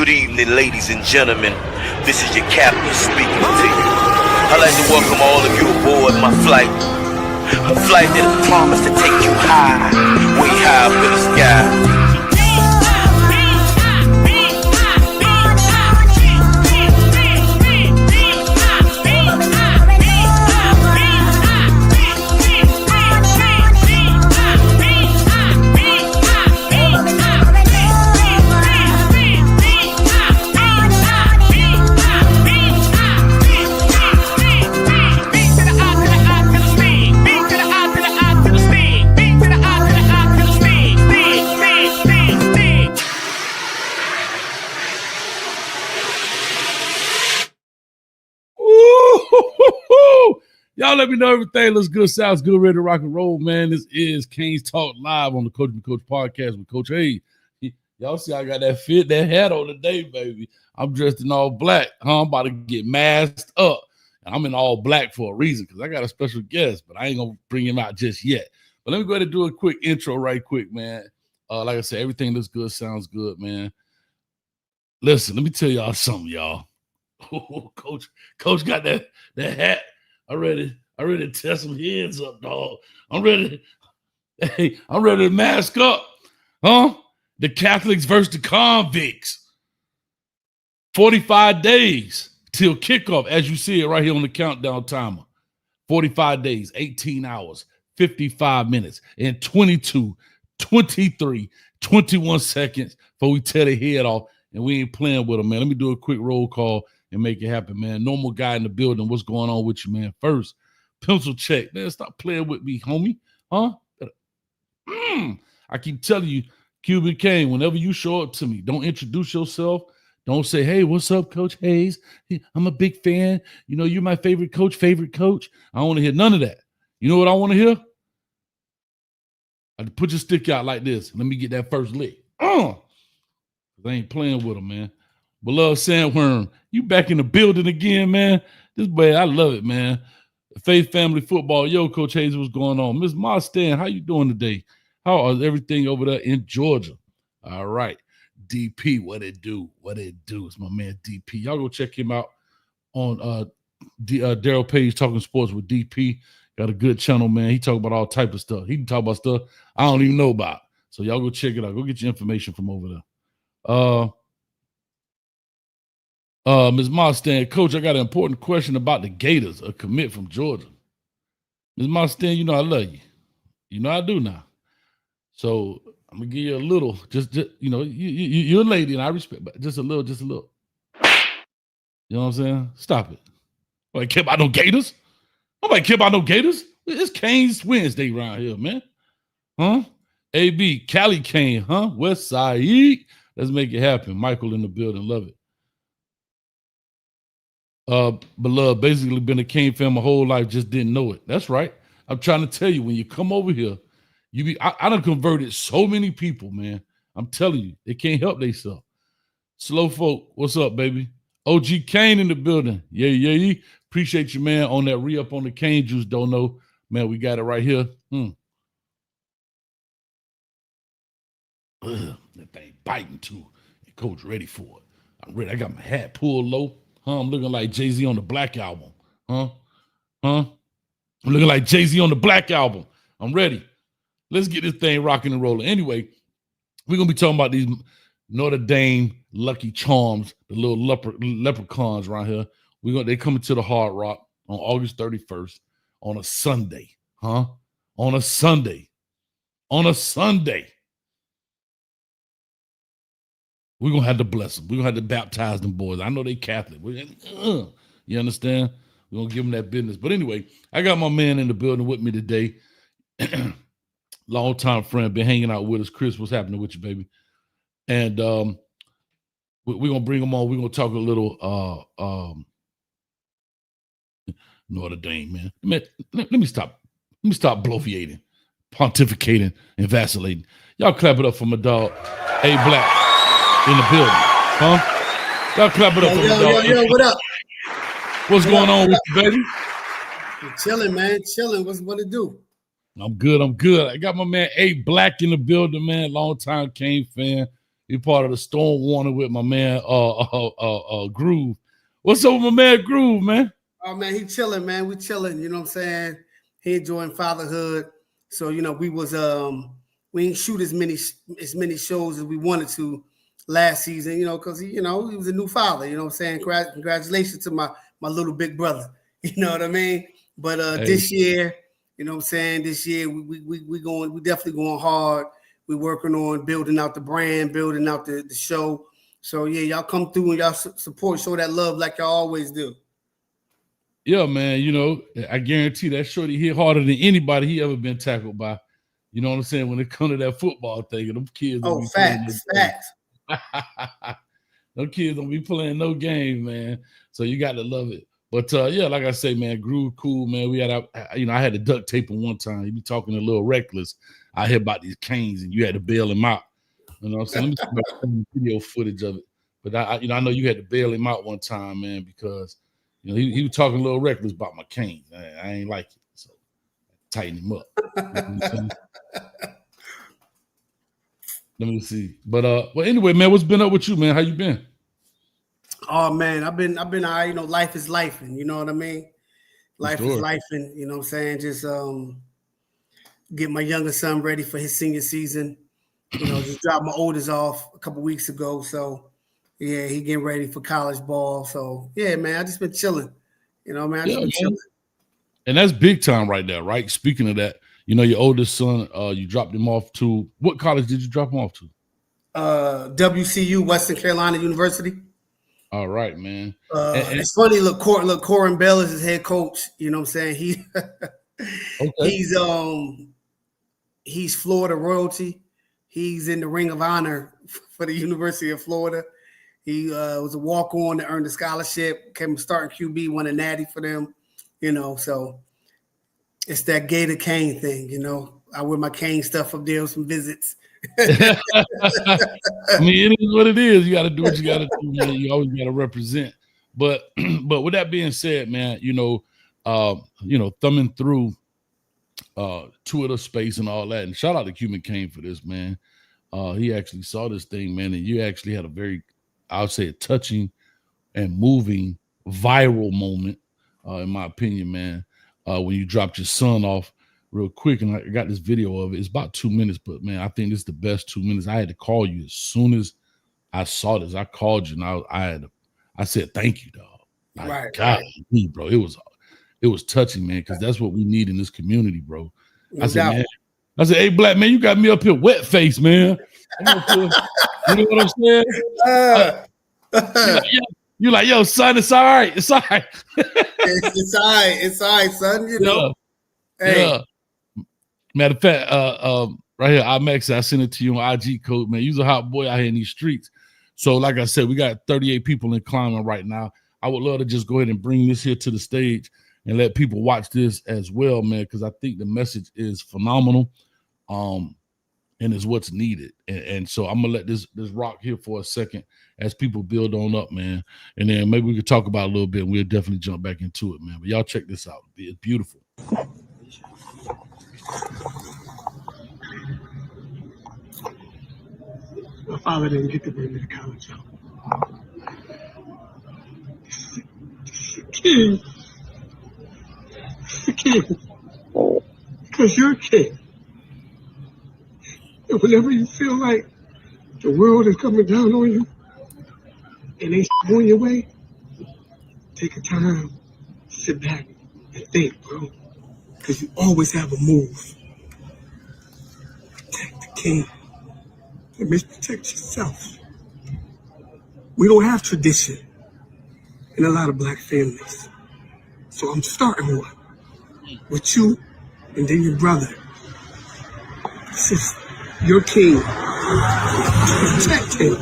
Good evening, ladies and gentlemen. This is your captain speaking to you. I'd like to welcome all of you aboard my flight. A flight that has promised to take you high, way high up in the sky. Y'all let me know everything looks good, sounds good, ready to rock and roll, man. This is Kane's Talk Live on the Coach and Coach podcast with Coach Hayes. Y'all see I got that fit, that hat on today, baby. I'm dressed in all black. I'm about to get masked up. And I'm in all black for a reason because I got a special guest, but I ain't going to bring him out just yet. But let me go ahead and do a quick intro right quick, man. Like I said, everything looks good, sounds good, man. Listen, let me tell y'all something, y'all. Coach got that hat. I'm ready to tear some heads up, dog. I'm ready to mask up. Huh? The Catholics versus the Convicts. 45 days till kickoff, as you see it right here on the countdown timer. 45 days, 18 hours, 55 minutes, and 22, 23, 21 seconds before we tear the head off, and we ain't playing with them, man. Let me do a quick roll call and make it happen, man. Normal guy in the building. What's going on with you, man? First, pencil check. Man, stop playing with me, homie. Huh? I keep telling you, Cuban Kane, whenever you show up to me, don't introduce yourself. Don't say, hey, what's up, Coach Hayes? I'm a big fan. You know, you're my favorite coach. I don't want to hear none of that. You know what I want to hear? I put your stick out like this. Let me get that first lick. I ain't playing with him, man. Beloved Sandworm, you back in the building again, man. This boy, I love it, man. Faith Family Football. Yo, Coach Hayes, what's going on? Miss Marstan, how you doing today? How is everything over there in Georgia? All right. DP, what it do? It's my man DP. Y'all go check him out on Daryl Page Talking Sports with DP. Got a good channel, man. He talk about all type of stuff. He can talk about stuff I don't even know about. So y'all go check it out. Go get your information from over there. Ms. Marstan, Coach, I got an important question about the Gators, a commit from Georgia. Ms. Marstan, you know I love you. You know I do now. So I'm gonna give you a little, just you know, you're a lady and I respect, but just a little. You know what I'm saying? Stop it. Nobody care about no Gators. It's Kane's Wednesday around here, man. Huh? AB, Cali Kane, huh? West Side. Let's make it happen. Michael in the building, love it. Beloved, basically been a Kane fan my whole life, just didn't know it. That's right. I'm trying to tell you, when you come over here, I done converted so many people, man. I'm telling you, they can't help themselves. Slow folk, what's up, baby? OG Kane in the building. Yeah. Appreciate you, man, on that re-up on the cane juice. Don't know, man, we got it right here. That thing biting too. And Coach ready for it. I'm ready. I got my hat pulled low. I'm looking like Jay-Z on the Black Album. I'm looking like Jay-Z on the Black Album. I'm ready. Let's get this thing rocking and rolling. Anyway, we're going to be talking about these Notre Dame Lucky Charms, the little leprechauns around here. They coming to the Hard Rock on August 31st on a Sunday. On a Sunday. We're going to have to bless them. We're going to have to baptize them boys. I know they Catholic. You understand? We're going to give them that business. But anyway, I got my man in the building with me today. Long-time friend, been hanging out with us. Chris, what's happening with you, baby? And we're going to bring him on. We're going to talk a little Notre Dame, man. Let me stop bloviating, pontificating, and vacillating. Y'all clap it up for my dog, A Black. In the building, huh? Y'all clap it up for the dog. Yo, what up? What's going on with you, baby? I'm chilling, man. Chilling. What it do? I'm good. I got my man A Black in the building, man. Long time Kane fan. He part of the Storm Warner with my man Groove. What's up with my man Groove, man? Oh man, he chilling, man. We chilling, you know what I'm saying? He enjoying fatherhood. So, we didn't shoot as many shows as we wanted to last season, because he was a new father, you know what I'm saying? Congratulations to my little big brother. You know what I mean? But this year, you know what I'm saying? This year we definitely going hard. We're working on building out the brand, building out the show. So yeah, y'all come through and y'all support, show that love like y'all always do. Yeah, man, I guarantee that shorty hit harder than anybody he ever been tackled by. You know what I'm saying? When it comes to that football thing, and them kids. Oh, facts. Them kids don't be playing no game, man. So you got to love it. But yeah, like I say, man, Groove cool, man. We had, I had to duct tape him one time. He be talking a little reckless. I hear about these canes, and you had to bail him out. You know what I'm saying? Let me see some video footage of it. But I know you had to bail him out one time, man, because he was talking a little reckless about my canes. I ain't like it, so tighten him up. Let me see. But well, anyway, man, what's been up with you, man? How you been? Oh man, I've been all right. Life is life, and you know what I mean. Life is life, and you know what I'm saying. Just get my younger son ready for his senior season. Just dropped my oldest off a couple weeks ago, so yeah, he getting ready for college ball. So yeah, man, I just been chilling. Man, I just been chilling. And that's big time right there, right? Speaking of that, your oldest son, you dropped him off to what college did you drop him off to? WCU, Western Carolina University. All right, man. It's funny. Look, Corin Bell is his head coach. You know what I'm saying? He's Florida royalty. He's in the Ring of Honor for the University of Florida. He was a walk-on that earned a scholarship, came starting QB, won a natty for them. So it's that Gator Cane thing. I wear my cane stuff up there with some visits. I mean, it is what it is. You got to do what you got to do, man. You always got to represent. But with that being said, man, thumbing through Twitter space and all that, and shout out to Cuban Kane for this, man. He actually saw this thing, man, and you actually had a very, I would say, a touching and moving viral moment, in my opinion, man, when you dropped your son off real quick, and I got this video of it. It's about 2 minutes, but man, I think this is the best 2 minutes. I had to call you as soon as I saw this. I called you, and I said thank you, dog. Like, God, bro, it was touching, man, because that's what we need in this community, bro. I said, hey, black man, you got me up here wet face, man. You know what I'm saying? You're like, yo, son, it's all right. It's all right. It's all right. It's all right, son. Hey. Yeah. Matter of fact, right here, IMAX, I sent it to you on IG code, man. You're a hot boy out here in these streets. So, like I said, we got 38 people in climbing right now. I would love to just go ahead and bring this here to the stage and let people watch this as well, man, because I think the message is phenomenal, and is what's needed. And so I'm gonna let this rock here for a second as people build on up, man. And then maybe we could talk about it a little bit, and we'll definitely jump back into it, man. But y'all check this out. It's beautiful. My father didn't get to bring me to college, so. It's a king. It's a king. Because you're a king. And whenever you feel like the world is coming down on you and ain't going your way, take a time, sit back, and think, bro. Because you always have a move. Protect the king. It means protect yourself. We don't have tradition in a lot of black families. So I'm starting one with you and then your brother. This is your king. Protect him,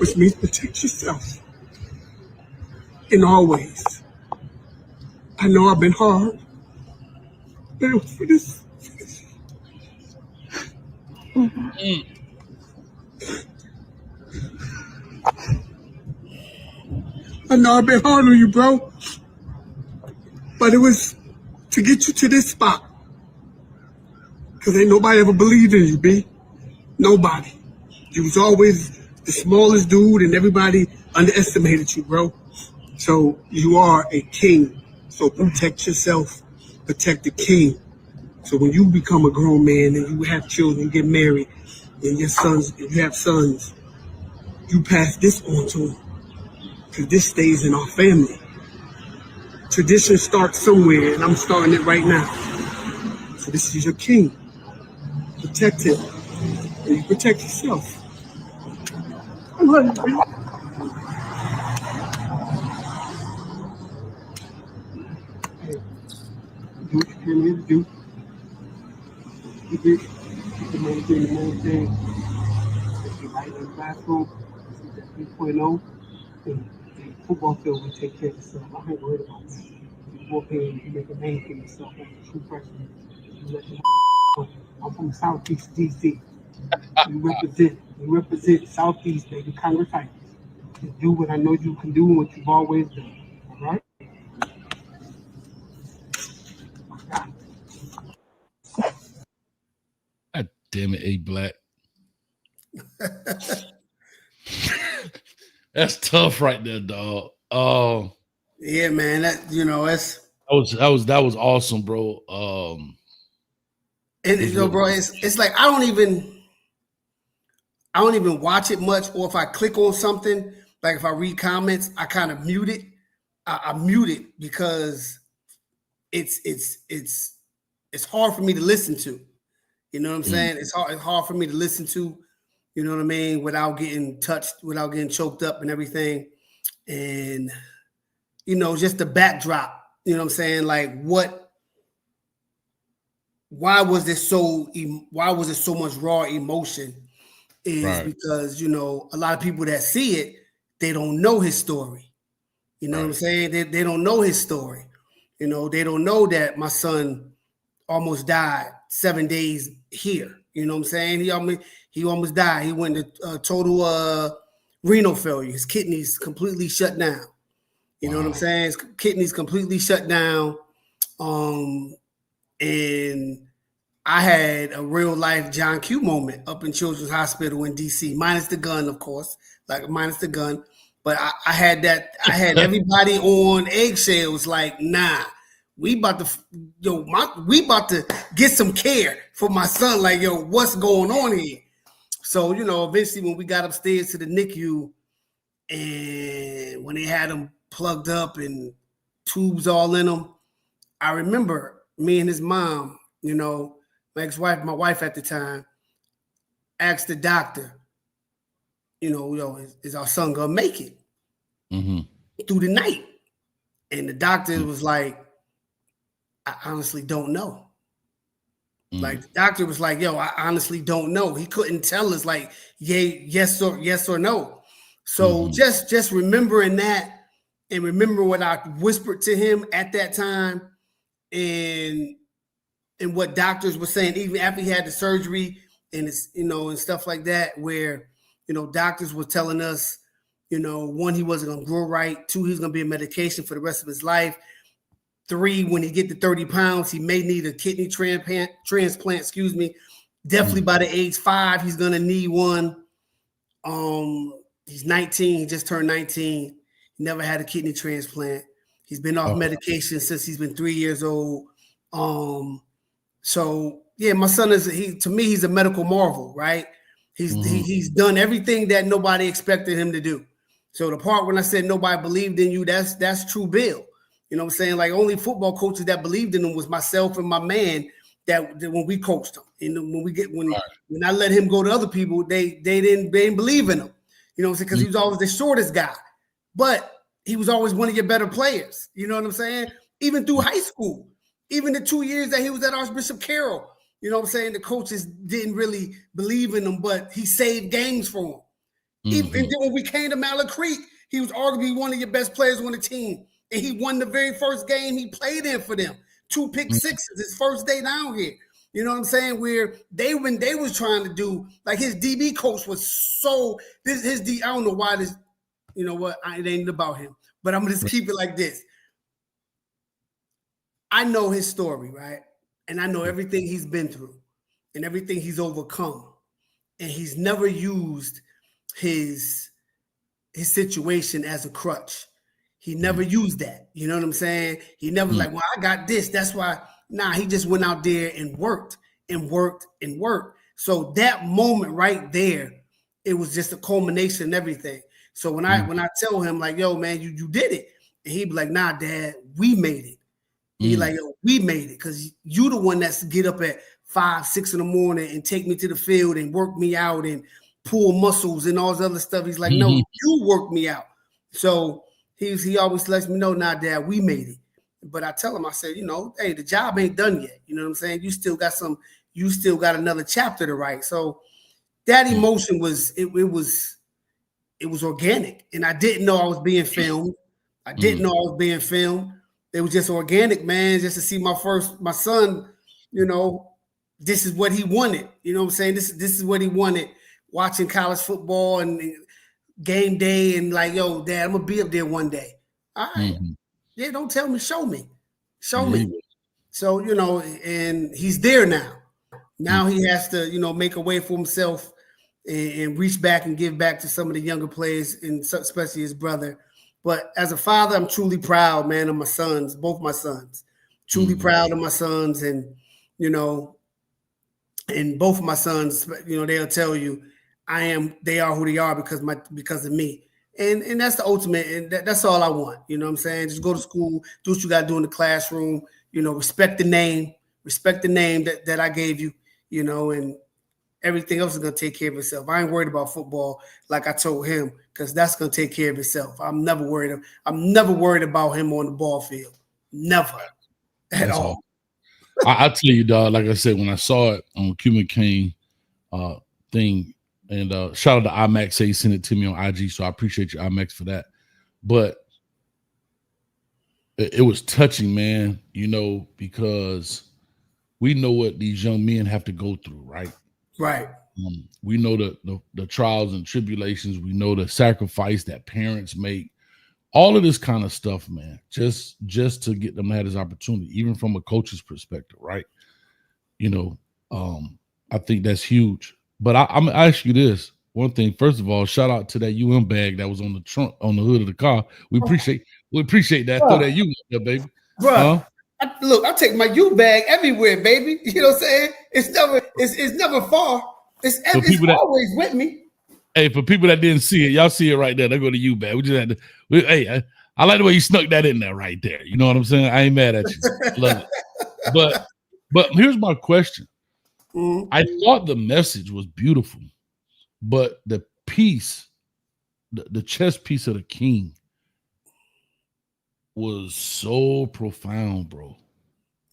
which means protect yourself in all ways. I know I've been hard, but it was for this. I know I've been hard on you, bro, but it was to get you to this spot. Because ain't nobody ever believed in you, B. Nobody. You was always the smallest dude, and everybody underestimated you, bro. So you are a king. So protect yourself, protect the king. So when you become a grown man and you have children, you get married, and your sons, if you have sons, you pass this on to them. Because this stays in our family. Tradition starts somewhere, and I'm starting it right now. So this is your king. Protect him. And you protect yourself. I love you, baby. Do what you came here to do. You did. Keep the main thing, the main thing. If you're right in the classroom, this is that 3.0. And the football field will take care of yourself. I ain't worried about that. You walk in, you make a name for yourself as a true freshman. You let them know. I'm from Southeast DC. You represent Southeast, baby, Congress Heights. You do what I know you can do and what you've always done. All right? God damn it, A Black. That's tough right there, dog. Yeah, man. That That was awesome, bro. and bro, it's like I don't even watch it much, or if I click on something, like if I read comments, I kind of mute it. I mute it because it's hard for me to listen to. You know what I'm saying? It's hard for me to listen to, you know what I mean, without getting touched, without getting choked up and everything. And just the backdrop, you know what I'm saying? Like why was it so much raw emotion? Is because a lot of people that see it, they don't know his story. You know what I'm saying? They don't know his story. They don't know that my son almost died 7 days here. You know what I'm saying? He almost died. He went to total renal failure. His kidneys completely shut down. You know what I'm saying? His kidneys completely shut down. And I had a real life John Q moment up in Children's Hospital in DC, minus the gun, of course, minus the gun. But I had everybody on eggshells, like, nah, we about to get some care for my son. Like, yo, what's going on here? So, eventually when we got upstairs to the NICU and when they had him plugged up and tubes all in him, I remember me and his mom, my ex-wife, my wife at the time, asked the doctor, is our son gonna make it through the night? And the doctor was like, I honestly don't know. Like the doctor was like, yo, I honestly don't know. He couldn't tell us like, yes or no. So just remembering that and remember what I whispered to him at that time and what doctors were saying, even after he had the surgery and it's, and stuff like that, where, doctors were telling us, one, he wasn't going to grow right. 2, he's going to be on medication for the rest of his life. 3, when he get to 30 pounds, he may need a kidney transplant, Definitely by the age 5, he's going to need one. He's 19. He just turned 19. He never had a kidney transplant. He's been off medication since he's been 3 years old. So yeah, my son to me, he's a medical marvel, right? He's done everything that nobody expected him to do. So the part when I said nobody believed in you, that's true, Bill. You know what I'm saying? Like only football coaches that believed in him was myself and my man that when we coached him. And when I let him go to other people, they didn't believe in him. You know what I'm saying? Because he was always the shortest guy. But he was always one of your better players. You know what I'm saying? Even through high school, even the 2 years that he was at Archbishop Carroll, you know what I'm saying? The coaches didn't really believe in him, but he saved games for him. And then when we came to Mallard Creek, he was arguably one of your best players on the team. And he won the very first game he played in for them. 2 pick sixes, his first day down here. You know what I'm saying? Where when they was trying to do, like his DB coach was I don't know why this, you know what, it ain't about him. But I'm going to just keep it like this. I know his story, right? And I know everything he's been through and everything he's overcome. And he's never used his situation as a crutch. He never used that. You know what I'm saying? He never like, well, I got this. That's why. Nah, he just went out there and worked and worked and worked. So that moment right there, it was just a culmination of everything. So when I tell him like, yo, man, you did it, and he'd be like, nah, Dad, we made it. He like, yo, we made it, because you the one that's get up at 5, 6 in the morning and take me to the field and work me out and pull muscles and all this other stuff. He's like, no, you work me out. So he always lets me know, nah, Dad, we made it. But I tell him, I said, you know, hey, the job ain't done yet. You know what I'm saying? You still got another chapter to write. So that emotion was organic. And I didn't know I was being filmed. It was just organic, man, just to see my son, you know, this is what he wanted. You know what I'm saying? This is what he wanted, watching college football and game day, and like, yo, Dad, I'm gonna be up there one day. All right. Yeah, don't tell me, show me. So, you know, and he's there now. Now he has to, you know, make a way for himself and reach back and give back to some of the younger players, and especially his brother. But as a father, I'm truly proud, man, of my sons, both my sons. Truly proud of my sons, and, you know, and both of my sons, you know, they'll tell you they are who they are because of me. And that's the ultimate, and that's all I want. You know what I'm saying? Just go to school, do what you got to do in the classroom, you know, respect the name that I gave you, you know, and everything else is going to take care of itself. I ain't worried about football, like I told him, because that's going to take care of itself. I'm never worried about him on the ball field. Never at all. I'll tell you, dog, like I said, when I saw it on Cuban King thing, and shout out to IMAX, say he sent it to me on IG, so I appreciate you, IMAX, for that. But it was touching, man, you know, because we know what these young men have to go through, right? Right. We know the trials and tribulations. We know the sacrifice that parents make. All of this kind of stuff, man, just to get them to have this opportunity, even from a coach's perspective, right? You know, I think that's huge. But I'm gonna ask you this one thing. First of all, shout out to that bag that was on the trunk, on the hood of the car. We appreciate that. Throw that up there, baby. Bro, I take my bag everywhere, baby. You know what I'm saying? It's never far. It's always with me. Hey, for people that didn't see it, y'all see it right there. They go to bag. We just had to. I like the way you snuck that in there right there. You know what I'm saying? I ain't mad at you. Love it. But here's my question. I thought the message was beautiful, but the piece, the chess piece of the king, was so profound, bro.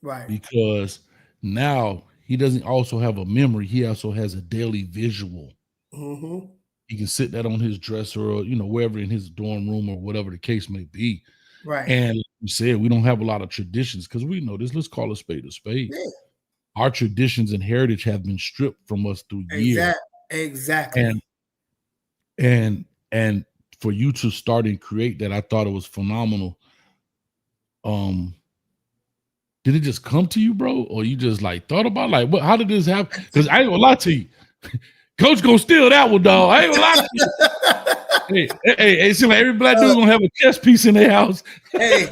Right. Because now he doesn't also have a memory. He also has a daily visual. He can sit that on his dresser, or, you know, wherever in his dorm room or whatever the case may be. Right. And like you said, we don't have a lot of traditions, because we know this. Let's call a spade a spade. Yeah. Our traditions and heritage have been stripped from us through years. Exactly. And for you to start and create that, I thought it was phenomenal. Did it just come to you, bro? Or you just like thought about like, what? How did this happen? Because I ain't gonna lie to you. Coach gonna steal that one, dog. I ain't gonna lie to you. Hey, it seems like every black dude gonna have a chess piece in their house. Hey,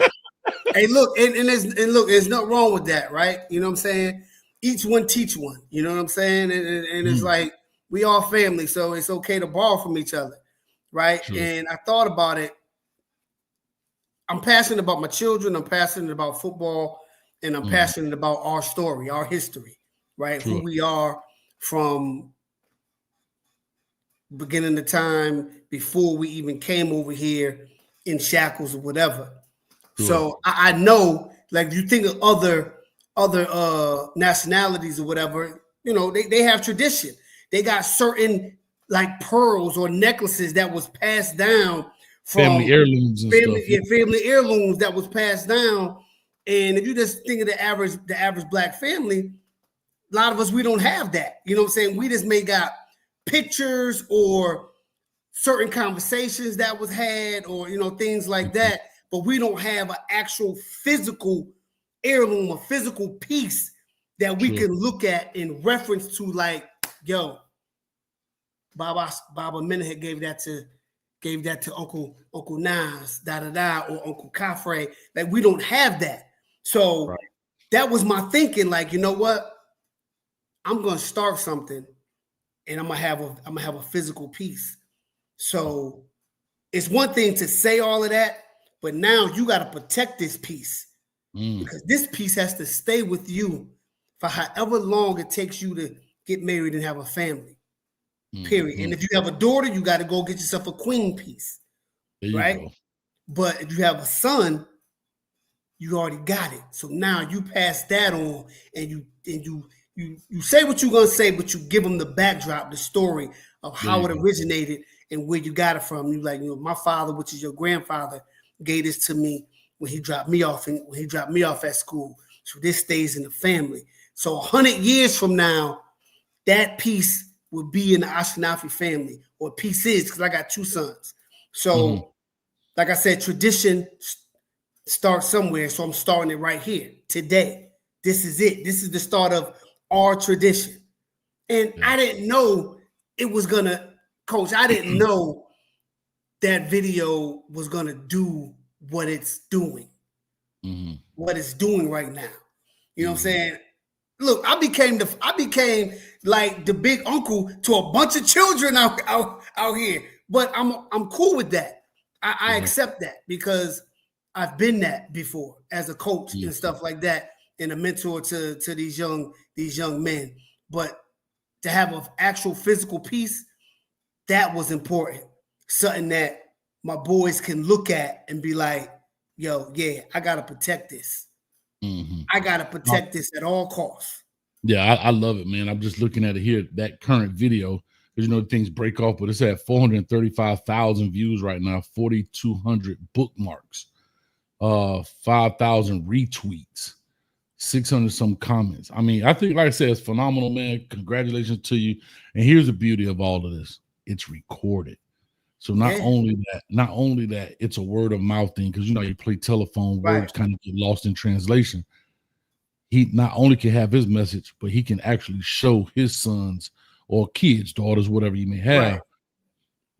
look, and look, there's nothing wrong with that, right? You know what I'm saying? Each one teach one. You know what I'm saying? And it's like, we all family, so it's okay to borrow from each other, right? True. And I thought about it. I'm passionate about my children. I'm passionate about football, and I'm passionate about our story, our history, right? True. Who we are from beginning the time before we even came over here in shackles or whatever. True. So I know, like, you think of other nationalities or whatever, you know, they have tradition. They got certain like pearls or necklaces that was passed down from family heirlooms and family heirlooms that was passed down. And if you just think of the average black family, a lot of us, we don't have that. You know what I'm saying? We just may got pictures or certain conversations that was had, or, you know, things like that, but we don't have an actual physical heirloom, a physical piece that we can look at in reference to, like, yo, Baba Minahan gave that to Uncle Nas, or Uncle Kafre. Like, we don't have that. So that was my thinking. Like, you know what? I'm gonna start something, and I'm gonna have a physical piece. So it's one thing to say all of that, but now you got to protect this piece because this piece has to stay with you for however long it takes you to get married and have a family. Period. And if you have a daughter, you got to go get yourself a queen piece, right? Go. But if you have a son, you already got it. So now you pass that on, and you say what you're gonna say, but you give them the backdrop, the story of how it originated and where you got it from. You like, my father, which is your grandfather, gave this to me when he dropped me off at school. So this stays in the family. So 100 years from now, that piece will be in the Ashkenazi family, or pieces, because I got 2 sons. So, like I said, tradition starts somewhere. So I'm starting it right here today. This is it. This is the start of our tradition. And I didn't know it was gonna, Coach, I didn't know that video was gonna do what it's doing. What it's doing right now. You know what I'm saying? Look, I became like the big uncle to a bunch of children out here. But I'm cool with that. I accept that because I've been that before as a coach and stuff like that, and a mentor to these young men. But to have an actual physical piece, that was important. Something that my boys can look at and be like, yo, yeah, I gotta protect this. I gotta protect this at all costs. Yeah, I love it, man. I'm just looking at it here, that current video, because things break off, but it's at 435,000 views right now, 4,200 bookmarks, 5,000 retweets, 600 some comments. I mean, I think, like I said, it's phenomenal, man. Congratulations to you. And here's the beauty of all of this: it's recorded. So not only that, it's a word of mouth thing, because you play telephone, words kind of get lost in translation. He not only can have his message, but he can actually show his sons or kids, daughters, whatever you may have,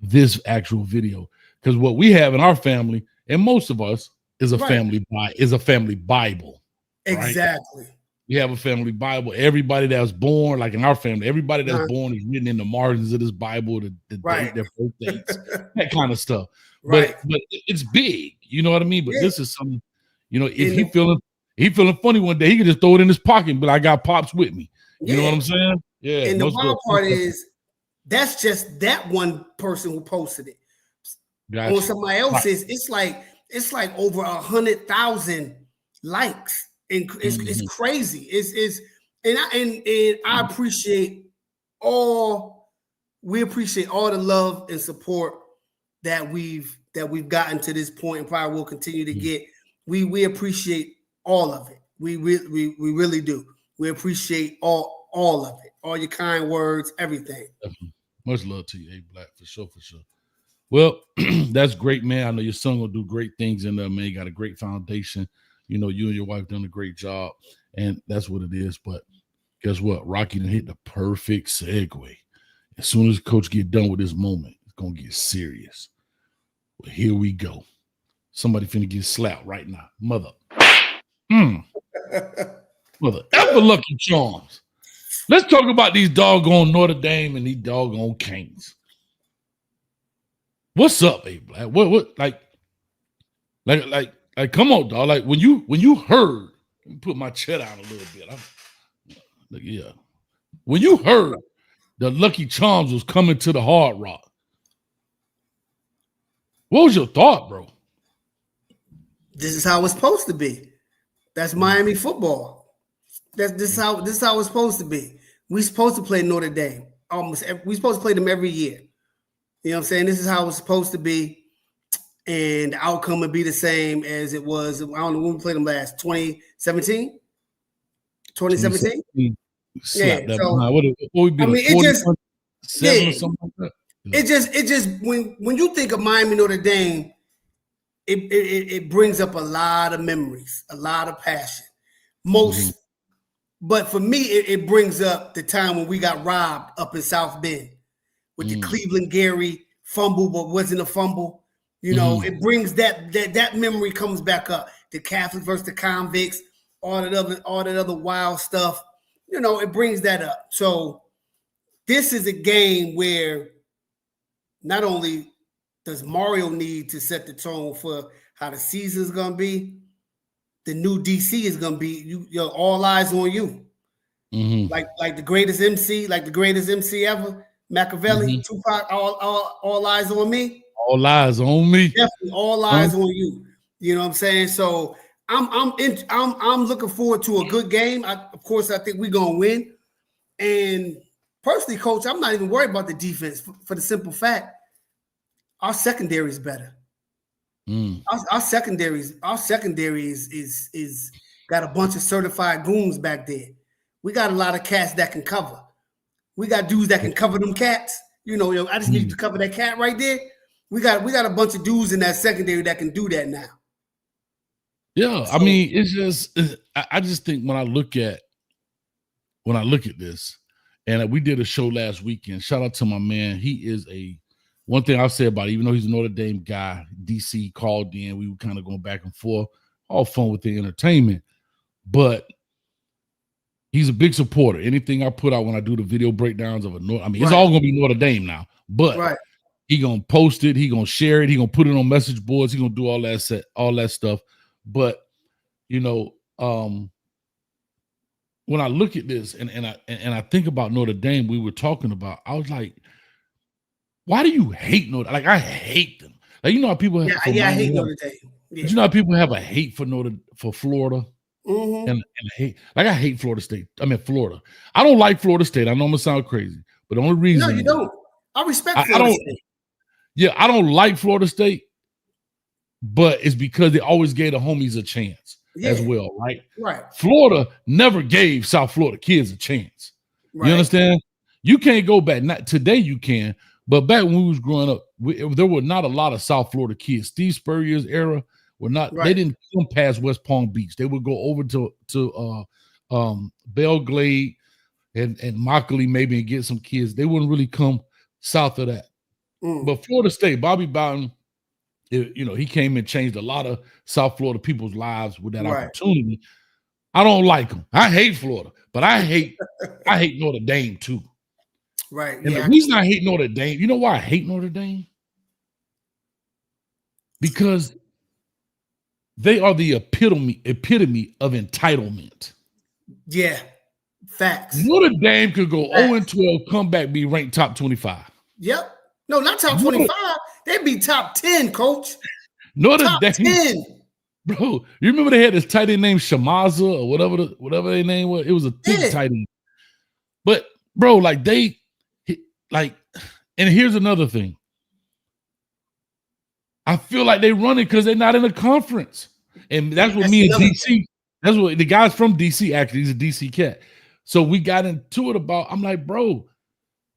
this actual video. Because what we have in our family, and most of us, is a family Bible. Exactly. Right? We have a family Bible. Everybody that was born, like in our family, everybody that's born is written in the margins of this Bible, the date, their birth dates, that kind of stuff. But it's big, you know what I mean? But this is something, if he feeling funny one day, he can just throw it in his pocket, but I got Pops with me. You know what I'm saying? Yeah. And the wild part is that's just that one person who posted it. On somebody else's, it's like over 100,000 likes. And it's crazy. And I appreciate we appreciate all the love and support that we've gotten to this point, and probably will continue to get. We appreciate all of it. We really do. We appreciate all of it. All your kind words, everything. Definitely. Much love to you, A-Black, for sure. Well, that's great, man. I know your son will do great things in there, man. You got a great foundation. You and your wife done a great job, and that's what it is. But guess what? Rocky done hit the perfect segue. As soon as Coach get done with this moment, it's going to get serious. Well, here we go. Somebody finna get slapped right now. Mother. Mother ever Lucky Charms. Let's talk about these doggone Notre Dame and these doggone Canes. What's up, A-Black? What like come on, dog. Like when you heard, let me put my chair down a little bit. When you heard the Lucky Charms was coming to the Hard Rock, what was your thought, bro? This is how it's supposed to be. That's Miami football. This is how it's supposed to be. We're supposed to play Notre Dame. We're supposed to play them every year. You know what I'm saying? This is how it's supposed to be. And the outcome would be the same as it was. I don't know when we played them last. 2017? 2017? Yeah. So, what would be? It just, or something like that? It just when you think of Miami Notre Dame, it brings up a lot of memories, a lot of passion. But for me, it brings up the time when we got robbed up in South Bend. with the Cleveland Gary fumble, but wasn't a fumble. You know, it brings that memory comes back up. The Catholic versus the Convicts, all that other wild stuff. You know, it brings that up. So this is a game where not only does Mario need to set the tone for how the season is gonna be, the new DC is gonna be all eyes on you. Like the greatest MC, ever, Machiavelli, Tupac, all eyes on me. All eyes on me. Definitely all eyes on you. You know what I'm saying? So I'm looking forward to a good game. Of course, I think we're gonna win. And personally, Coach, I'm not even worried about the defense for the simple fact our secondary is better. Our secondary is got a bunch of certified goons back there. We got a lot of cats that can cover. We got dudes that can cover them cats. You know, I just need to cover that cat right there. We got a bunch of dudes in that secondary that can do that now. Yeah, so, I mean, I just think when I look at this, and we did a show last weekend. Shout out to my man. He is one thing I'll say about it, even though he's a Notre Dame guy, DC called in. We were kind of going back and forth, all fun with the entertainment. But he's a big supporter. Anything I put out when I do the video breakdowns of it's all going to be Notre Dame now. But he going to post it. He going to share it. He going to put it on message boards. He going to do all that stuff. But, you know, when I look at this and I think about Notre Dame, we were talking about, I was like, why do you hate Notre Dame? Like, I hate them. Like, you know how people have I hate Notre Dame. Yeah. You know how people have a hate for Florida? And hate, like, I hate Florida State. I mean, Florida. I don't like Florida State. I know I'm gonna sound crazy, but the only reason you don't. I respect Florida State. Yeah, I don't like Florida State, but it's because they always gave the homies a chance as well, right? Right. Florida never gave South Florida kids a chance. Right. You understand? You can't go back. Not today, you can, but back when we was growing up, there were not a lot of South Florida kids. Steve Spurrier's era were not. They didn't come past West Palm Beach. They would go over to Belglade and Immokalee maybe and get some kids. They wouldn't really come south of that. But Florida State, Bobby Bowden, he came and changed a lot of South Florida people's lives with that opportunity. I don't like him. I hate Florida, but I hate Notre Dame too. Right. And the reason I hate Notre Dame, you know why I hate Notre Dame? Because they are the epitome of entitlement. Yeah. Facts. Notre Dame could go 0-12, come back, be ranked top 25. Yep. No, not top 25. They'd be top 10, Coach. Notre top Dame. 10. Bro, you remember they had this tight end named Shamaza or whatever their name was? It was a thick tight end. But, bro, and here's another thing. I feel like they run it because they're not in a conference. And that's what me and DC, that's what the guy's from DC, actually. He's a DC cat. So we got into it about, I'm like, bro,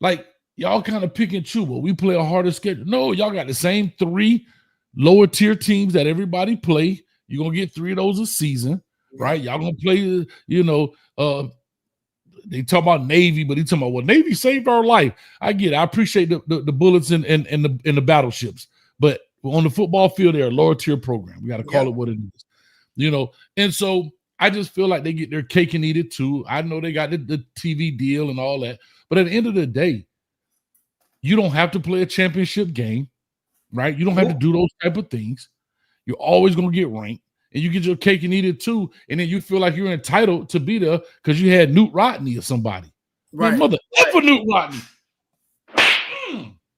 like, y'all kind of pick and choose, but we play a harder schedule. No, y'all got the same 3 lower tier teams that everybody play. You're going to get 3 of those a season, right? Y'all going to play, they talk about Navy, but they talking about, well, Navy saved our life. I get it. I appreciate the bullets and the battleships. But on the football field, they're a lower tier program. We got to call it what it is, And so I just feel like they get their cake and eat it too. I know they got the TV deal and all that. But at the end of the day, you don't have to play a championship game, right? You don't have to do those type of things. You're always going to get ranked, and you get your cake and eat it too. And then you feel like you're entitled to be there because you had Newt Rodney or somebody. Right. My mother ever Newt Rodney.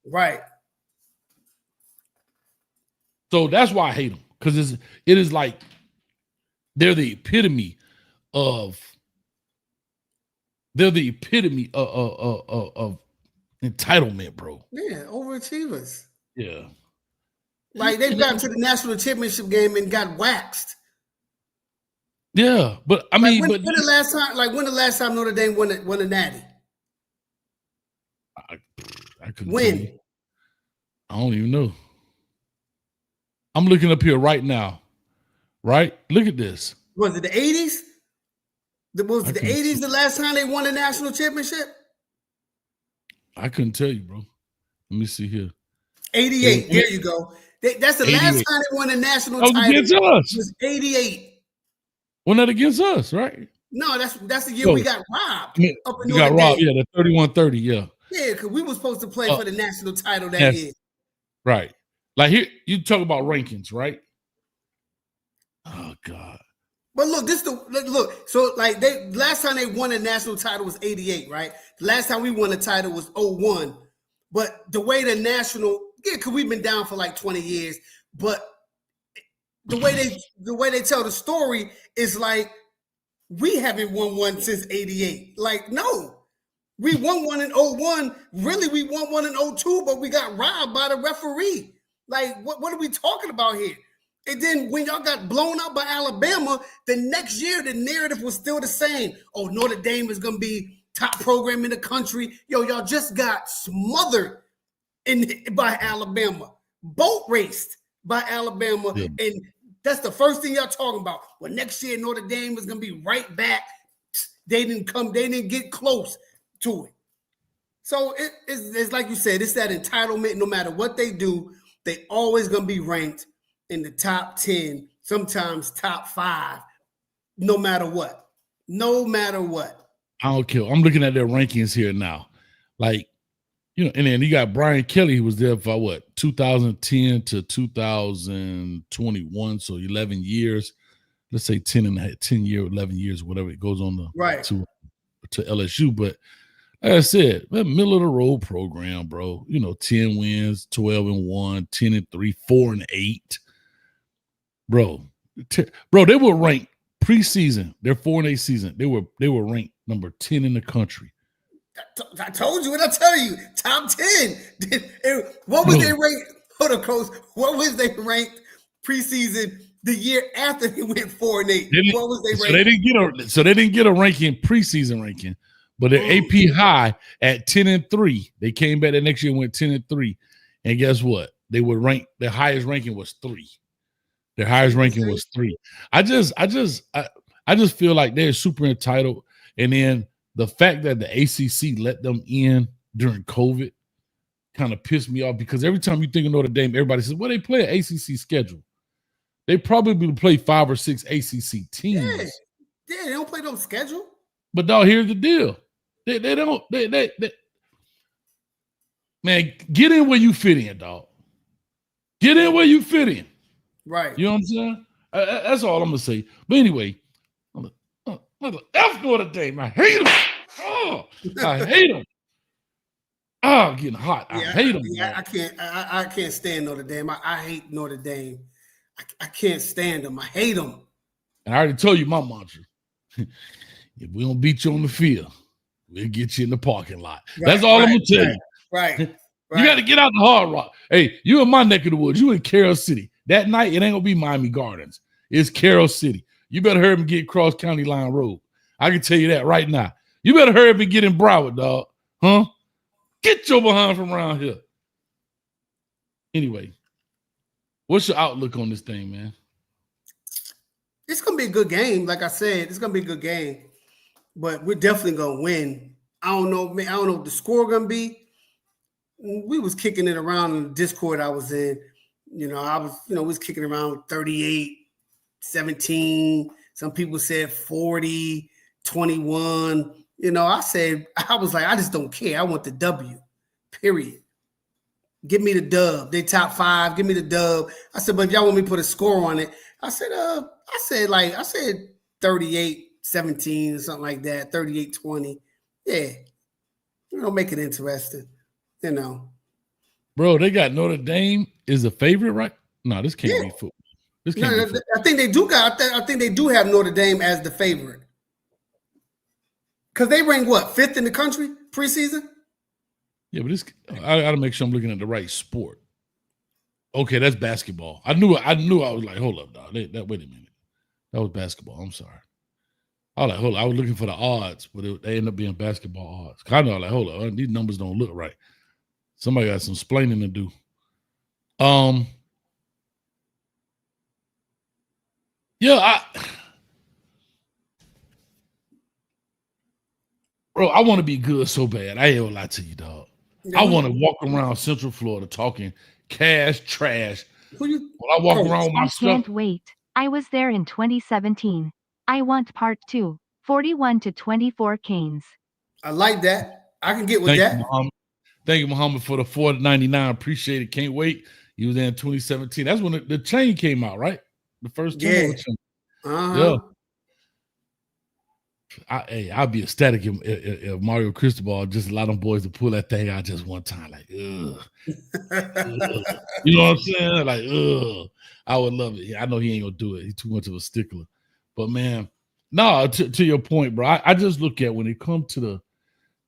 Right. So that's why I hate them, because it is like they're the epitome of entitlement, bro. Yeah, overachievers. Yeah. Like they got to the national championship game and got waxed. Yeah, but I mean, when the last time Notre Dame won a natty? I couldn't. When? I don't even know. I'm looking up here right now. Right? Look at this. Was it the 80s? Was it the 80s the last time they won a national championship? I couldn't tell you, bro. Let me see here. 88. There you go. That's the last 88. time they won a national That was title. against us. Was 88. Wasn't that against us, right? No, that's the year No. we got robbed. Yeah, Up in we got Notre robbed. Dame. Yeah, the 31-30, yeah. Yeah, because we were supposed to play for the national title that Yes. year. Right. Like here, you talk about rankings, right? Oh God. But look, look. So like last time they won a national title was 88, right? The last time we won a title was 01. But the way the national, because we've been down for like 20 years, but the way they tell the story is like we haven't won one since 88. Like, no. We won one in 01. Really, we won one in 02, but we got robbed by the referee. Like, what are we talking about here? And then when y'all got blown out by Alabama, the next year, the narrative was still the same. Oh, Notre Dame is going to be top program in the country. Yo, y'all just got smothered by Alabama. Boat raced by Alabama. Yeah. And that's the first thing y'all talking about. Well, next year, Notre Dame is going to be right back. They didn't get close to it. So it's like you said, it's that entitlement. No matter what they do, they always going to be ranked in the top 10, sometimes top 5, no matter what. No matter what. I don't care. I'm looking at their rankings here now. Like, you know, and then you got Brian Kelly, who was there for what, 2010 to 2021, so 11 years. Let's say 10 years, 11 years, whatever it goes on to LSU. But like I said, that middle of the road program, bro. You know, 10 wins, 12-1, 10-3, 4-8. Bro, they were ranked preseason. Their 4-8 season. They were ranked number 10 in the country. I told you what I tell you. Top 10. What was they ranked? Hold on, Coach. What was they ranked preseason the year after they went 4-8? What was they ranked? So they didn't get a ranking, preseason ranking, but their AP high at 10-3. They came back the next year and went 10-3. And guess what? They were ranked, their highest ranking was 3. Their highest ranking was 3. I just feel like they're super entitled. And then the fact that the ACC let them in during COVID kind of pissed me off, because every time you think of Notre Dame, everybody says, well, they play an ACC schedule. They probably play 5 or 6 ACC teams. Yeah, they don't play no schedule. But dog, here's the deal. They don't. Man, get in where you fit in, dog. Get in where you fit in. Right. You know what I'm saying? That's all I'm gonna say. But anyway, F Notre Dame. I hate them. Oh, I hate them. Oh, getting hot. I hate them. Yeah, I can't stand Notre Dame. I hate Notre Dame. I can't stand them. I hate them. And I already told you my mantra. If we don't beat you on the field, we'll get you in the parking lot. That's all I'm gonna tell you. Right. You got to get out the Hard Rock. Hey, you in my neck of the woods. You in Carroll City. That night, it ain't gonna be Miami Gardens. It's Carroll City. You better hurry up and get Cross County Line Road. I can tell you that right now. You better hurry up and get in Broward, dog. Huh? Get your behind from around here. Anyway, what's your outlook on this thing, man? It's gonna be a good game. Like I said, it's gonna be a good game. But we're definitely gonna win. I don't know, man. I don't know what the score gonna be. We was kicking it around in the Discord I was in. We was kicking around 38-17. Some people said 40-21. I was like, I just don't care. I want the W, period. Give me the dub. They top 5. Give me the dub. I said, but if y'all want me to put a score on it, I said 38-17 or something like that, 38-20. Yeah. Make it interesting. Bro, they got Notre Dame is a favorite, right? No, this can't be football. This can't be football. I think they do I think they do have Notre Dame as the favorite. Because they ranked what, 5th in the country preseason? Yeah, but I gotta make sure I'm looking at the right sport. Okay, that's basketball. I knew I was like, hold up, dog. Wait a minute. That was basketball. I'm sorry. I was like, hold up. I was looking for the odds, but they ended up being basketball odds. I know, like, hold up, these numbers don't look right. Somebody got some splaining to do. Bro, I want to be good so bad. I ain't gonna lie to you, dog. I want to walk around Central Florida talking cash trash. Who you? When I walk Coach. around with my I stuff, can't wait. I was there in 2017. I want part 2. 41 to 24 Canes. I like that. I can get with thank you, that. Muhammad. Thank you, Muhammad, for the $4.99. Appreciate it. Can't wait. He was there in 2017. That's when the chain came out, right? The first turnover chain. Yeah. I'd be ecstatic if Mario Cristobal just allow them boys to pull that thing out just one time. Like, ugh. You know what I'm saying? Like, ugh. I would love it. I know he ain't gonna do it. He's too much of a stickler. But man, no, to your point, bro. I just look at when it comes to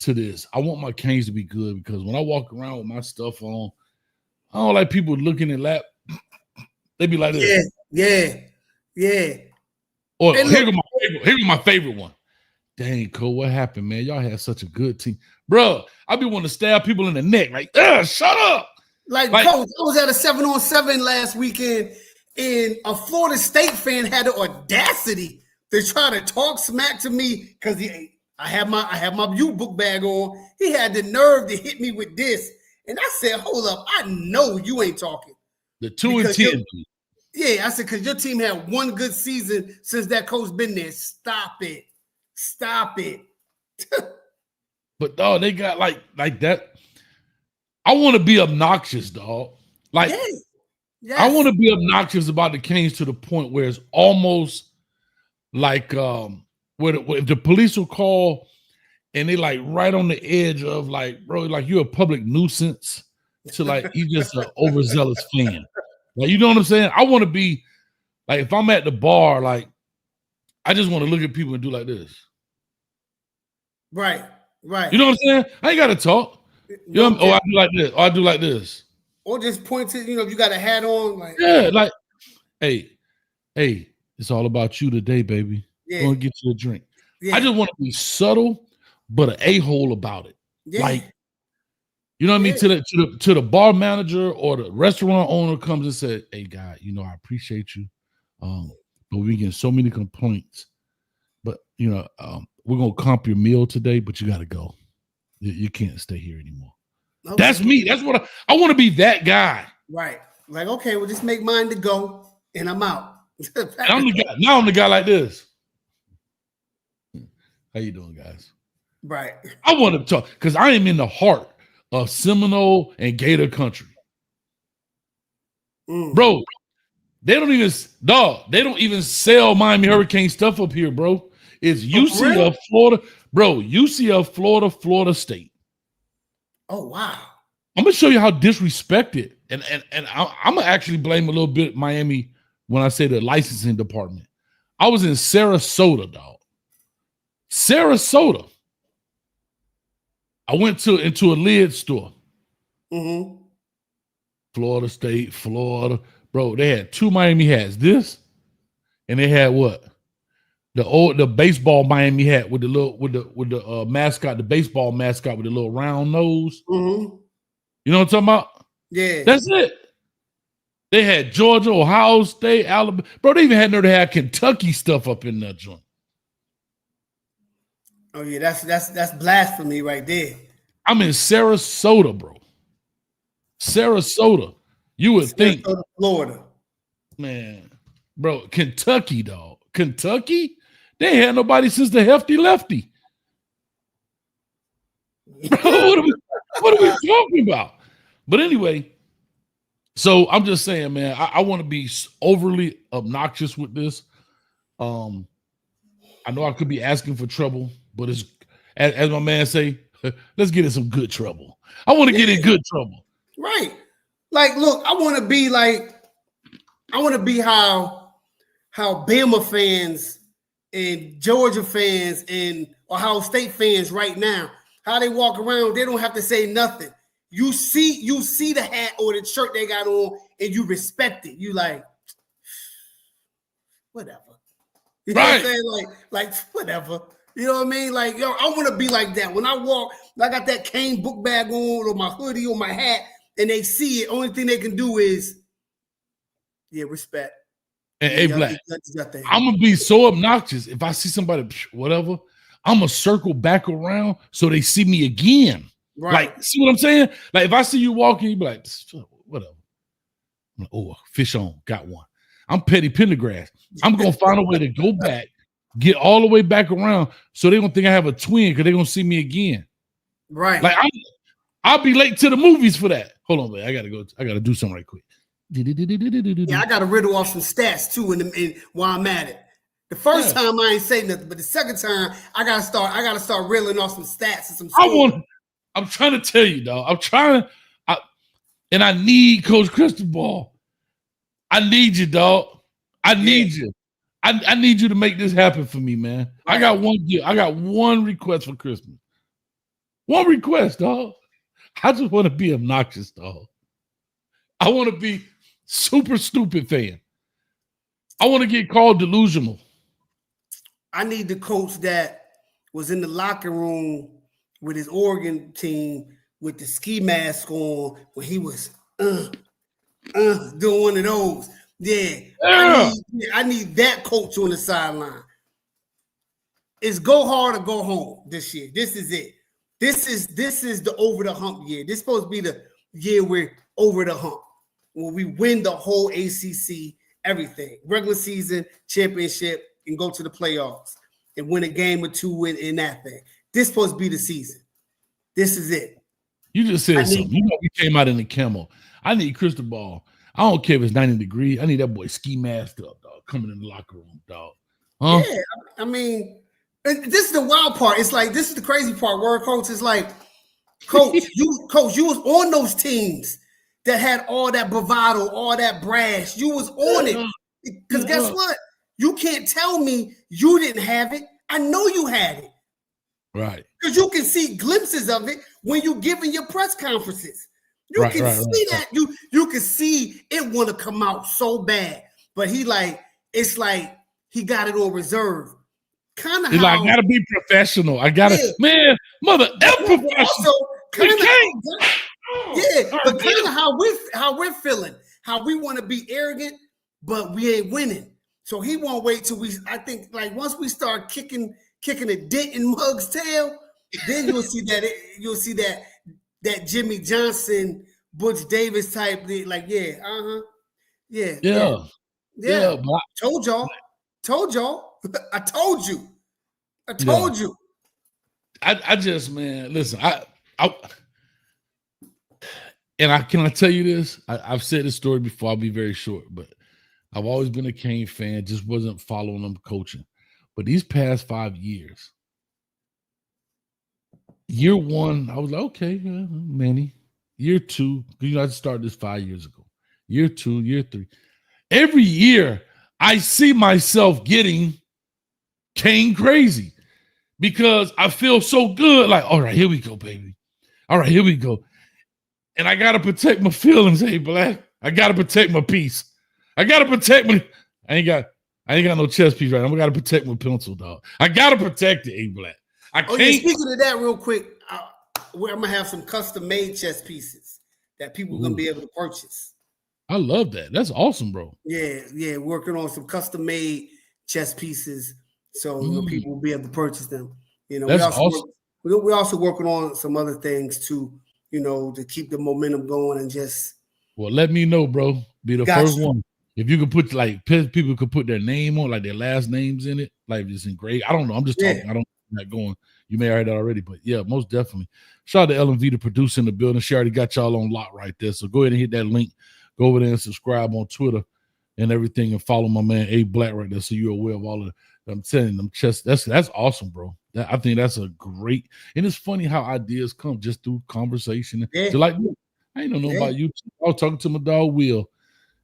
this, I want my Canes to be good because when I walk around with my stuff on, I don't like people looking at lap. They be like this. Yeah. Or Hey, here's my favorite one. Dang, Cole, what happened, man? Y'all had such a good team. Bro, I be wanting to stab people in the neck. Like, shut up. Like Coach, I was at a 7-on-7 last weekend, and a Florida State fan had the audacity to try to talk smack to me because I have my U book bag on. He had the nerve to hit me with this. And I said, hold up, I know you ain't talking. The 2-10. Yeah, I said, because your team had one good season since that coach been there. Stop it. But dog, they got like that. I want to be obnoxious, dog. Like, yes. I want to be obnoxious about the Canes to the point where it's almost like where if the police will call and they like right on the edge of like, bro, like you're a public nuisance to like you just an overzealous fan. Like, you know what I'm saying? I want to be like, if I'm at the bar, like I just want to look at people and do like this. Right. You know what I'm saying? I ain't got to talk. You know, I do like this. Or I do like this. Or just point to, if you got a hat on. Like, yeah, like, hey, it's all about you today, baby. Yeah. Go and get you a drink. Yeah. I just want to be subtle, but an a-hole about it. Yeah. Like, you know what I mean? To the bar manager or the restaurant owner comes and says, hey, guy, I appreciate you. But we getting so many complaints. But, we're going to comp your meal today, but you got to go. You can't stay here anymore. Okay. That's me. That's what I want to be, that guy. Right. Like, okay, well, just make mine to go, and I'm out. I'm the guy like this. How you doing, guys? Right. I want to talk because I am in the heart of Seminole and Gator country. Bro, they don't even sell Miami Hurricane stuff up here, bro. It's UCF, Florida. Bro, UCF, Florida State. Oh, wow. I'm going to show you how disrespected. And I'm going to actually blame a little bit Miami when I say the licensing department. I was in Sarasota, dog. Sarasota. I went into a lid store. Mm-hmm. Florida State, Florida. Bro, they had 2 Miami hats. This, and they had what? The baseball Miami hat with the mascot, the baseball mascot with the little round nose. Mm-hmm. You know what I'm talking about? Yeah. That's it. They had Georgia, Ohio State, Alabama. Bro, they even had nerve to have Kentucky stuff up in that joint. Oh yeah, that's blasphemy right there. I'm in Sarasota, bro. Sarasota. You would think, Florida. Man, bro, Kentucky, dog. Kentucky? They ain't had nobody since the Hefty Lefty. Bro, what are we talking about? But anyway, so I'm just saying, man, I want to be overly obnoxious with this. I know I could be asking for trouble, but it's as my man say, let's get in some good trouble. I want to get in good trouble. Right. Like, look, I want to be how Bama fans and Georgia fans and Ohio State fans right now, how they walk around, they don't have to say nothing. You see the hat or the shirt they got on and you respect it. You like, whatever. You know what I'm saying? Like whatever. You know what I mean? Like, yo, I want to be like that. When I walk, I got that cane book bag on or my hoodie or my hat, and they see it, only thing they can do is, respect. And hey, Black, I'm going to be so obnoxious. If I see somebody, whatever, I'm going to circle back around so they see me again. Right. Like, see what I'm saying? Like, if I see you walking, you be like, whatever. I'm like, oh, fish on, got one. I'm Petty Pendergrass. I'm gonna find a way to go back, get all the way back around, so they don't think I have a twin because they're gonna see me again. Right. Like, I'll be late to the movies for that. Hold on, man. I gotta do something right quick. Yeah, I gotta riddle off some stats too in while I'm at it. The first time I ain't say nothing, but the second time I gotta start reeling off some stats and some scores. I'm trying to tell you, dog. And I need Coach Cristobal. I need you, dog. I need you. I need you to make this happen for me, man. Right. I got one request for Christmas. One request, dog. I just want to be obnoxious, dog. I want to be super stupid fan. I want to get called delusional. I need the coach that was in the locker room with his Oregon team with the ski mask on when he was doing one of those. Yeah. I need that coach on the sideline. It's go hard or go home this year. This is it. This is the over the hump year. This is supposed to be the year we're over the hump. When we win the whole ACC, everything. Regular season, championship, and go to the playoffs and win a game or two in that thing. This is supposed to be the season. This is it. You just said something. You know, we came out in the camel. I need Cristobal. I don't care if it's 90 degrees. I need that boy ski masked up, dog, coming in the locker room, dog. Huh? Yeah, I mean, this is the wild part. It's like, this is the crazy part where coach is like, coach, you was on those teams that had all that bravado, all that brash. You was on it. Because guess what? You can't tell me you didn't have it. I know you had it. Right. Because you can see glimpses of it when you're giving your press conferences. You can see that. You can see it want to come out so bad. But it's like he got it on reserve. Kind of I gotta be professional. I gotta, mother professional. Also, but kind of how we're feeling, how we want to be arrogant, but we ain't winning. So he won't wait till I think like once we start kicking a dent in Mug's tail, then you'll see that Jimmy Johnson, Butch Davis type thing. Like, yeah. Told y'all. I told you. I just, man, listen, can I tell you this? I've said this story before. I'll be very short, but I've always been a Kane fan. Just wasn't following them coaching. But these past 5 years, year one, I was like, okay, Manny. Year two, I started this 5 years ago. Year two, year three. Every year, I see myself getting Kane crazy because I feel so good. Like, all right, here we go, baby. All right, here we go. And I got to protect my feelings, hey, Black. I got to protect my peace. I got to protect my – I ain't got no chess piece right now. I got to protect my pencil, dog. I got to protect it, hey, Black. I can't. Speaking of that real quick, I'm going to have some custom-made chess pieces that people are going to be able to purchase. I love that. That's awesome, bro. Yeah. Working on some custom-made chess pieces so people will be able to purchase them. That's awesome. We're also working on some other things too, to keep the momentum going and just. Well, let me know, bro. Be the first one. If you could put people could put their name on, like their last names in it, like it's engraved. I don't know. I'm just talking. I'm not going. You may have heard that already, but yeah, most definitely. Shout out to LMV, the producer in the building. She already got y'all on lock right there. So go ahead and hit that link. Go over there and subscribe on Twitter and everything, and follow my man A Black right there, so you're aware of all of. I'm telling them, that's awesome, bro. I think that's a great, and it's funny how ideas come just through conversation. So like, I ain't know about you. I was talking to my dog Will,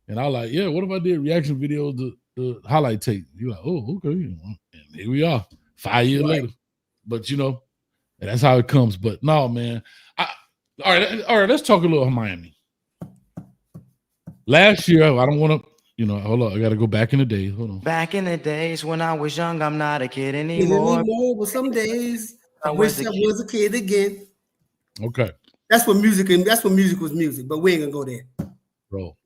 and I was like, what if I did reaction videos, the highlight tape? You're like, oh, okay, and here we are, 5 years later. But that's how it comes. But no, man. All right. Let's talk a little Miami. Last year, I don't want to, hold on. I got to go back in the days. Hold on. Back in the days when I was young, I'm not a kid anymore. But some days I wish I was a kid again. Okay. That's when music was music, but we ain't gonna go there. Bro,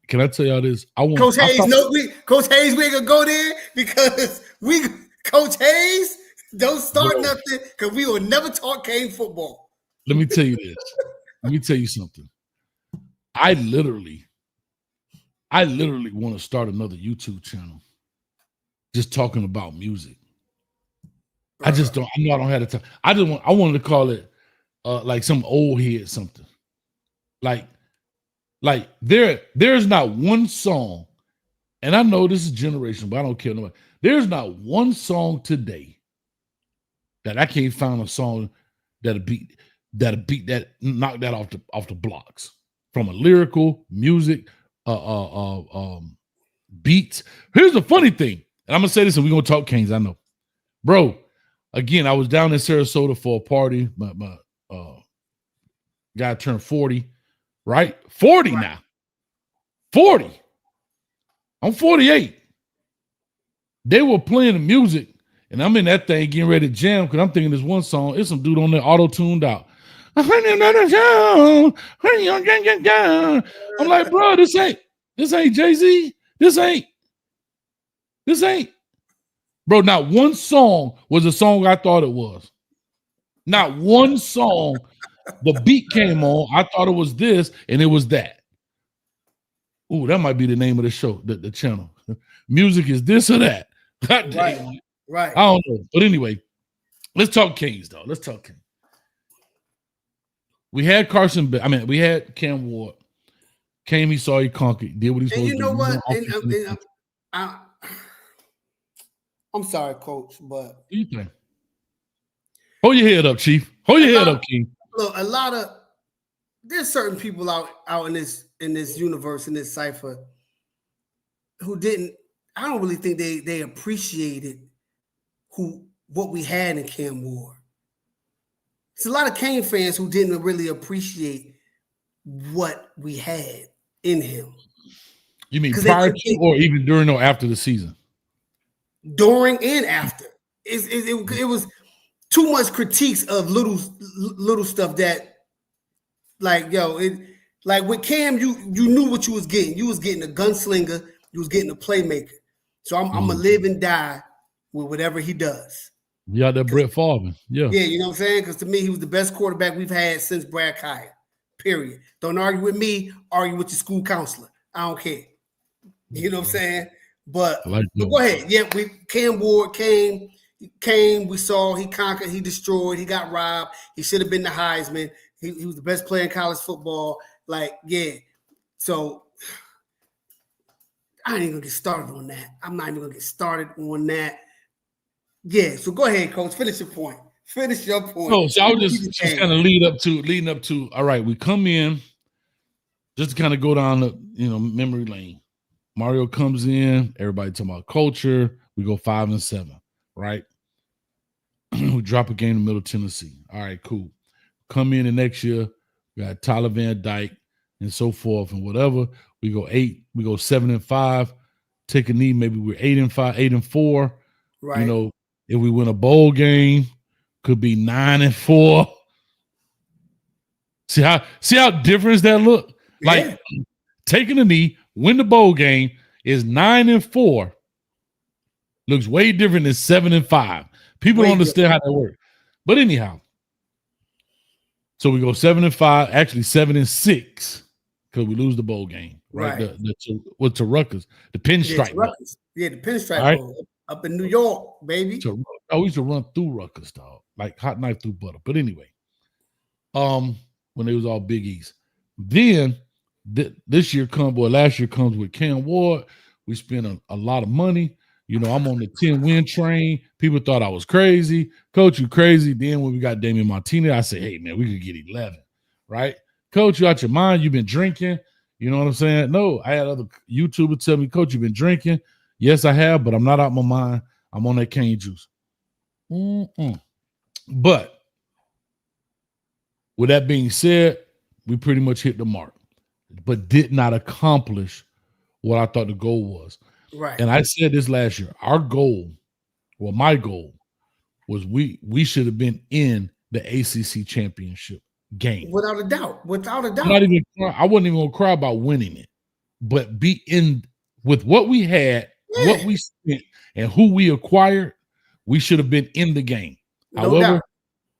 can I tell y'all this? Coach Hayes, we ain't gonna go there because Coach Hayes don't start nothing because we will never talk Kane football. Let me tell you this. Let me tell you something. I literally want to start another YouTube channel just talking about music. I just don't. I know I don't have the time. I wanted to call it like some old head something. Like there's not one song, and I know this is generation, but I don't care nobody. There's not one song today that I can't find a song that'll beat that, knock that off the blocks from a lyrical, music, beats. Here's the funny thing, and I'm gonna say this, and we're gonna talk Canes. I know, bro. Again, I was down in Sarasota for a party. My guy turned 40, right? 40 now. 40. I'm 48. They were playing the music, and I'm in that thing getting ready to jam because I'm thinking this one song, it's some dude on there auto-tuned out. I'm like, bro, this ain't Jay-Z. This ain't. Bro, not one song was a song I thought it was. Not one song. The beat came on. I thought it was this, and it was that. Ooh, that might be the name of the show, the channel. Music is this or that. God damn. Right. I don't know. But anyway, let's talk Kings, though. Let's talk Kings. We had we had Cam Ward. Came, he saw, he conquered, did what he's supposed to do. And you know what? I'm sorry, Coach, but what do you think? Hold your head up, Chief. Hold your head up, King. Look, there's certain people out in this universe, in this cipher, who I don't really think they appreciated what we had in Cam Ward. It's a lot of Kane fans who didn't really appreciate what we had in him. You mean prior to or even during or after the season? During and after. It was too much critiques of little stuff that, like, like with Cam, you knew what you was getting. You was getting a gunslinger. You was getting a playmaker. So I'm gonna live and die with whatever he does. You got that Brett Favre. Yeah. Yeah, you know what I'm saying? Because to me, he was the best quarterback we've had since Brad Kaya. Period. Don't argue with me, argue with your school counselor. I don't care. You know what I'm saying? But go ahead. Yeah, Cam Ward came, we saw, he conquered, he destroyed, he got robbed. He should have been the Heisman. He was the best player in college football. Like, yeah. So I ain't even gonna get started on that. I'm not even gonna get started on that. Yeah, so go ahead, Coach. Finish your point. Finish your point. No, so I was just kind of leading up to. All right, we come in just to kind of go down the memory lane. Mario comes in. Everybody talking about culture. We go 5-7, right? We drop a game in Middle Tennessee. All right, cool. Come in the next year. We got Tyler Van Dyke and so forth and whatever. We go 7-5. Take a knee. Maybe we're 8-5, 8-4. Right. If we win a bowl game, could be 9-4. See how different that look? Yeah. Like taking a knee, win the bowl game is 9-4. Looks way different than 7-5. People don't understand how that works. But anyhow, so we go 7-5, actually 7-6, because we lose the bowl game, right? To Rutgers, the pinstripe. Yeah, the pinstripe bowl up in New York, baby. I used to run through Rutgers, dog, like hot knife through butter. But anyway, when they was all Big East, then last year comes with Cam Ward. We spent a lot of money. I'm on the 10-win train. People thought I was crazy. Coach, you crazy. Then when we got Damian Martinez, I said, hey, man, we could get 11, right? Coach, you out your mind. You've been drinking. You know what I'm saying? No, I had other YouTubers tell me, Coach, you've been drinking. Yes, I have, but I'm not out my mind. I'm on that cane juice. But with that being said, we pretty much hit the mark, but did not accomplish what I thought the goal was. Right. And I said this last year. Our goal, well, my goal was we should have been in the ACC championship game. Without a doubt. I wasn't even gonna cry about winning it, but be in with what we had, what we spent, and who we acquired. We should have been in the game. No doubt.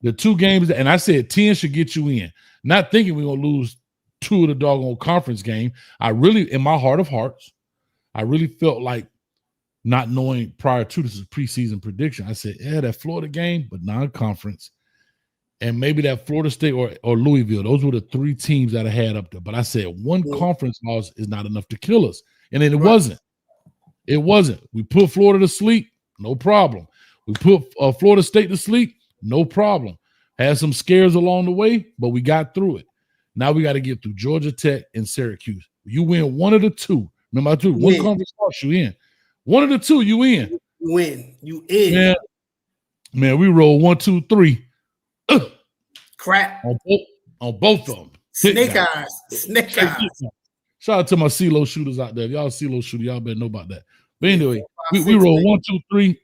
The 2 games, and I said 10 should get you in. Not thinking we're gonna lose 2 of the doggone conference game. I really, in my heart of hearts, I really felt like not knowing prior to this is preseason prediction. I said, yeah, that Florida game, but non-conference, and maybe that Florida State or Louisville. Those were the 3 teams that I had up there. But I said one conference loss is not enough to kill us, and then it wasn't. It wasn't. We put Florida to sleep, no problem. We put Florida State to sleep, no problem. Had some scares along the way, but we got through it. Now we got to get through Georgia Tech and Syracuse. You win one of the 2. Remember, I told you, one conference loss, you in. One of the 2, you in. You win. You in. Man, we roll 1, 2, 3. Crap. On both of them. Snake eyes. Snake eyes. Shout out to my CeeLo shooters out there. If y'all CeeLo shooter, y'all better know about that. But anyway, we roll 1, 2, 3.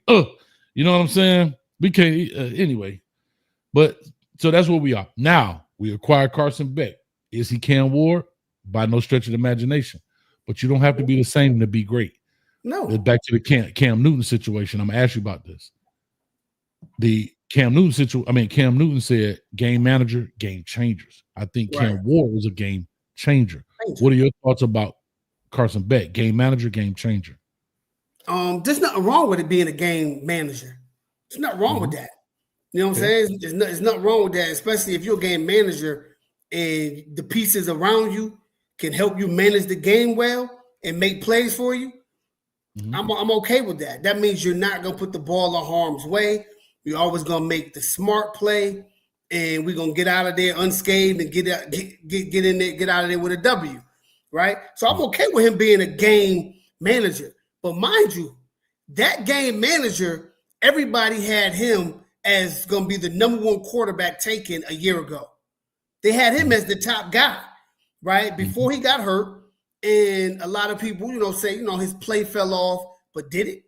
You know what I'm saying? We can't anyway. But so that's where we are. Now we acquired Carson Beck. Is he Cam Ward? By no stretch of the imagination. But you don't have to be the same to be great. No. Back to the Cam Newton situation. I'm gonna ask you about this. The Cam Newton situation. I mean, Cam Newton said game manager, game changers. I think Cam Ward was a game changer. What are your thoughts about Carson Beck? Game manager, game changer. There's nothing wrong with it being a game manager. There's nothing wrong with that. You know what I'm saying? There's nothing wrong with that, especially if you're a game manager and the pieces around you can help you manage the game well and make plays for you. I'm okay with that. That means you're not gonna put the ball in harm's way. You're always gonna make the smart play, and we're gonna get out of there unscathed and get in there, get out of there with a W, right? So I'm okay with him being a game manager. But mind you, that game manager, everybody had him as gonna be the number 1 quarterback taken a year ago. They had him as the top guy, right? Before he got hurt. And a lot of people, say, his play fell off, but did it?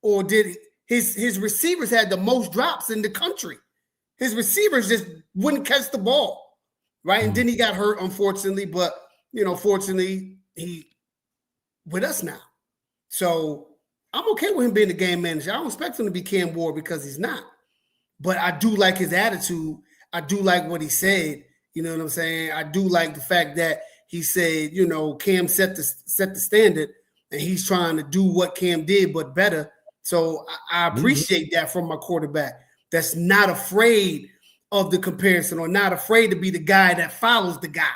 Or did it? His receivers had the most drops in the country. His receivers just wouldn't catch the ball, right? And then he got hurt, unfortunately, but, fortunately, he with us now. So I'm okay with him being the game manager. I don't expect him to be Cam Ward because he's not. But I do like his attitude. I do like what he said. You know what I'm saying? I do like the fact that he said, Cam set the standard, and he's trying to do what Cam did, but better. So I appreciate that from my quarterback. That's not afraid of the comparison or not afraid to be the guy that follows the guy.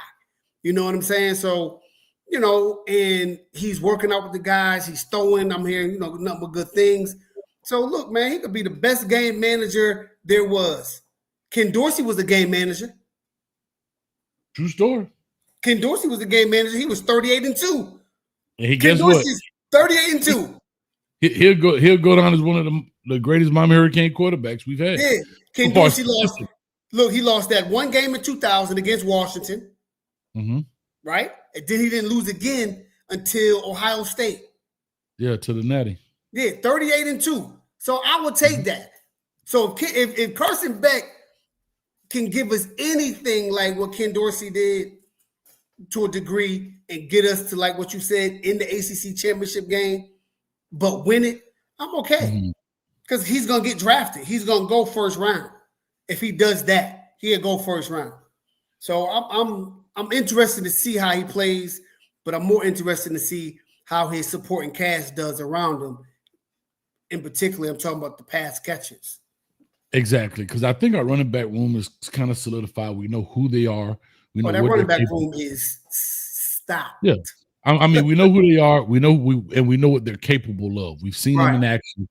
You know what I'm saying? So, and he's working out with the guys. He's throwing. I'm hearing, nothing but good things. So look, man, he could be the best game manager there was. Ken Dorsey was the game manager. True story. Ken Dorsey was the game manager. He was 38-2. And he guess what? 38-2. He'll go down as one of the greatest Miami Hurricane quarterbacks we've had. Yeah. Ken Dorsey lost. Look, he lost that one game in 2000 against Washington. Right? And then he didn't lose again until Ohio State. Yeah, to the Natty. Yeah, 38-2. So I would take that. So if Carson Beck can give us anything like what Ken Dorsey did to a degree and get us to, like what you said, in the ACC championship game, but win it, I'm okay. Because he's going to get drafted. He's going to go first round. If he does that, he'll go first round. So I'm interested to see how he plays, but I'm more interested to see how his supporting cast does around him. In particular, I'm talking about the pass catchers. Exactly, because I think our running back room is kind of solidified. We know who they are. We know that running back room is stopped. Yeah, I mean, we know who they are. We know we know what they're capable of. We've seen them in action.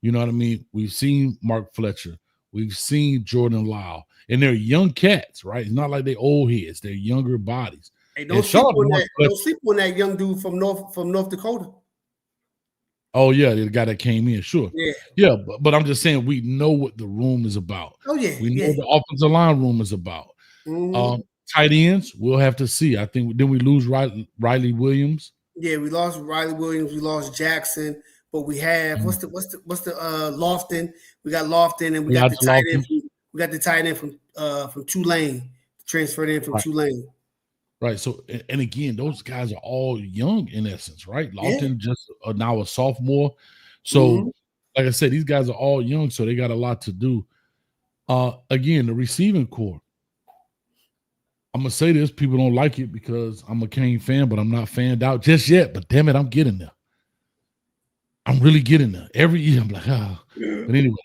You know what I mean? We've seen Mark Fletcher. We've seen Jordan Lyle, and they're young cats, right? It's not like they're old heads; they're younger bodies. Hey, don't sleep on that young dude from North Dakota. Oh yeah, the guy that came in, sure. Yeah, but I'm just saying we know what the room is about. Oh yeah, we know the offensive line room is about. Tight ends, we'll have to see. I think then we lose Riley Williams. Yeah, we lost Riley Williams. We lost Jackson, but we have what's the Lofton? We got Lofton, and we got the tight end. We got the tight end from Tulane, transferred in from Tulane. Right. So, and again, those guys are all young in essence, right? Lofton just now a sophomore. So, like I said, these guys are all young, so they got a lot to do. Again, the receiving core. I'm gonna say this. People don't like it because I'm a Kane fan, but I'm not fanned out just yet. But damn it, I'm getting there. I'm really getting there. Every year, I'm like, But anyway,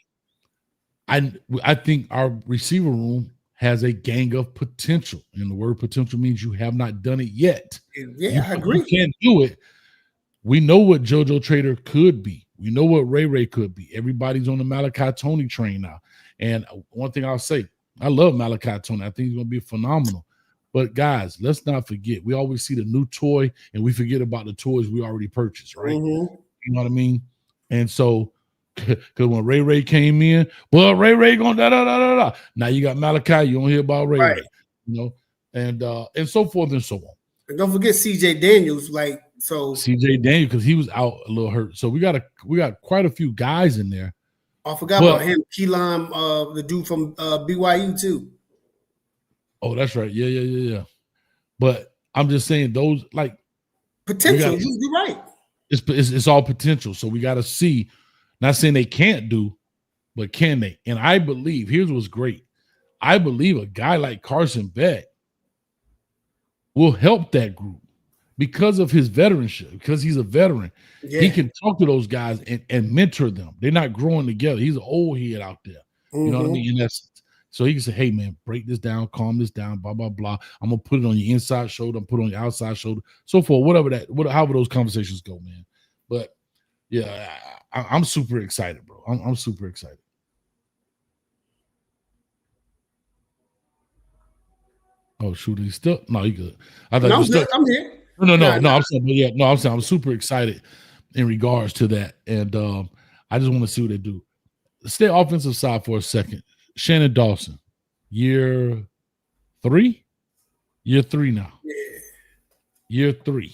I think our receiver room has a gang of potential, and the word potential means you have not done it yet. Yeah, I agree. You can't do it. We know what JoJo Trader could be. We know what Ray could be. Everybody's on the Malachi Tony train now. And one thing I'll say, I love Malachi Tony. I think he's going to be phenomenal. But guys, let's not forget, we always see the new toy and we forget about the toys we already purchased, right? Mm-hmm. You know what I mean? And so, because when Ray came in, well, Ray going da. Now you got Malachi, you don't hear about Ray, you know, and so forth and so on. And don't forget CJ Daniels, CJ Daniels, because he was out a little hurt. So we got quite a few guys in there. I forgot about him, Keelan, the dude from BYU too. Oh, that's right. Yeah. But I'm just saying those like potential. You're right. It's all potential. So we got to see. Not saying they can't do, but can they? And I believe here's what's great. I believe a guy like Carson Beck will help that group because of his veteranship. Because he's a veteran, he can talk to those guys and mentor them. They're not growing together. He's an old head out there. Mm-hmm. You know what I mean? In essence. So he can say, hey, man, break this down, calm this down, blah, blah, blah. I'm going to put it on your inside shoulder. I'm put it on your outside shoulder. So forth, however those conversations go, man. But, yeah, I'm super excited, bro. I'm super excited. Oh, shoot, he's still? No, he good. I thought I'm here. No. I'm saying, I'm super excited in regards to that. And I just want to see what they do. Stay offensive side for a second. Shannon Dawson, year 3 now. Yeah. Year 3,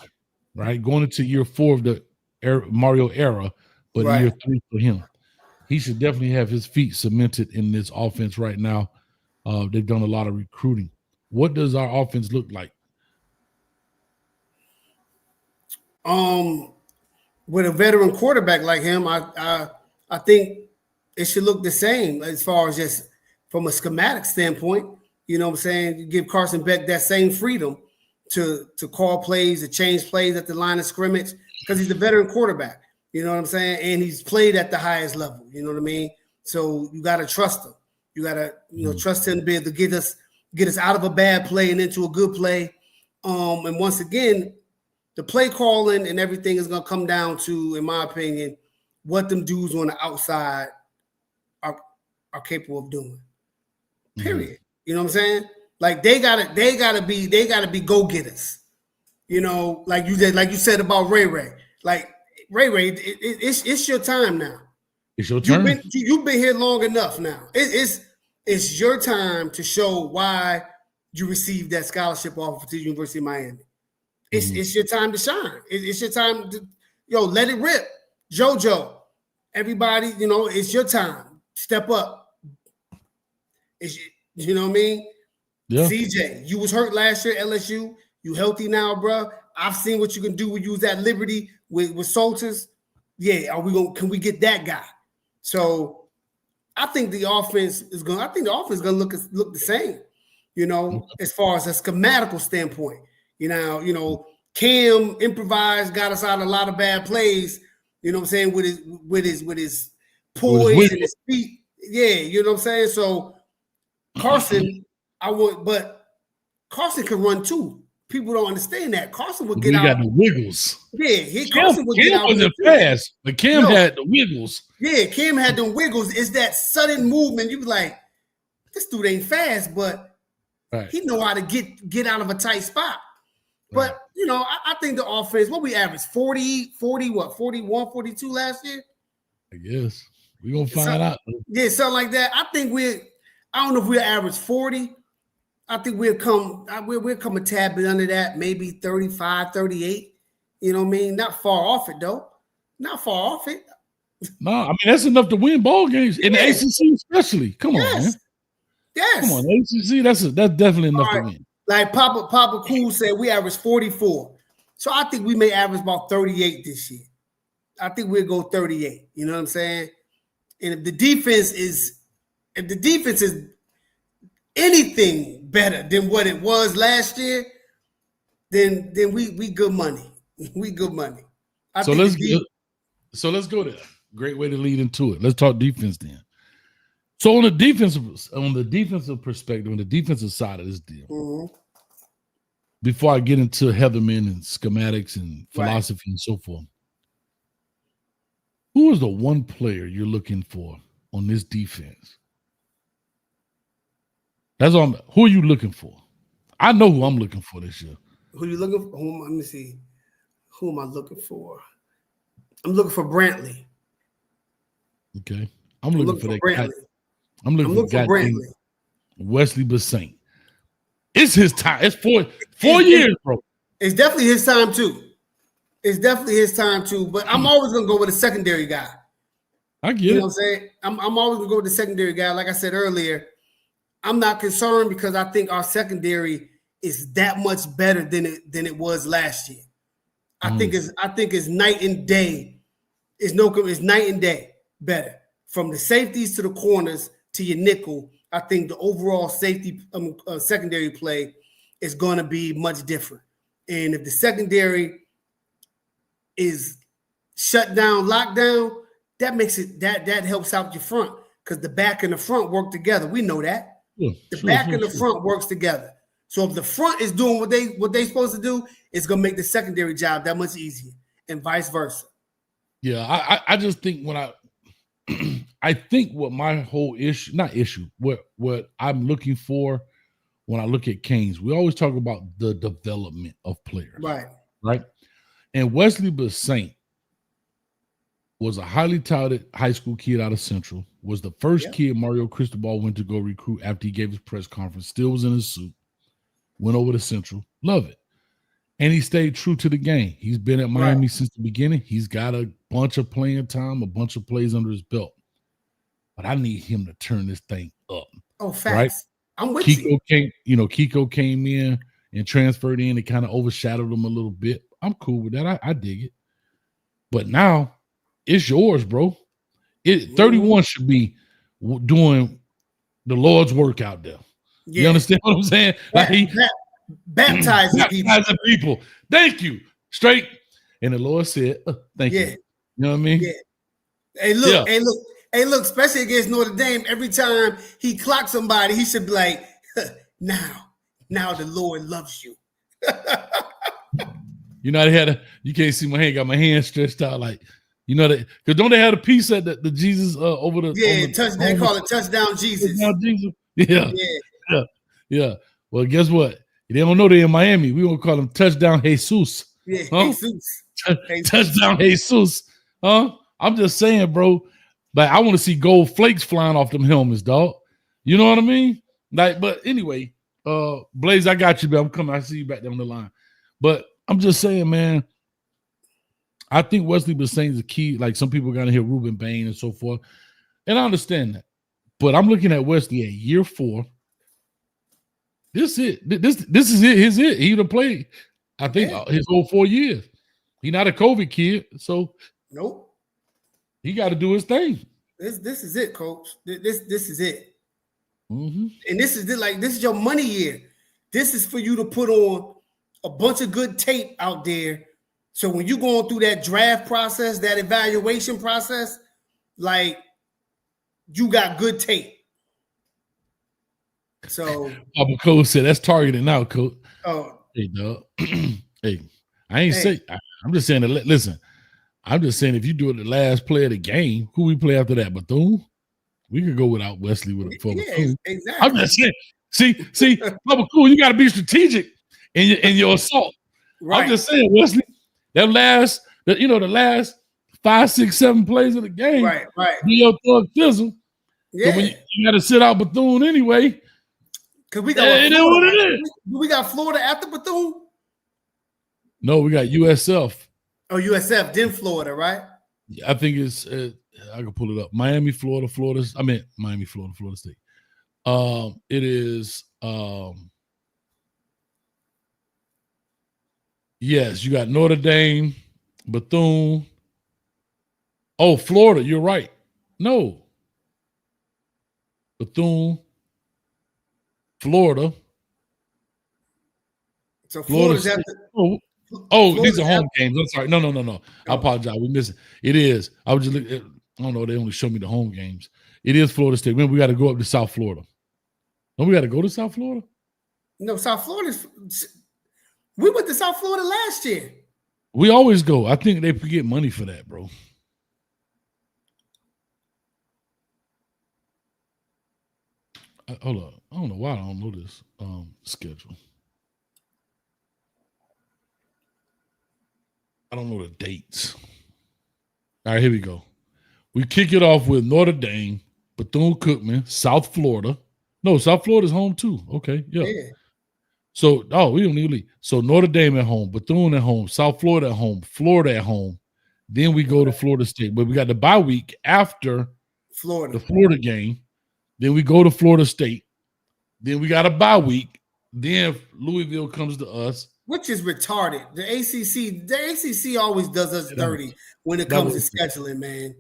right? Going into year 4 of the Mario era, but year 3 for him. He should definitely have his feet cemented in this offense right now. They've done a lot of recruiting. What does our offense look like? With a veteran quarterback like him, I think it should look the same as far as just from a schematic standpoint. You know what I'm saying? You give Carson Beck that same freedom to call plays, to change plays at the line of scrimmage because he's a veteran quarterback. You know what I'm saying? And he's played at the highest level. You know what I mean? So you got to trust him. You got to trust him to be able to get us out of a bad play and into a good play. And once again, the play calling and everything is going to come down to, in my opinion, what them dudes on the outside are capable of doing. Period. You know what I'm saying? Like they gotta be go-getters. You know, like you said about Ray. Like Ray, it's your time now. It's your turn. You've been here long enough now. It's your time to show why you received that scholarship offer to the University of Miami. It's your time to shine. It's your time to let it rip. JoJo, everybody, it's your time. Step up. You know what I mean? Yeah. CJ, you was hurt last year at LSU. You healthy now, bro. I've seen what you can do when you was at Liberty with Solters. Yeah, can we get that guy? So I think the offense is gonna look the same, as far as a schematical standpoint. Cam improvised, got us out of a lot of bad plays, you know what I'm saying, with his poise and his feet. Yeah, you know what I'm saying? So Carson, but Carson can run too. People don't understand that. Carson would get out. He got the wiggles. Yeah, Carson would get out. Cam wasn't fast, but Cam had the wiggles. Yeah, Cam had the wiggles. It's that sudden movement. You be like, this dude ain't fast, but he know how to get out of a tight spot. Right. But, I think the offense, what we averaged, 41, 42 last year? I guess. We're going to find out. Yeah, something like that. I don't know if we'll average 40. I think we'll come a tad bit under that, maybe 35, 38. You know what I mean? Not far off it, though. Not far off it. No, I mean, that's enough to win ball games, in the ACC especially. Come on, man. Yes. Come on, ACC, that's definitely enough to win. Like Papa Cool said, we average 44. So I think we may average about 38 this year. I think we'll go 38. You know what I'm saying? And if the defense is if the defense is anything better than what it was last year, then we good money. We good money. So let's go there. Great way to lead into it. Let's talk defense then. So on the defensive perspective, on the defensive side of this deal, before I get into Heatherman and schematics and philosophy and so forth, who is the one player you're looking for on this defense? Who are you looking for? I know who I'm looking for this year. Who you looking for? Let me see. Who am I looking for? I'm looking for Brantley. Okay. I'm looking for that Brantley. guy. I'm looking for Brantley. Wesley Bassett. It's his time. It's four years, bro. It's definitely his time too. But I'm always gonna go with a secondary guy. I get it. You know what I'm saying? I'm always gonna go with the secondary guy. Like I said earlier, I'm not concerned because I think our secondary is that much better than it was last year. I think it's night and day. It's night and day better. From the safeties to the corners to your nickel, I think the overall safety secondary play is going to be much different. And if the secondary is shut down, locked down, that makes it that helps out your front because the back and the front work together. We know that. The back and the front works together. So if the front is doing what they supposed to do, it's going to make the secondary job that much easier, and vice versa. Yeah, I just think when I think what my whole what I'm looking for when I look at Canes, we always talk about the development of players. Right. And Wesley Bassett was a highly touted high school kid out of Central, was the first kid Mario Cristobal went to go recruit after he gave his press conference, still was in his suit, went over to Central, love it. And he stayed true to the game. He's been at Miami since the beginning. He's got a bunch of playing time, a bunch of plays under his belt. But I need him to turn this thing up. Oh, facts. Right? I'm with Kiko came in and transferred in and kind of overshadowed him a little bit. I'm cool with that. I dig it. But now it's yours, bro. 31 should be doing the Lord's work out there. Yeah. You understand what I'm saying? Like baptizing people. Thank you. Straight. And the Lord said, thank you. You know what I mean? Yeah. Hey, look, especially against Notre Dame, every time he clocks somebody, he should be like, now the Lord loves you. You know, you can't see my hand, got my hand stretched out like, you know that because don't they have a piece at the Jesus over the touchdown? They call it touchdown Jesus. Touchdown Jesus. Yeah. Well, guess what? They don't know they're in Miami. We gonna call them touchdown Jesus. Yeah, Jesus. Touchdown Jesus. I'm just saying, bro. Like I want to see gold flakes flying off them helmets, dog. You know what I mean? Like, but anyway, Blaze, I got you, man. I'm coming. I see you back down the line. But I'm just saying, man. I think Wesley Bassett is a key. Like some people got to hear Ruben Bain and so forth, and I understand that. But I'm looking at Wesley at year 4. This is it. This is it. His it. He would have played. I think his whole 4 years. He not a COVID kid, so nope. He got to do his thing. This is it, coach. This is it. Mm-hmm. And this is your money year. This is for you to put on a bunch of good tape out there. So when you're going through that draft process, that evaluation process, like you got good tape. So Papa Coach said that's targeted now, Coach. Oh, hey, dog. Hey, I ain't say. I'm just saying. Listen, I'm just saying if you do it the last play of the game, who we play after that? Bethune. We could go without Wesley for Bethune. Exactly. I'm just saying. See, Papa Cool, you got to be strategic in your assault. Right. I'm just saying, Wesley. The last 5, 6, 7 plays of the game, right. Be your thug fizzle. Yeah. So when you got to sit out Bethune anyway. Because we got it is what it is. We got Florida after Bethune. No, we got USF. Oh, USF, then Florida, right? I think it's. I can pull it up. Miami, Florida, Florida State. It is. Yes, you got Notre Dame, Bethune. Oh, Florida, you're right. No. Bethune, Florida. So Florida Florida's State. after. These are home games. I'm sorry. No. I apologize. We missed it. It is. I was just looking. I don't know. They only show me the home games. It is Florida State. Remember, we got to go up to South Florida. Don't we got to go to South Florida? No, South Florida's. We went to South Florida last year. We always go. I think they get money for that, bro. Hold on. I don't know why I don't know this schedule. I don't know the dates. All right, here we go. We kick it off with Notre Dame, Bethune-Cookman, South Florida. No, South Florida's home too. Okay, yeah. So, we don't need to leave. So Notre Dame at home, Bethune at home, South Florida at home, Florida at home. Then we go to Florida State. But we got the bye week after the Florida game. Then we go to Florida State. Then we got a bye week. Then Louisville comes to us. Which is retarded. The ACC always does us dirty when it comes to scheduling, man.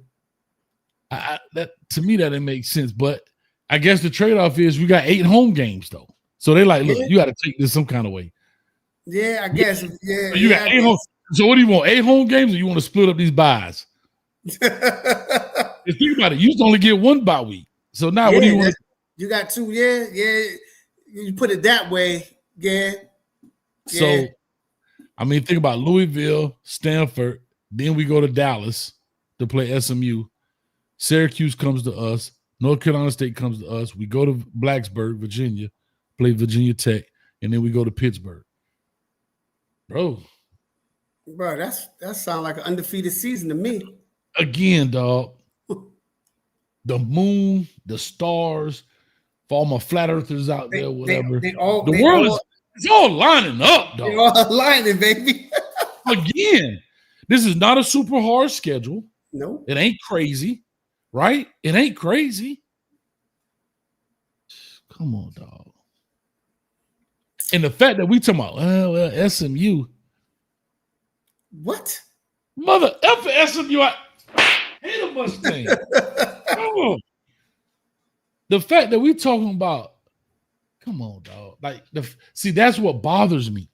That to me, that didn't make sense. But I guess the trade-off is we got 8 home games, though. So they like, look, you got to take this some kind of way. Yeah, I guess. Yeah. So you got 8 home. So what do you want? 8 home games, or you want to split up these buys? If think about it, you used to only get 1 bye week. So now what do you want? You got 2. Yeah. You put it that way. Yeah. So, I mean, think about Louisville, Stanford. Then we go to Dallas to play SMU. Syracuse comes to us. North Carolina State comes to us. We go to Blacksburg, Virginia, play Virginia Tech, and then we go to Pittsburgh. Bro, that sounds like an undefeated season to me. Again, dog. The moon, the stars, for all my flat earthers out there, whatever. The world is all lining up, dog. They're all lining, baby. Again, this is not a super hard schedule. No. It ain't crazy, right? It ain't crazy. Come on, dog. And the fact that we talking about, SMU. What? Mother F SMU. I hate a Mustang. Oh. The fact that we talking about, come on, dog. Like, see, that's what bothers me.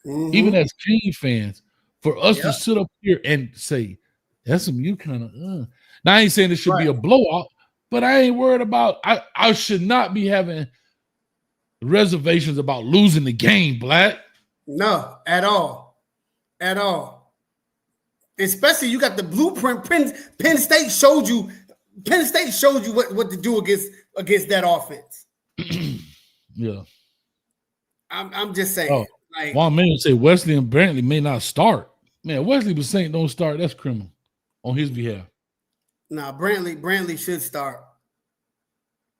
Mm-hmm. Even as King fans, for us to sit up here and say, SMU kind of, Now, I ain't saying it should be a blowout, but I ain't worried about, I should not be having reservations about losing the game, Black. No, at all. At all. Especially you got the blueprint. Penn State showed you what to do against that offense. Yeah. I'm just saying. Like, one man would say Wesley and Brantley may not start. Man, Wesley was saying don't start. That's criminal on his behalf. Nah, Brantley should start.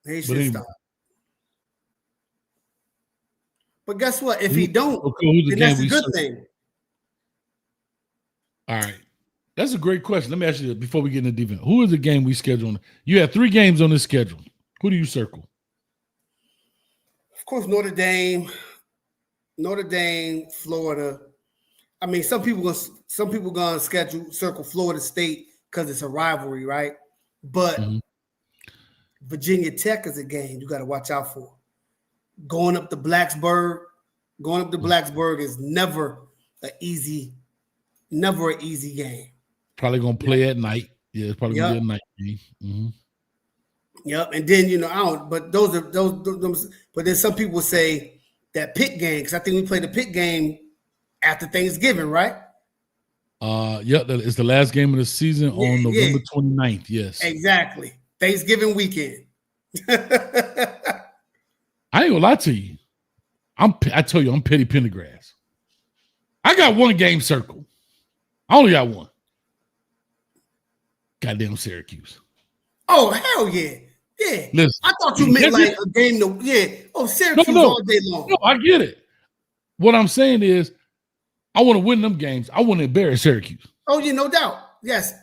He should start. But guess what? If he don't, then that's a good thing. All right. That's a great question. Let me ask you this before we get into the defense. Who is the game we schedule? You have 3 games on this schedule. Who do you circle? Of course, Notre Dame, Florida. I mean, some people gonna circle Florida State because it's a rivalry, right? But Virginia Tech is a game you got to watch out for. Going up to Blacksburg is never an easy game. Probably gonna play at night. Yeah, it's probably gonna be a night game. Mm-hmm. Yep, and then I don't. But those. But then some people say that Pitt game because I think we played the Pitt game after Thanksgiving, right? It's the last game of the season on November 29th. Yes, exactly. Thanksgiving weekend. I ain't gonna lie to you. I tell you, I'm Petty Pendergrass. I got 1 game circle. I only got 1. Goddamn Syracuse. Oh, hell yeah. Yeah. Listen, I thought you meant like a game Syracuse all day long. No, I get it. What I'm saying is I want to win them games. I want to embarrass Syracuse. Oh, yeah, no doubt. Yes.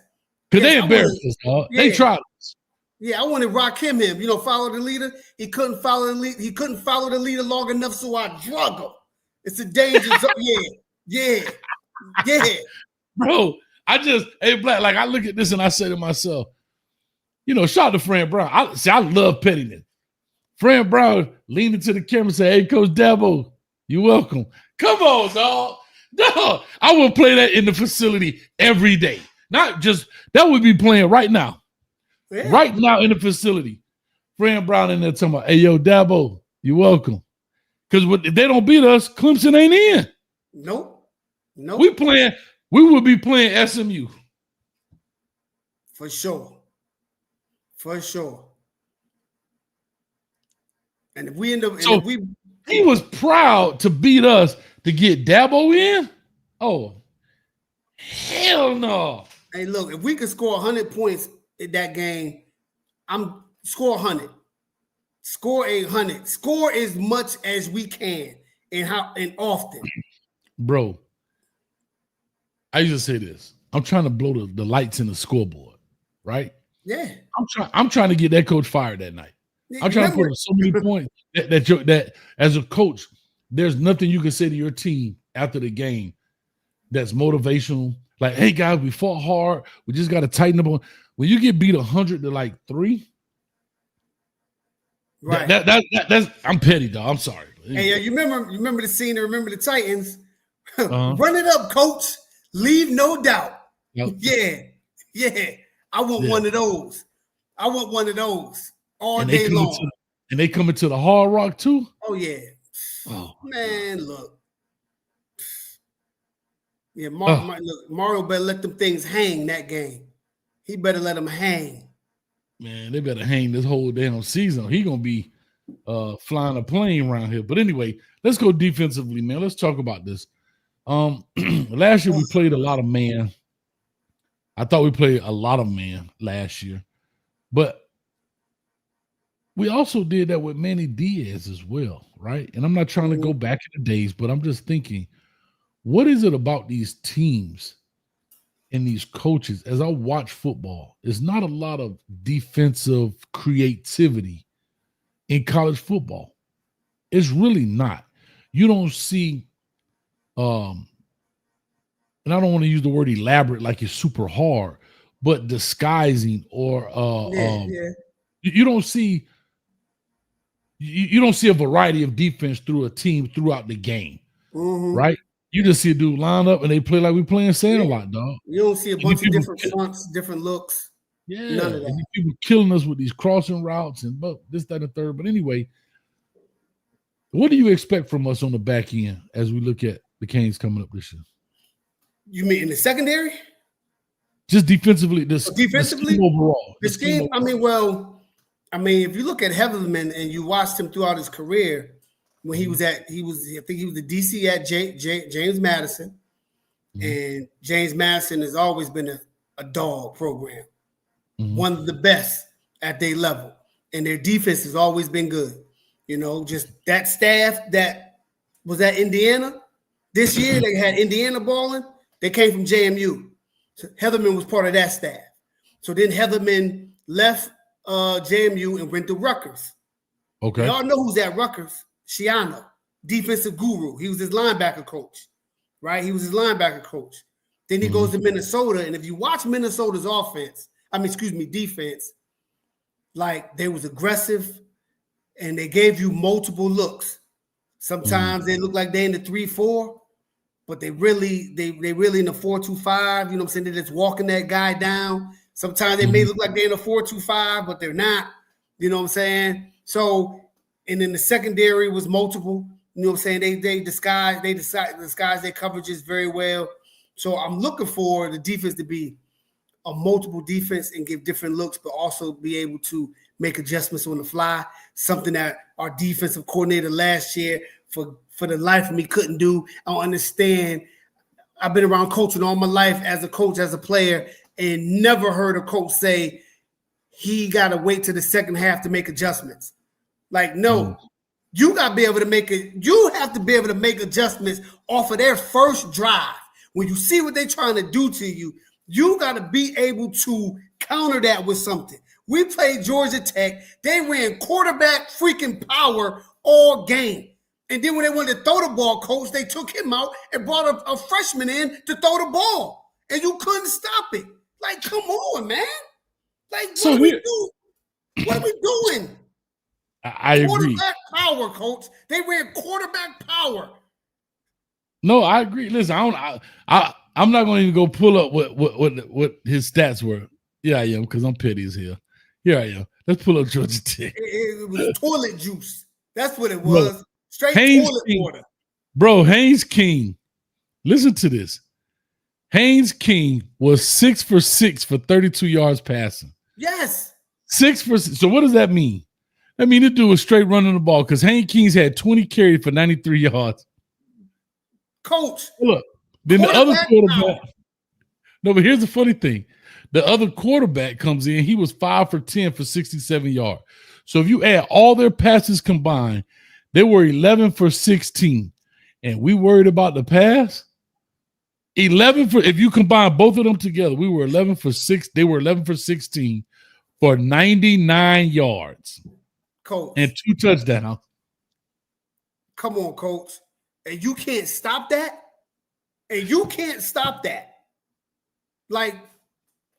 Because they embarrassed us, dog. Yeah. They tried us. Yeah, I wanted Rakim him. Follow the leader. He couldn't follow the leader. He couldn't follow the leader long enough, so I drug him. It's a danger zone. Yeah. Bro, hey, Black, like I look at this and I say to myself, shout out to Fran Brown. I love pettiness. Fran Brown leaned into the camera and said, "Hey, Coach Dabo, you're welcome." Come on, dog. Dog, I will play that in the facility every day. Not just that would be playing right now. Yeah. Right now in the facility. Fran Brown in there talking about, "Hey, yo, Dabo, you're welcome." Because if they don't beat us, Clemson ain't in. Nope. We would be playing SMU. For sure. And if we end up, he was proud to beat us to get Dabo in. Oh, hell no! Hey, look, if we could score 100 points in that game, I'm score 100, score 800, score as much as we can, and often. Bro, I used to say this. I'm trying to blow the lights in the scoreboard, right? Yeah. I'm trying to get that coach fired that night. I'm trying to put up so many points that as a coach, there's nothing you can say to your team after the game that's motivational. Like, hey guys, we fought hard. We just got to tighten up on. When you get beat 100 to like 3, right? That's I'm petty, dog. I'm sorry. Hey, you remember the scene? Remember the Titans? Run it up, coach. Leave no doubt. Yep. Yeah. I want one of those. All day long. And they coming to the Hard Rock too? Oh, yeah. Oh, man, look. Yeah, Mario better let them things hang that game. He better let them hang. Man, they better hang this whole damn season. He going to be flying a plane around here. But anyway, let's go defensively, man. Let's talk about this. Last year we played a lot of man. I thought we played a lot of man last year. But we also did that with Manny Diaz as well, right? And I'm not trying to go back in the days, but I'm just thinking, what is it about these teams and these coaches? As I watch football, there's not a lot of defensive creativity in college football. It's really not. You don't see, and I don't want to use the word elaborate like it's super hard, but disguising or you don't see. You don't see a variety of defense through a team throughout the game, right? You just see a dude line up and they play like we playing Sandlot, dog. You don't see a bunch of different fronts, different looks. Yeah, none of that. And people killing us with these crossing routes and this, that, and the third. But anyway, what do you expect from us on the back end as we look at the Canes coming up this year? You mean in the secondary? Just defensively, the defensively scheme overall. The scheme. I mean, if you look at Heatherman and you watched him throughout his career, when I think he was the DC at James Madison, and James Madison has always been a dog program, one of the best at their level, and their defense has always been good. You know, just that staff that was at Indiana this year, they had Indiana balling. They came from JMU. So Heatherman was part of that staff. So then Heatherman left JMU and went to Rutgers. Okay. Y'all know who's at Rutgers. Schiano, defensive guru. He was his linebacker coach, right? He was his linebacker coach. Then he goes to Minnesota, and if you watch Minnesota's defense, like they was aggressive, and they gave you multiple looks. Sometimes they look like they in the 3-4, but they really in the 4-2-5. You know what I'm saying? They're just walking that guy down. Sometimes they may look like they're in a 4-2-5, but they're not. You know what I'm saying? So, and then the secondary was multiple. You know what I'm saying? They disguise their coverages very well. So I'm looking for the defense to be a multiple defense and give different looks, but also be able to make adjustments on the fly. Something that our defensive coordinator last year, for the life of me, couldn't do. I don't understand. I've been around coaching all my life as a coach, as a player, and never heard a coach say he got to wait till the second half to make adjustments. Like, no, you got to be able to make it. You have to be able to make adjustments off of their first drive. When you see what they're trying to do to you, you got to be able to counter that with something. We played Georgia Tech. They ran quarterback freaking power all game. And then when they wanted to throw the ball, coach, they took him out and brought a freshman in to throw the ball. And you couldn't stop it. Like, come on, man. Like, what are we doing? I agree. Quarterback power, coach. They ran quarterback power. No, I agree. Listen, I'm not going to even go pull up what his stats were. Yeah, I am, because I'm petty as hell. Here I am. Let's pull up Georgia Tech. It was toilet juice. That's what it Bro, was. Straight Haynes toilet King, water. Bro, Haynes King. Listen to this. Haynes King was 6 for 6 for 32 yards passing. Yes. 6 for 6. So what does that mean? That means the dude was straight running the ball, because Haynes King's had 20 carries for 93 yards. Coach. Look, then the other quarterback. No, but here's the funny thing. The other quarterback comes in. He was 5 for 10 for 67 yards. So if you add all their passes combined, they were 11 for 16. And we worried about the pass? 11 for, if you combine both of them together, we were 11 for 6. They were 11 for 16 for 99 yards. Coach. And 2 touchdowns. Come on, coach. And you can't stop that? And you can't stop that. Like,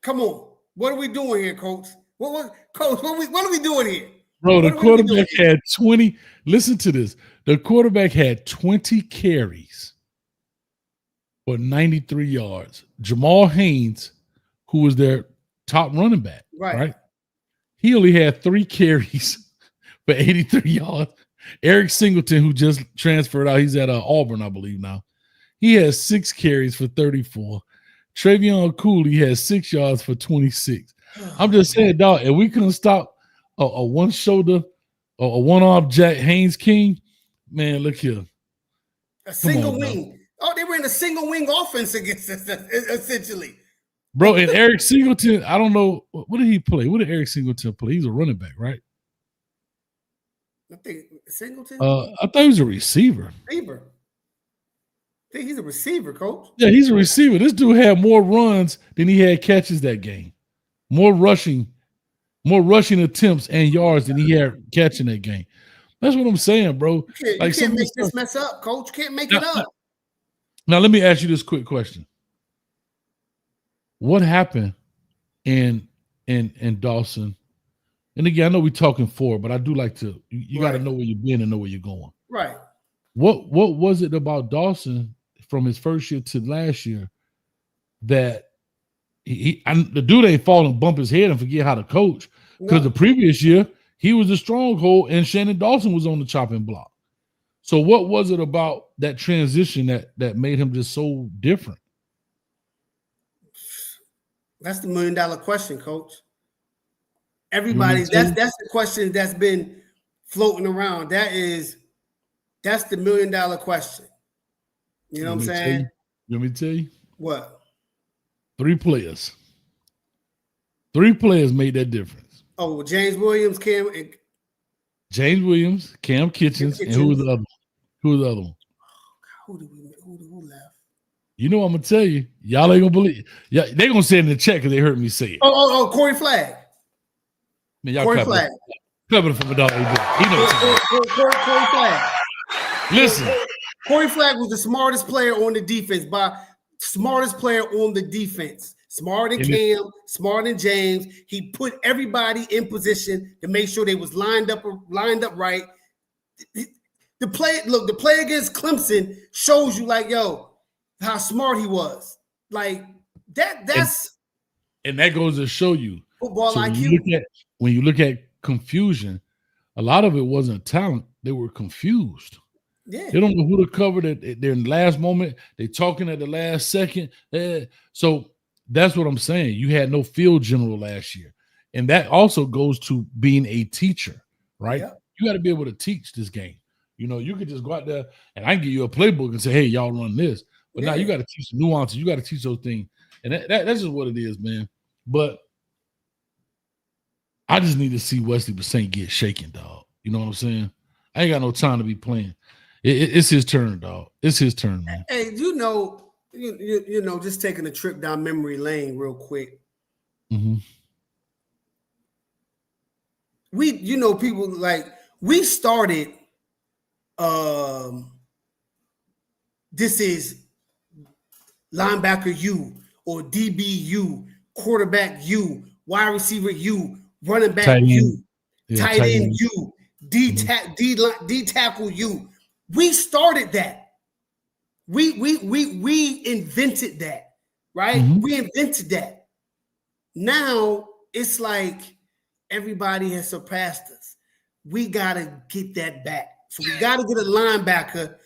come on. What are we doing here, coach? Coach, what are we doing here? Bro, the quarterback had 20. Listen to this. The quarterback had 20 carries for 93 yards. Jamal Haynes, who was their top running back, right? He only had 3 carries for 83 yards. Eric Singleton, who just transferred out, he's at Auburn, I believe now. He has 6 carries for 34. Travion Cooley has 6 yards for 26. I'm just saying, dog, if we couldn't stop a one-shoulder or a one-arm Jack Haynes King, man, look here. A single wing. Oh, they were in a single wing offense against us, essentially. Bro, and Eric Singleton, I don't know. What did he play? What did Eric Singleton play? He's a running back, right? I think Singleton? I thought he was a receiver. Receiver. I think he's a receiver, coach. Yeah, he's a receiver. This dude had more runs than he had catches that game. More rushing attempts and yards than he had catching that game. That's what I'm saying, bro. You can't make this mess up, coach. You can't make it up. Now, let me ask you this quick question. What happened in Dawson? And again, I know we're talking forward, but I do like to, you got to know where you've been and know where you're going. Right. What was it about Dawson from his first year to last year that the dude ain't fall and bump his head and forget how to coach? Because the previous year, he was a stronghold and Shannon Dawson was on the chopping block. So what was it about that transition that made him just so different? That's the $1 million question, coach. Everybody's that's the question that's been floating around. That's the $1 million question. You know what I'm saying? Let me tell you. What? 3 players. 3 players made that difference. Oh, James Williams, Cam Kitchens, and who was the other one? Who was the other one? Who left? You know what I'm gonna tell you. Y'all ain't gonna believe. Yeah, they gonna say it in the chat because they heard me say it. Oh, Corey Flagg. Man, y'all Corey Flagg. Covered from a dog. He knows. Corey Flagg. Listen. Corey Flagg was the smartest player on the defense Smarter than Cam, smarter than James. He put everybody in position to make sure they was lined up right. The play against Clemson shows you, like, yo, how smart he was. Like that's and that goes to show you football so IQ. When you look at confusion, a lot of it wasn't talent. They were confused. Yeah. They don't know who to cover. They're in the last moment. They're talking at the last second. So that's what I'm saying. You had no field general last year. And that also goes to being a teacher, right? Yeah. You got to be able to teach this game. You know, you could just go out there and I can give you a playbook and say, hey, y'all run this. But now you got to teach the nuances. You got to teach those things. And that's just what it is, man. But I just need to see Wesley Bassett get shaken, dog. You know what I'm saying? I ain't got no time to be playing. It's his turn, dog. It's his turn, man. Hey, you know, just taking a trip down memory lane real quick. Mm-hmm. People like we started. This is linebacker U or DB U, quarterback U, wide receiver U, running back U, tight end U, D tackle you. We started that. We invented that, right? Mhm. We invented that. Now it's like everybody has surpassed us. We gotta get that back. So we gotta get a linebacker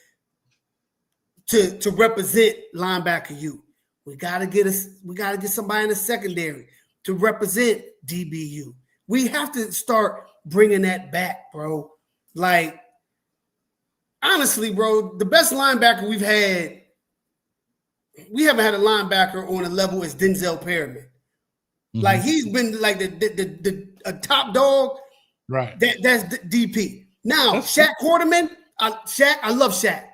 to represent linebacker you. We gotta get somebody in the secondary to represent DBU. We have to start bringing that back, bro. Like, honestly, bro, the best linebacker we've had, we haven't had a linebacker on a level as Denzel Perryman. Mhm. Like, he's been like a top dog. Right. That's the DP. Now, Shaq Quarterman, I love Shaq.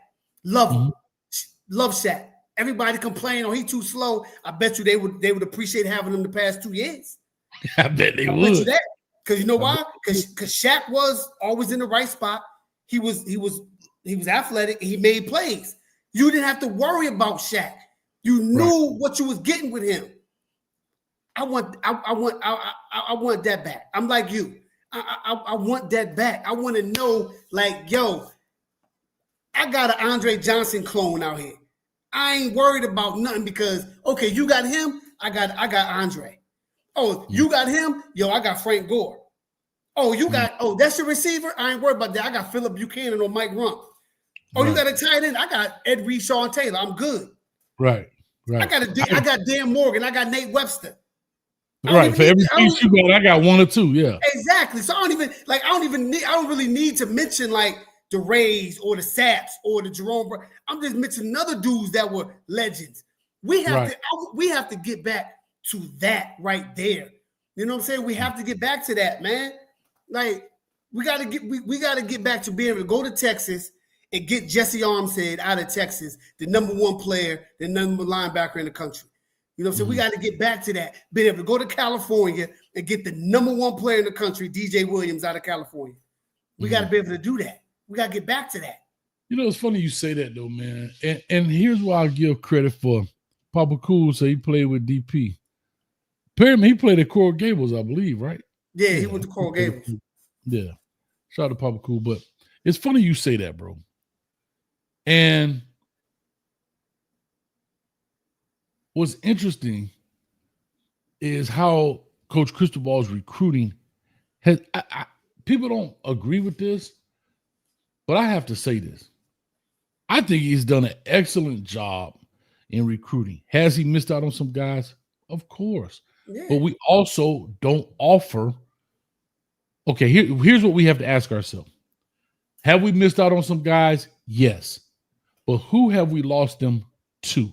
Love him. Love Shaq. Everybody complain, oh, he's too slow. I bet you they would appreciate having him the past 2 years. I bet they I would. bet you that. Because you know why? Because Shaq was always in the right spot. He was athletic and he made plays. You didn't have to worry about Shaq. You knew what you was getting with him. I want that back. I'm like you. I want that back. I want to know, like, yo, I got an Andre Johnson clone out here. I ain't worried about nothing because, okay, you got him, I got Andre. Oh, you got him? Yo, I got Frank Gore. Oh, you got, that's your receiver? I ain't worried about that. I got Phillip Buchanan or Mike Rump. Oh, you got a tight end? I got Ed Reed, Sean Taylor. I'm good. Right. I got Dan Morgan. I got Nate Webster. Right. For every piece you got, I got one or two. Yeah. Exactly. So I don't really need to mention like the Rays or the Saps or the Jerome. I'm just mentioning other dudes that were legends. We have to get back to that right there. You know what I'm saying? We have to get back to that, man. Like we gotta get back to being able to go to Texas and get Jesse Armstead out of Texas, the number one player, the number one linebacker in the country. You know what I'm saying? We got to get back to that. Being able to go to California and get the number one player in the country, DJ Williams, out of California. We got to be able to do that. We got to get back to that. You know, it's funny you say that though, man. And here's why I give credit for Papa Cool. So he played with DP. Perryman, he played at Coral Gables, I believe, right? Yeah, he went to Coral Gables. Yeah. Shout out to Papa Cool. But it's funny you say that, bro. And what's interesting is how Coach Cristobal's recruiting has. People don't agree with this, but I have to say this. I think he's done an excellent job in recruiting. Has he missed out on some guys? Of course. Yeah. But we also don't offer. Okay, here's what we have to ask ourselves. Have we missed out on some guys? Yes. But who have we lost them to?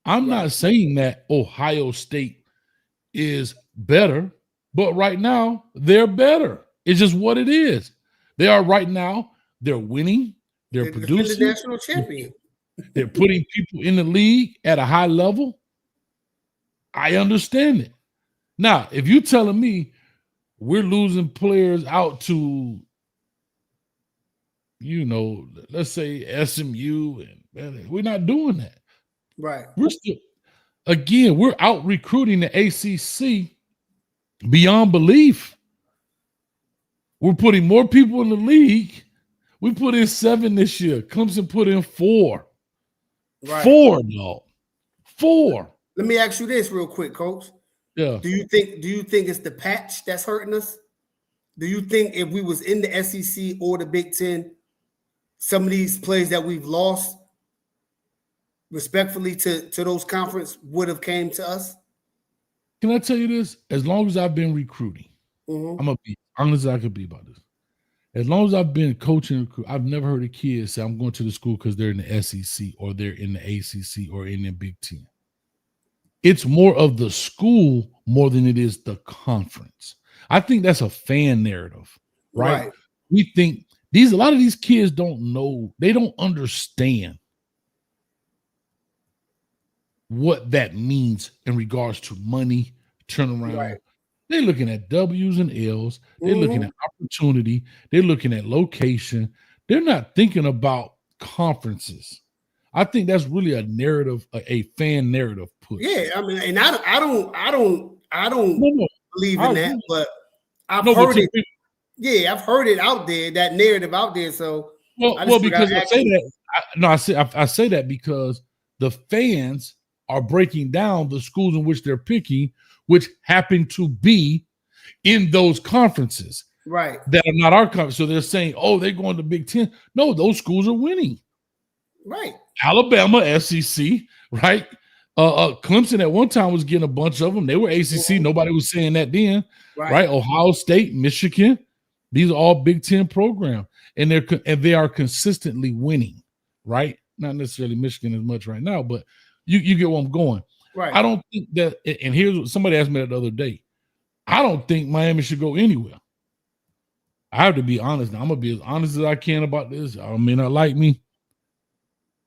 I'm not saying that Ohio State is better, but right now they're better. It's just what it is. They are right now. They're winning. They're producing. The national champion. They're putting people in the league at a high level. I understand it. Now, if you're telling me we're losing players out to, you know, let's say SMU, and we're not doing that. Right. We're out recruiting the ACC beyond belief. We're putting more people in the league. We put in 7 this year. Clemson put in 4. Right. 4, dog. 4. Let me ask you this real quick, Coach. Yeah. Do you think it's the patch that's hurting us? Do you think if we was in the SEC or the Big Ten, some of these plays that we've lost, respectfully to those conference, would have came to us? Can I tell you this? As long as I've been recruiting, I'm gonna be honest as I could be about this. As long as I've been coaching, I've never heard a kid say I'm going to the school because they're in the SEC or they're in the ACC or in the Big Ten. It's more of the school more than it is the conference. I think that's a fan narrative, right? We think a lot of these kids don't know, they don't understand what that means in regards to money, turnaround. Right. They're looking at W's and L's. They're looking at opportunity. They're looking at location. They're not thinking about conferences. I think that's really a narrative, a fan narrative push. Yeah, I mean, and I don't believe in that, but I've heard it. Yeah, I've heard it out there, that narrative out there. So well, because I say that. I say that because the fans are breaking down the schools in which they're picking, which happen to be in those conferences, right, that are not our conference. So they're saying, "Oh, they're going to Big Ten." No, those schools are winning. right. Alabama, SEC, right? Clemson at one time was getting a bunch of them. They were ACC. Nobody was saying that then, right? Ohio State, Michigan. These are all Big Ten programs, and they are consistently winning, right? Not necessarily Michigan as much right now, but you get where I'm going. Right. I don't think that. And here's what somebody asked me that the other day. I don't think Miami should go anywhere. I have to be honest. Now, I'm gonna be as honest as I can about this. Y'all may not like me,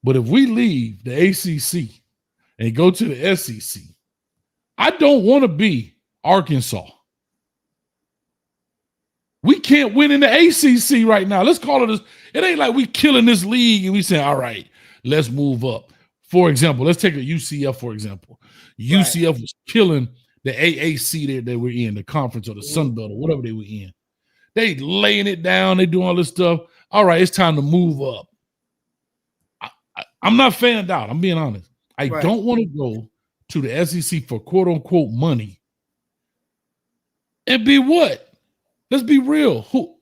but if we leave the ACC and go to the SEC, I don't want to be Arkansas. We can't win in the ACC right now. Let's call it this. It ain't like we killing this league and we say, all right, let's move up. For example, let's take a UCF, for example. UCF was killing the AAC that we're in, the conference or the Sun Belt or whatever they were in. They laying it down. They doing all this stuff. All right, it's time to move up. I'm not fanned out. I'm being honest. I don't want to go to the SEC for quote unquote money and be what? Let's be real. Who,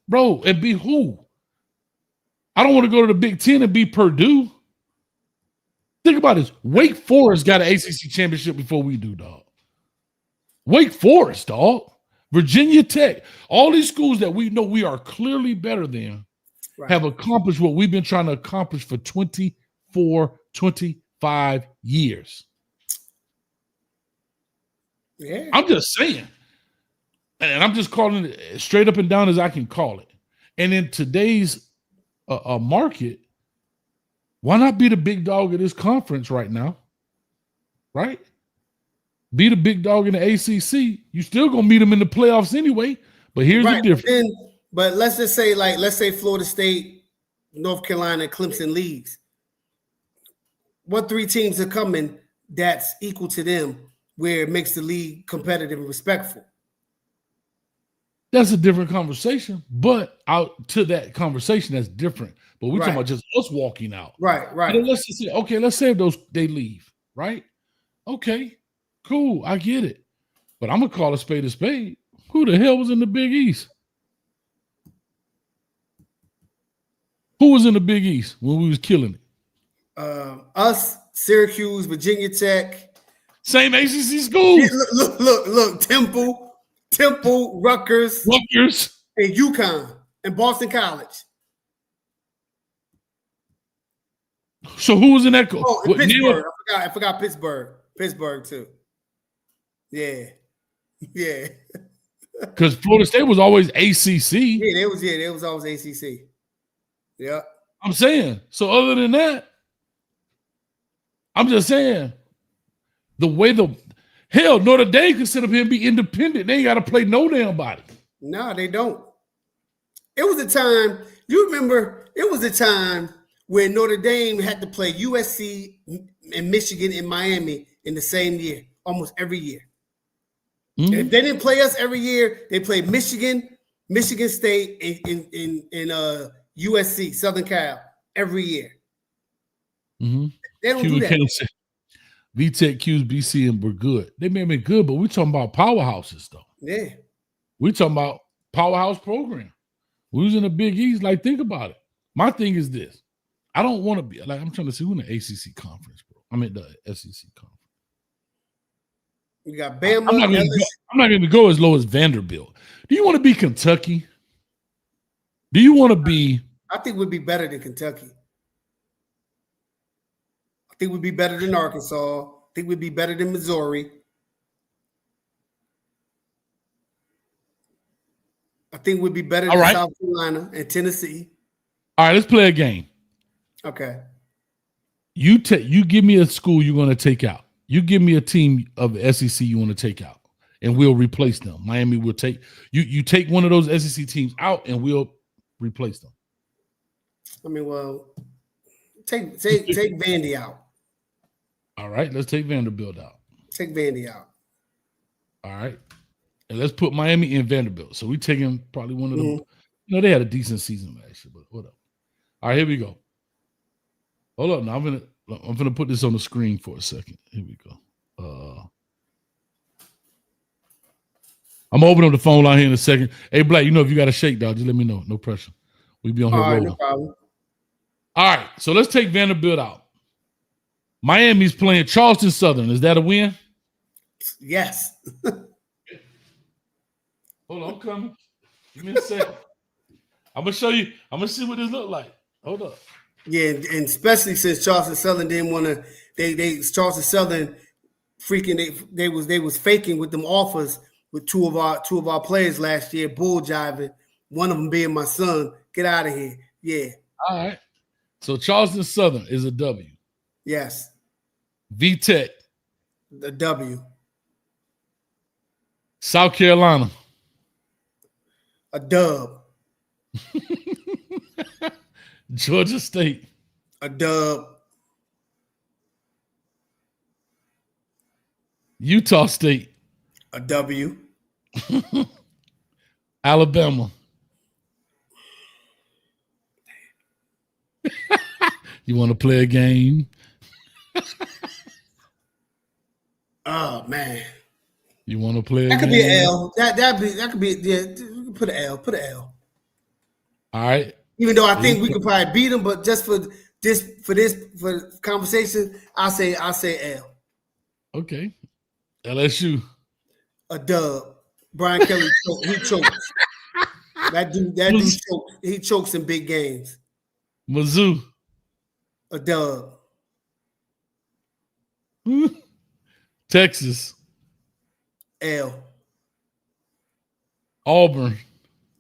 bro, and be who? I don't want to go to the Big Ten and be Purdue. Think about this. Wake Forest got an ACC championship before we do, dog. Wake Forest, dog. Virginia Tech. All these schools that we know we are clearly better than have accomplished what we've been trying to accomplish for 24, 25 years. Yeah. I'm just saying. And I'm just calling it straight up and down as I can call it. And in today's market, why not be the big dog of this conference right now? Right? Be the big dog in the ACC. You still gonna meet them in the playoffs anyway. But here's the difference. But let's just say, let's say Florida State, North Carolina, Clemson leagues. What three teams are coming that's equal to them, where it makes the league competitive and respectful? That's a different conversation, but out to that conversation, that's different. But we're talking about just us walking out. Right. And let's just say, okay, let's say they leave, right? Okay, cool, I get it. But I'm gonna call a spade a spade. Who the hell was in the Big East? Who was in the Big East when we was killing it? Us, Syracuse, Virginia Tech. Same ACC schools. Look, Temple, Rutgers, and UConn, and Boston College. So who was in that? And Pittsburgh. I forgot Pittsburgh too. Yeah. Because Florida State was always ACC. Yeah, they was always ACC. Yeah. I'm saying. So other than that, I'm just saying the way hell, Notre Dame can sit up here and be independent. They ain't got to play no damn body. No, they don't. It was a time, you remember, it was a time where Notre Dame had to play USC and Michigan and Miami in the same year, almost every year. Mm-hmm. And if they didn't play us every year, they played Michigan State, and USC, Southern Cal, every year. Mm-hmm. They don't do that. VTech, Q's, BC, and we're good. They may have been good, but we're talking about powerhouses, though. Yeah. We're talking about powerhouse program. We was in the Big East. Like, think about it. My thing is this. I don't want to be, like, I'm trying to see who in the ACC conference, bro. I'm in the SEC conference. You got Bama. I'm not going to go as low as Vanderbilt. Do you want to be Kentucky? Do you want to be? I think we'd be better than Kentucky. I think we'd be better than Arkansas. I think we'd be better than Missouri. I think we'd be better than South Carolina and Tennessee. All right, let's play a game. Okay. You give me a school you're going to take out. You give me a team of the SEC you want to take out, and we'll replace them. Miami will take you take one of those SEC teams out, and we'll replace them. I mean, well, take Vandy out. All right, let's take Vanderbilt out. Take Vandy out. All right. And let's put Miami in Vanderbilt. So we taking probably one of them. They had a decent season last year, but whatever. All right, here we go. Hold up. Now I'm gonna put this on the screen for a second. Here we go. I'm gonna open up the phone line here in a second. Hey, Black, if you got a shakedown, just let me know. No pressure. We be on here rolling. No problem. All right, so let's take Vanderbilt out. Miami's playing Charleston Southern. Is that a win? Yes. Hold on, I'm coming. Give me a second. I'm gonna show you. I'm gonna see what this look like. Hold up. Yeah, and especially since Charleston Southern didn't want to. They Charleston Southern freaking they was faking with them offers with two of our players last year, bull jiving. One of them being my son. Get out of here. Yeah. All right. So Charleston Southern is a W. Yes. VTech. The W. South Carolina. A dub. Georgia State. A dub. Utah State. A W. Alabama. You want to play a game? Oh man. You want to play a That could game? be an L. That could be put an L. Put an L. All right. Even though I think we could probably beat them, but just for conversation, I say L. Okay. LSU. A dub. Brian Kelly he chokes. That dude chokes. He chokes in big games. Mizzou. A dub. Texas. L. Auburn.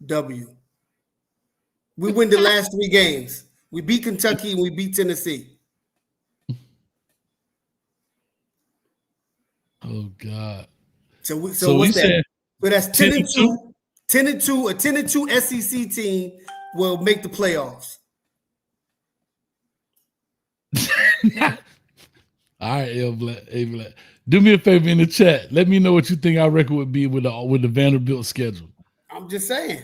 W. We win the last 3 games. We beat Kentucky and we beat Tennessee. Oh God. So what's that? So that's 10-2. 10-2. A 10-2 SEC team will make the playoffs. All right, L Black. A Black. Do me a favor in the chat. Let me know what you think our record would be with the Vanderbilt schedule. I'm just saying.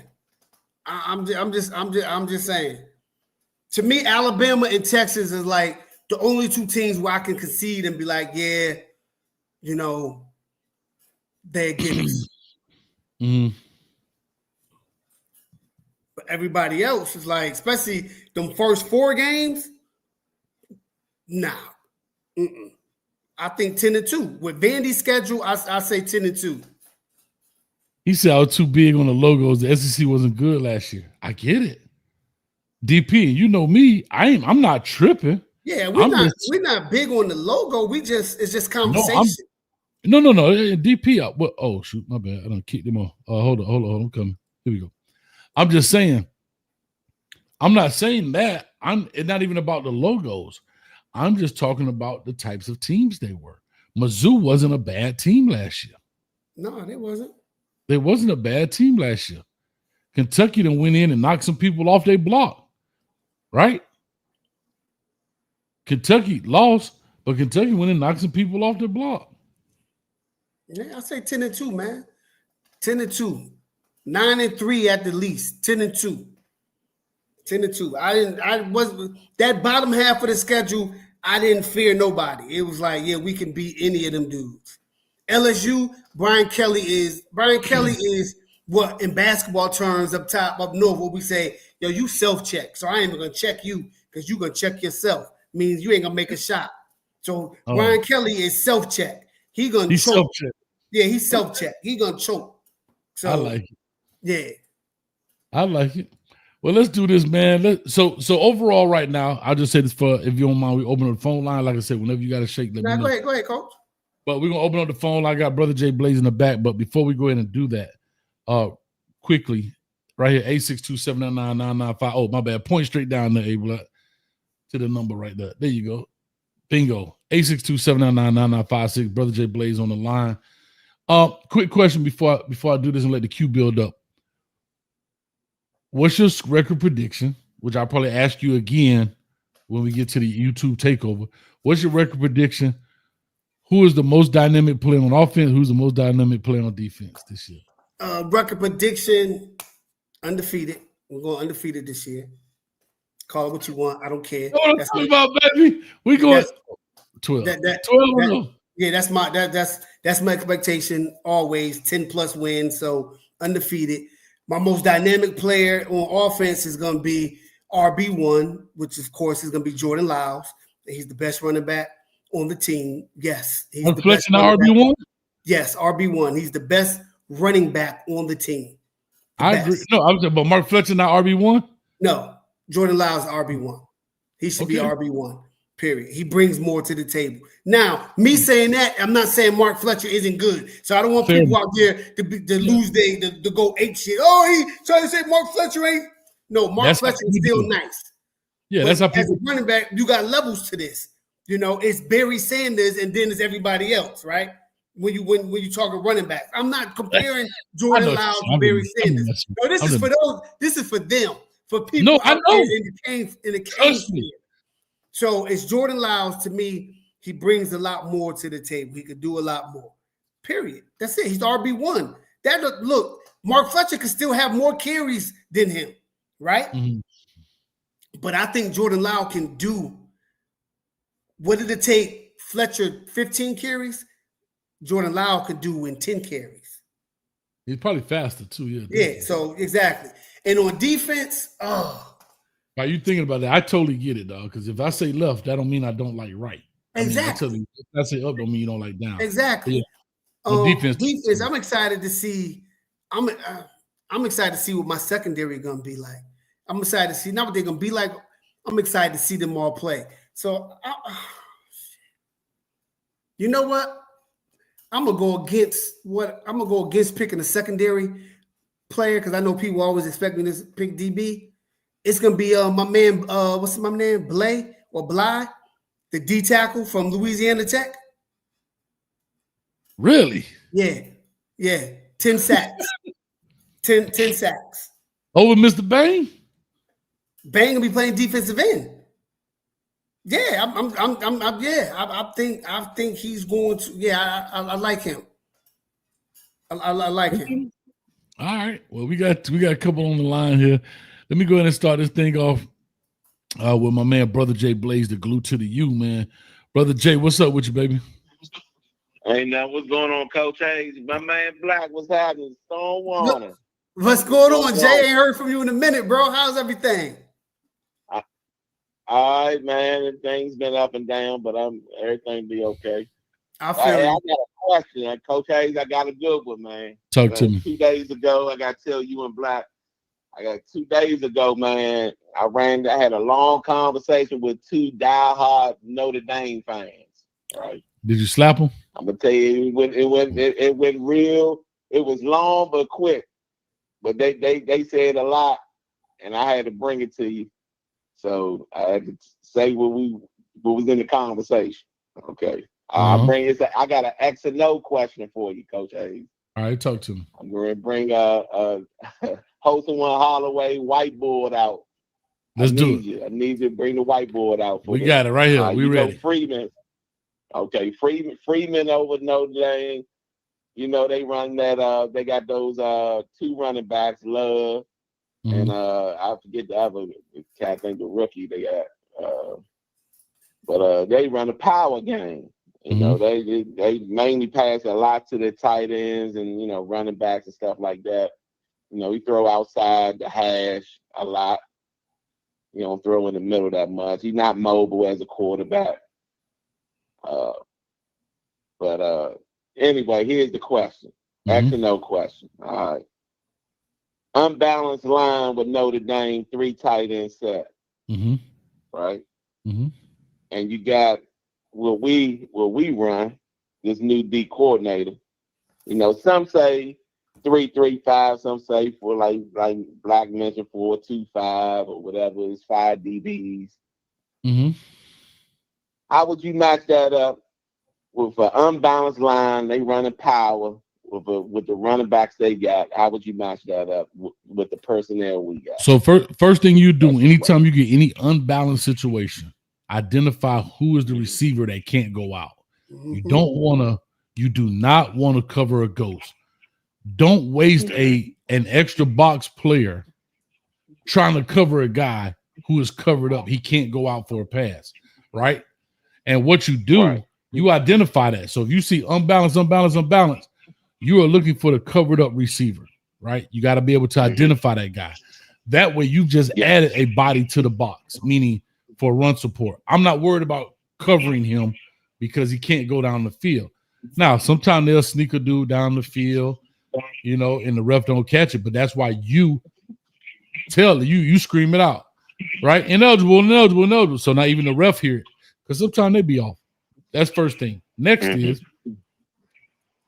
I'm just saying. To me, Alabama and Texas is like the only 2 teams where I can concede and be like, yeah, they're gimmicks. Mm-hmm. But everybody else is like, especially them first 4 games. Nah. Mm-mm. I think 10-2. With Vandy's schedule, I say 10-2. He said I was too big on the logos. The SEC wasn't good last year. I get it. DP, you know me. I'm not tripping. Yeah, we're not big on the logo. It's just conversation. No. DP. Oh shoot, my bad. I done kicked him off. Hold on. I'm coming. Here we go. I'm just saying. I'm not saying that. It's not even about the logos. I'm just talking about the types of teams they were. Mizzou wasn't a bad team last year. No, they wasn't. They wasn't a bad team last year. Kentucky done went in and knocked some people off their block, right? Kentucky lost, but Kentucky went and knocked some people off their block. Yeah, I say 10-2, man. 10-2. 9-3 at the least. 10-2. 10-2. I wasn't that bottom half of the schedule. I didn't fear nobody. It was like, yeah, we can beat any of them dudes. LSU, Brian Kelly is what in basketball terms up north, what we say, yo, you self-check. So I ain't even gonna check you because you're gonna check yourself. Means you ain't gonna make a shot. So Brian Kelly is self-check. He's choke. Self-check. Yeah, he's self-check. He gonna choke. So I like it. Yeah. I like it. Well, let's do this, man. So overall, right now, I'll just say this for if you don't mind, we open up the phone line. Like I said, whenever you got a shake, let me know. Go ahead, coach. But we're gonna open up the phone. I got Brother Jay Blaze in the back. But before we go ahead and do that, quickly, right here, 862-799-9950. Oh, my bad. Point straight down there, Abel, to the number right there. There you go. Bingo. 862-799-9956. Brother Jay Blaze on the line. Quick question before I do this and let the queue build up. What's your record prediction? Which I'll probably ask you again when we get to the YouTube takeover. What's your record prediction? Who is the most dynamic player on offense? Who's the most dynamic player on defense this year? Record prediction, undefeated. We're going undefeated this year. Call it what you want. I don't care. That's what I'm That's talking about, baby. We going 12. 12. Yeah, that's my expectation always. 10 plus wins, so undefeated. My most dynamic player on offense is going to be RB1, which of course is going to be Jordan Lyles. He's the best running back on the team. Yes, he's I'm the best RB1. Yes, RB1. He's the best running back on the team. I agree. No, I was talking about Mark Fletcher, not RB1. No, Jordan Lyles RB1. He should be RB1. Period. He brings more to the table. Now, me saying that, I'm not saying Mark Fletcher isn't good. So I don't want people out there to lose to go ape shit. Oh, he trying to say Mark Fletcher ain't. No, Mark Fletcher is still nice. Yeah, but that's how people. As a running back, you got levels to this. You know, it's Barry Sanders and then it's everybody else, right? When you talk of running back, I'm not comparing Jordan Lyles to Barry Sanders. No, this is for those. This is for them. For people out there in the Canes field. So it's Jordan Lyles. To me, he brings a lot more to the table. He could do a lot more. Period. That's it. He's RB1. Look, Mark Fletcher could still have more carries than him, right? Mm-hmm. But I think Jordan Lyles can do. What did it take Fletcher 15 carries? Jordan Lyles could do in 10 carries. He's probably faster too. Yeah. So exactly. And on defense, Are you thinking about that? I totally get it, dog. Because if I say left, that don't mean I don't like right. Exactly. I mean, if I say up, don't mean you don't like down. Exactly. Yeah. Defense. I'm excited to see. I'm excited to see what my secondary gonna be like. I'm excited to see not what they're gonna be like. I'm excited to see them all play. So, you know what? I'm gonna go against picking a secondary player because I know people always expect me to pick DB. It's gonna be my man. What's my name? Bly, the D tackle from Louisiana Tech. Really? Yeah. 10 sacks. 10 sacks. Over Mr. Bain? Bain gonna be playing defensive end. Yeah, I think he's going to. Yeah, I like him. I like him. All right. Well, we got a couple on the line here. Let me go ahead and start this thing off with my man, Brother Jay Blaze, the glue to the U, man. Brother Jay, what's up with you, baby? Ain't nothing. What's going on, Coach Hayes? My man Black, what's happening? Stone Warner. What's going on, Jay? Ain't heard from you in a minute, bro. How's everything? All right, man. Things been up and down, but everything be okay. I feel you. I got a question. Coach Hayes, I got a good one, man. Talk to me. 2 days ago, I got to tell you and Black. 2 days ago, man, I had a long conversation with 2 diehard Notre Dame fans. Right? Did you slap them? I'm gonna tell you, it went real. It was long but quick. But they said a lot, and I had to bring it to you. So I had to say what was in the conversation. Okay. I got an X and O question for you, Coach Hayes. All right, talk to me. I'm going to bring a Hosting One Holloway whiteboard out. Let's do it. I need you to bring the whiteboard out. We got it right here. We ready. Freeman. Okay, Freeman over Notre Dame. You know they run that. They got those 2 running backs, Love, and I forget the other cat. I think the rookie they got. But they run a power game. You know they mainly pass a lot to their tight ends and running backs and stuff like that. He throw outside the hash a lot. You don't throw in the middle that much. He's not mobile as a quarterback. But anyway, here's the question. X and O question. All right. Unbalanced line with Notre Dame, 3 tight end set. Right? And you got what we run, this new D coordinator. Some say 3-3-5, some say for like Black mentioned 4-2-5 or whatever, it's 5 DBs. How would you match that up with an unbalanced line? They running power with the running backs they got. How would you match that up with the personnel we got? So first thing you do anytime you get any unbalanced situation, identify who is the receiver that can't go out. You do not want to cover a ghost. Don't waste an extra box player trying to cover a guy who is covered up. He can't go out for a pass, right? And what you do, you identify that. So if you see unbalanced, you are looking for the covered up receiver, right? You got to be able to identify that guy. That way you just added a body to the box, meaning for run support. I'm not worried about covering him because he can't go down the field. Now, sometimes they'll sneak a dude down the field, you know, and the ref don't catch it, but that's why you tell you scream it out, right? Ineligible. So not even the ref hear it, because sometimes they be off. That's first thing. Next is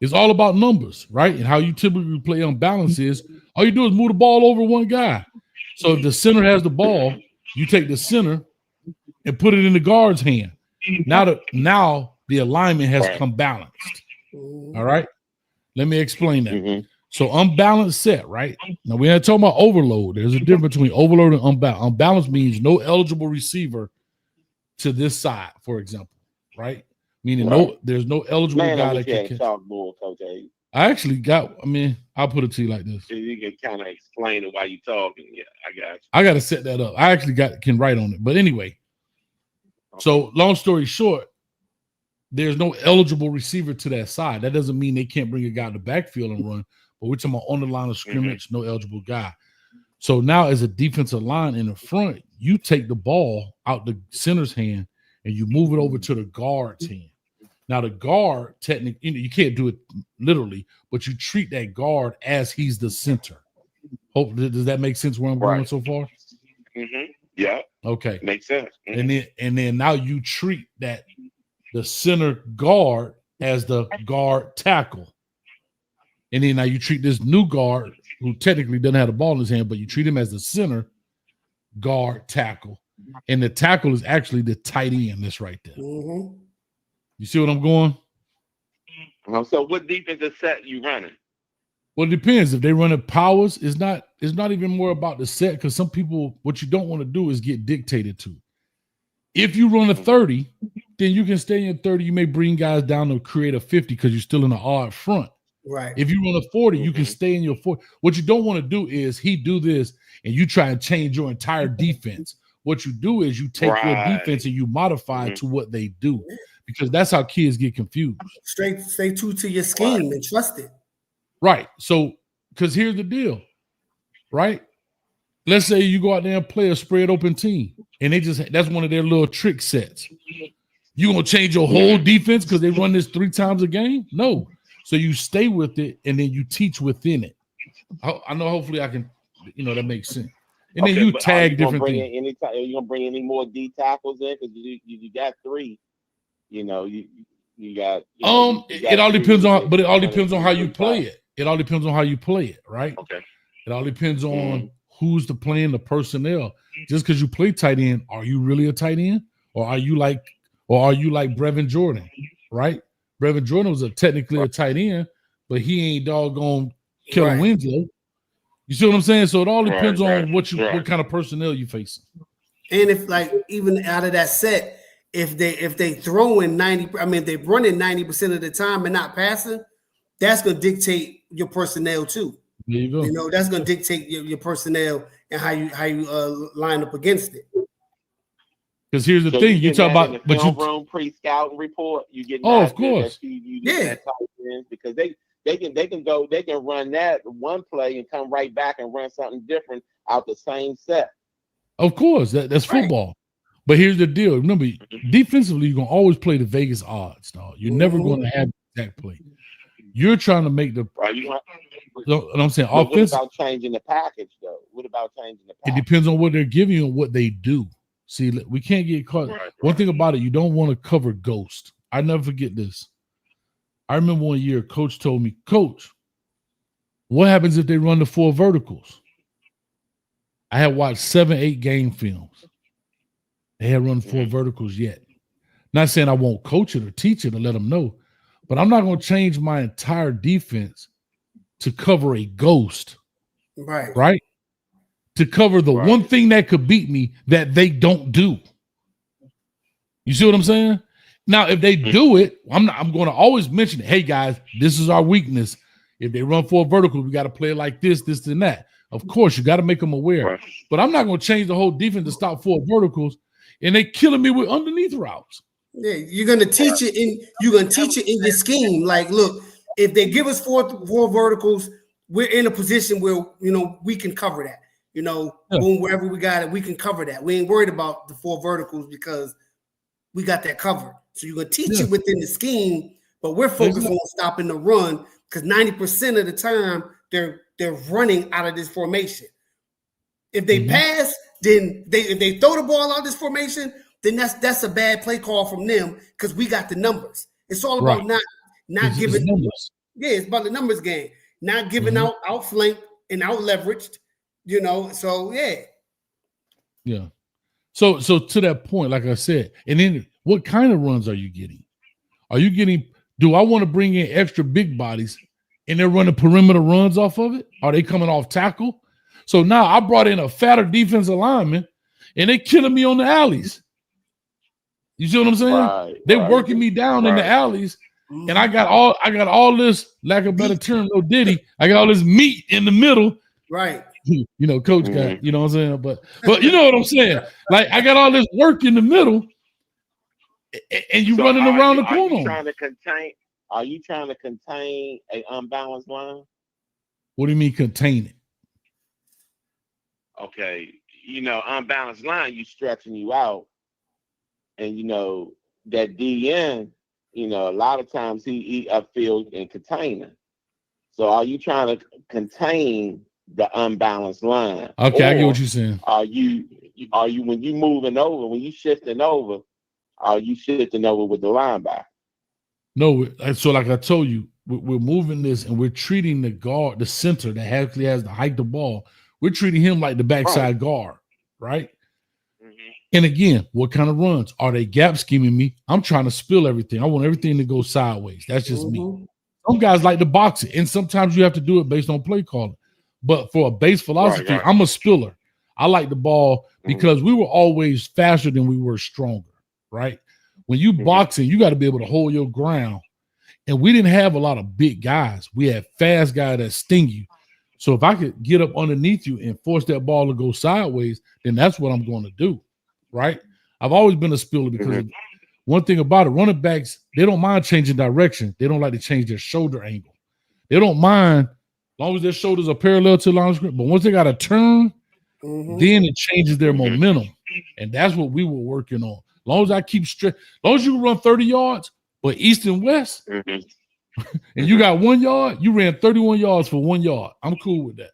it's all about numbers, right? And how you typically play on balance is all you do is move the ball over one guy. So if the center has the ball, you take the center and put it in the guard's hand. Now the alignment has come balanced. All right. Let me explain that. So unbalanced set, right? Now we're not talking about overload. There's a difference between overload and unbalanced. Unbalanced means no eligible receiver to this side, for example, right? Meaning there's no eligible guy that can catch. I actually got, I'll put it to you like this. You can kind of explain it while you're talking. Yeah, I got you. I got to set that up. I actually can write on it. But anyway, so long story short, there's no eligible receiver to that side. That doesn't mean they can't bring a guy in the backfield and run, but we're talking about on the line of scrimmage, no eligible guy. So now as a defensive line in the front, you take the ball out the center's hand and you move it over to the guard's hand. Now the guard, technically, you can't do it literally, but you treat that guard as he's the center. Does that make sense where I'm going so far? Yeah. Okay. Makes sense. And then now you treat that the center guard as the guard tackle. And then now you treat this new guard who technically doesn't have the ball in his hand, but you treat him as the center guard tackle. And the tackle is actually the tight end that's right there. You see what I'm going? So what defensive set you running? Well, it depends. If they run it powers, it's not even more about the set, because some people, what you don't want to do is get dictated to. If you run a 30, then you can stay in 30. You may bring guys down to create a 50 because you're still in the odd front. Right. If you run a 40, you can stay in your 40. What you don't want to do is he do this and you try and change your entire defense. What you do is you take your defense and you modify it to what they do, because that's how kids get confused. Stay true to your scheme and trust it. Right. So, because here's the deal, right? Let's say you go out there and play a spread open team, and that's one of their little trick sets. You gonna change your whole defense because they run this 3 times a game? No. So you stay with it, and then you teach within it. I know. Hopefully, I can. That makes sense. And then you tag different things. Are you gonna bring any more D tackles in? Because you got 3. You got. It all depends on, but it all depends on how you play it. It all depends on how you play it, right? Okay. It all depends on who's playing the personnel. Just because you play tight end, are you really a tight end, or are you like Brevin Jordan, right? Brevin Jordan was technically a tight end, but he ain't doggone Kellen Winslow. You see what I'm saying? So it all depends on what kind of personnel you facing. And if even out of that set, if they throw in 90, if they run in 90% of the time and not passing, that's gonna dictate your personnel too. There you go. That's gonna dictate your personnel and how you line up against it. Because here's the thing, you talk about, but you room pre-scouting report. You get of course, because they can run that one play and come right back and run something different out the same set. Of course, that's football. But here's the deal. Remember, defensively, you're gonna always play the Vegas odds, dog. You're never going to have that play. You're trying to make the. What I'm saying, offense. What about changing the package, though? What about changing the package? It depends on what they're giving you and what they do. See, we can't get caught. One thing about it, you don't want to cover ghost. I never forget this. I remember one year, coach told me, "Coach, what happens if they run the 4 verticals?" I had watched 7, 8 game films. They had run 4 verticals yet. Not saying I won't coach it or teach it or let them know, but I'm not going to change my entire defense to cover a ghost. Right? To cover the one thing that could beat me that they don't do. You see what I'm saying? Now, if they do it, I'm going to always mention it. Hey, guys, this is our weakness. If they run for a vertical, we got to play it like this, this, and that. Of course, you got to make them aware. Right. But I'm not going to change the whole defense to stop 4 verticals, and they killing me with underneath routes. Yeah, you're gonna teach it in your scheme. Like, look, if they give us four verticals, we're in a position where we can cover that. Boom, wherever we got it, we can cover that. We ain't worried about the 4 verticals because we got that covered. So you're gonna teach it within the scheme, but we're focused on stopping the run because 90% of the time they're running out of this formation. If they pass, then if they throw the ball out of this formation, then that's a bad play call from them because we got the numbers. It's all about not giving numbers. Yeah, it's about the numbers game. Not giving out flanked and out leveraged, So yeah. So to that point, like I said, and then what kind of runs are you getting? Are you getting? Do I want to bring in extra big bodies and they're running perimeter runs off of it? Are they coming off tackle? So now I brought in a fatter defensive lineman and they killing me on the alleys. You see what I'm saying? Right, They're working me down in the alleys, and I got all this, lack of a better term, no Diddy. I got all this meat in the middle. Right. Coach got, you know what I'm saying? But you know what I'm saying? Like I got all this work in the middle, and you running around the corner. Are you trying to contain an unbalanced line? What do you mean contain it? Okay, unbalanced line, you stretching you out. And that DN, a lot of times he upfield and containing. So are you trying to contain the unbalanced line? Okay, I get what you're saying. Are you when you moving over, when you shifting over, are you shifting over with the linebacker? No, so like I told you, we're moving this and we're treating the guard, the center that actually has to hike the ball. We're treating him like the backside guard, right? And again, what kind of runs? Are they gap scheming me? I'm trying to spill everything. I want everything to go sideways. That's just me. Some guys like to box it, and sometimes you have to do it based on play calling. But for a base philosophy, I'm a spiller. I like the ball because we were always faster than we were stronger, right? When you boxing, you got to be able to hold your ground. And we didn't have a lot of big guys. We had fast guys that sting you. So if I could get up underneath you and force that ball to go sideways, then that's what I'm going to do. Right? I've always been a spiller because one thing about it, running backs, they don't mind changing direction. They don't like to change their shoulder angle. They don't mind as long as their shoulders are parallel to the line of scrimmage. But once they got to turn, then it changes their momentum. And that's what we were working on. As long as I keep straight, as long as you run 30 yards, but east and west, and you got 1 yard, you ran 31 yards for 1 yard. I'm cool with that.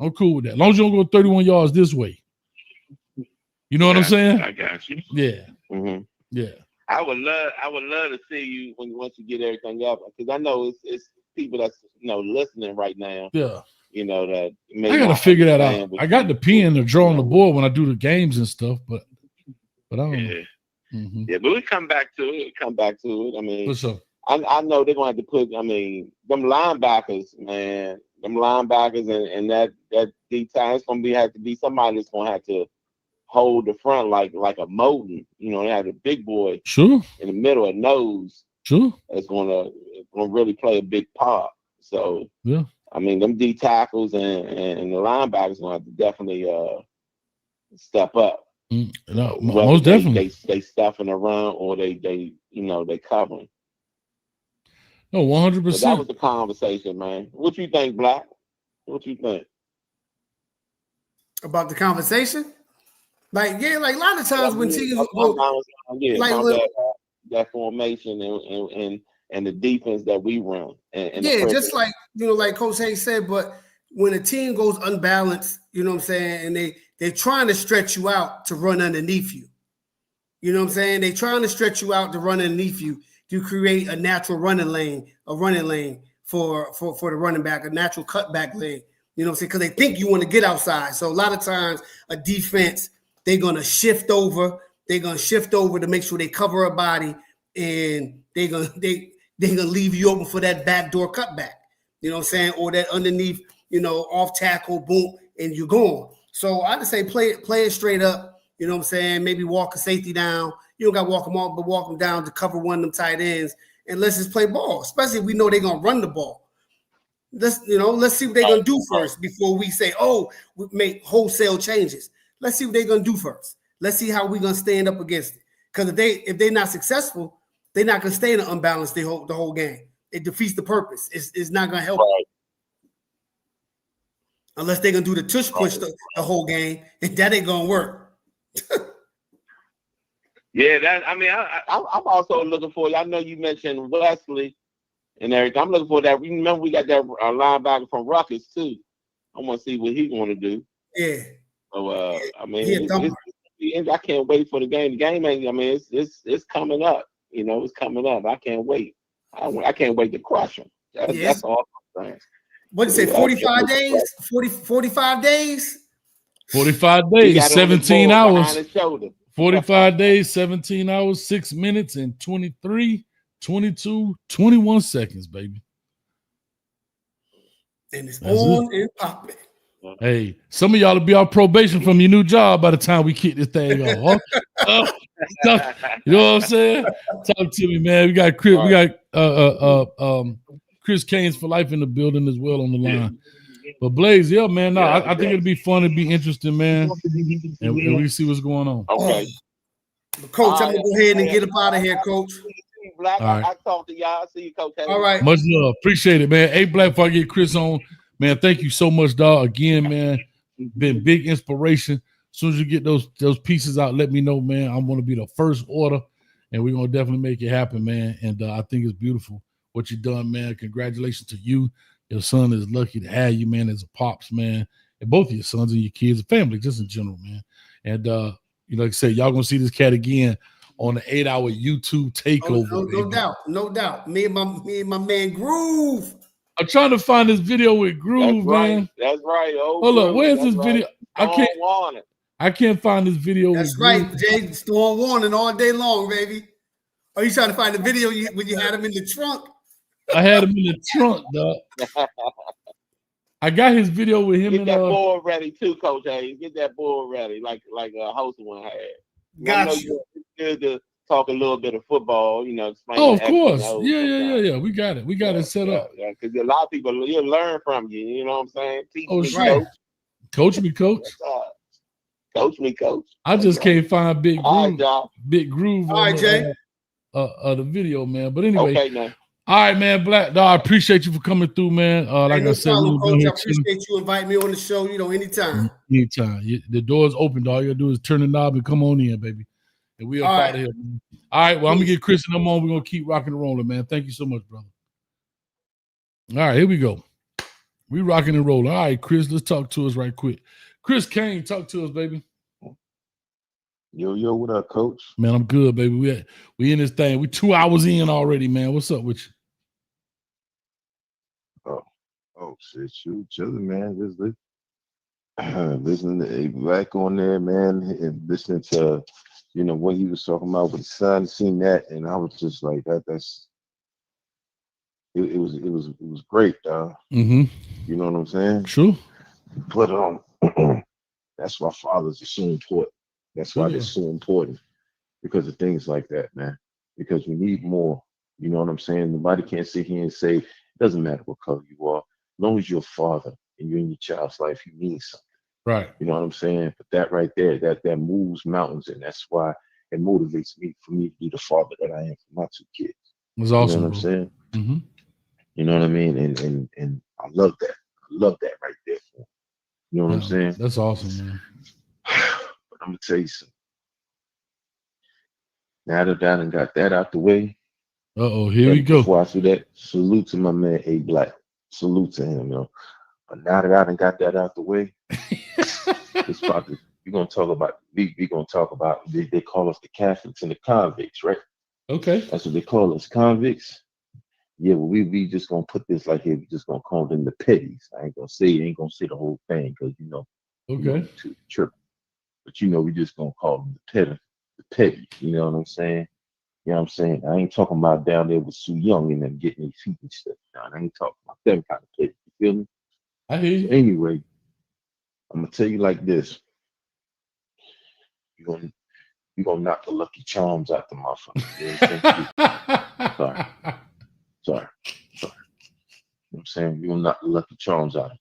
As long as you don't go 31 yards this way. You know what I'm saying? I got you. Yeah. Yeah. I would love to see you once you get everything up, because I know it's people that's listening right now. Yeah. That I gotta figure that out. I got the pen to draw on the board when I do the games and stuff, but I don't know. Yeah, but we come back to it. I mean, for sure. I know they're gonna have to put. I mean, them linebackers, man, and that D-time, it's gonna have to be somebody that's gonna have to hold the front like a Moten. They have a big boy in the middle of nose. That's gonna really play a big part. So I mean, them D tackles and the linebackers gonna have to definitely step up. No, most definitely. They stuffing the run or they covering. No, 100%. That was the conversation, man. What you think, Black? What you think about the conversation? Like a lot of times when teams that formation and the defense that we run. And just like Coach Hayes said, but when a team goes unbalanced, you know what I'm saying, and they're trying to stretch you out to run underneath you. You know what I'm saying? They're trying to stretch you out to run underneath you to create a natural running lane for the running back, a natural cutback lane. You know what I'm saying? Because they think you want to get outside. So a lot of times a defense, they're going to shift over. They're going to shift over to make sure they cover a body, and they're going to leave you open for that backdoor cutback. You know what I'm saying? Or that underneath, off tackle, boom, and you're gone. So I just say play it straight up. You know what I'm saying? Maybe walk a safety down. You don't got to walk them off, but walk them down to cover one of them tight ends. And let's just play ball, especially if we know they're going to run the ball. let's see what they're gonna do first before we say, oh, we make wholesale changes. Let's see what they're gonna do first. Let's see how we're gonna stand up against it. Because if they're not successful, they're not gonna stay in an unbalanced the whole game. It defeats the purpose. It's not gonna help. Right. Unless they're gonna do the tush push the whole game, and that ain't gonna work. Yeah, I'm also looking for. I know you mentioned Wesley and everything. I'm looking for that. Remember, we got that linebacker from Rutgers too. I want to see what he's going to do. Yeah. So I can't wait for the game. The game ain't. I mean, it's coming up. It's coming up. I can't wait. I can't wait to crush him. That's all I'm saying. What did you say? 45 days? 45 days? 45 days, 17 hours. 45 45 days, 17 hours, 6 minutes, and 23, 22, 21 seconds, baby. And it's on and popping. Hey, some of y'all will be on probation from your new job by the time we kick this thing off. Huh? You know what I'm saying? Talk to me, man. We got Chris. We got Chris Canes for life in the building as well on the line. But Blaze, man. No, I think it'll be fun. It'll be interesting, man. And we see what's going on. Okay. Coach, I'm gonna go ahead and get up out of here, Coach. Black, all right. I talk to y'all. See you, Coach. All right. Much love. Appreciate it, man. Hey, Black, before I get Chris on, man, thank you so much, dog. Again, man, been big inspiration. As soon as you get those pieces out, let me know, man. I'm going to be the first order, and we're going to definitely make it happen, man. And I think it's beautiful what you've done, man. Congratulations to you. Your son is lucky to have you, man, as a pops, man. And both of your sons and your kids, and family, just in general, man. And, like I said, y'all going to see this cat again on the 8-hour YouTube takeover. No doubt. Me and my man Groove. I'm trying to find this video with Groove, man. That's right. Hold up, where's this video? I can't find this video. That's right, Jay. Storm warning all day long, baby. Are you trying to find the video when you had him in the trunk? I had him in the trunk, dog. I got his video with him. Get that board ready too, Coach Hayes. Get that board ready, like a host one had. Gotcha. It's good to talk a little bit of football, explain. Oh, of course. Yeah. We got it. We got it set up. Yeah, because a lot of people you'll learn from you. You know what I'm saying? Teach me, right. Coach me, coach. Coach me, coach. I just can't find Big Groove. All right, Big Groove. All right, Jay. The video, man. But anyway. Okay, man. All right, man. Black dog, I appreciate you for coming through, man. Like I said, Coach, I appreciate you inviting me on the show. Anytime. Anytime. The door's open, dog. All you gotta do is turn the knob and come on in, baby. And we'll out of here. Man. All right. Well, I'm gonna get Chris and them on. We're gonna keep rocking and rolling, man. Thank you so much, brother. All right, here we go. We rocking and rolling. All right, Chris, let's talk to us right quick. Chris Kane, talk to us, baby. Yo, what up, Coach? Man, I'm good, baby. We in this thing. We 2 hours in already, man. What's up with you? Oh shit, you chilling, man. Just listening to A Black on there, man, and listening to what he was talking about with the son, seeing that, and I was just like, that's it was great, Mm-hmm. You know what I'm saying? Sure. But that's why fathers are so important. That's why they're so important, because of things like that, man. Because we need more. You know what I'm saying? Nobody can't sit here and say it doesn't matter what color you are, as long as you're a father and you're in your child's life, you mean something. Right. You know what I'm saying? But that right there, that moves mountains, and that's why it motivates me for me to be the father that I am for my two kids. That's awesome. You know what I'm saying? Mm-hmm. You know what I mean? And I love that. I love that right there. You know what I'm saying? That's awesome, man. But I'm gonna tell you something. Now that I done got that out the way. Here we go. Before I do that, salute to my man A Black. Salute to him, But now that I done got that out the way, it's probably we're gonna talk about. They call us the Catholics and the convicts, right? Okay. That's what they call us, convicts. Yeah, well, we just gonna put this like here. We just gonna call them the petties. I ain't gonna say the whole thing because Okay. To trip. But we just gonna call them the petty. You know what I'm saying? You know what I'm saying? I ain't talking about down there with Sue Young and them getting their feet and stuff. I ain't talking about them kind of petty. You feel me? I hear you. So anyway, I'm gonna tell you like this. You're gonna knock the Lucky Charms out the motherfucker. You know what I'm saying? Sorry. know what I'm saying? You're gonna knock the Lucky Charms out.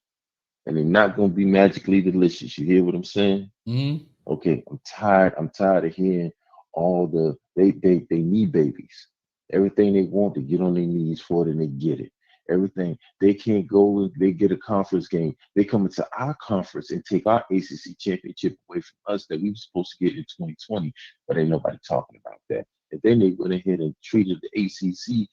And they're not gonna be magically delicious. You hear what I'm saying? Mm-hmm. Okay, I'm tired. I'm tired of hearing all the they need babies. Everything they want, they get on their knees for it and they get it. Everything they can't go and they get a conference game. They come into our conference and take our ACC championship away from us that we were supposed to get in 2020, but ain't nobody talking about that. And then they went ahead and treated the ACC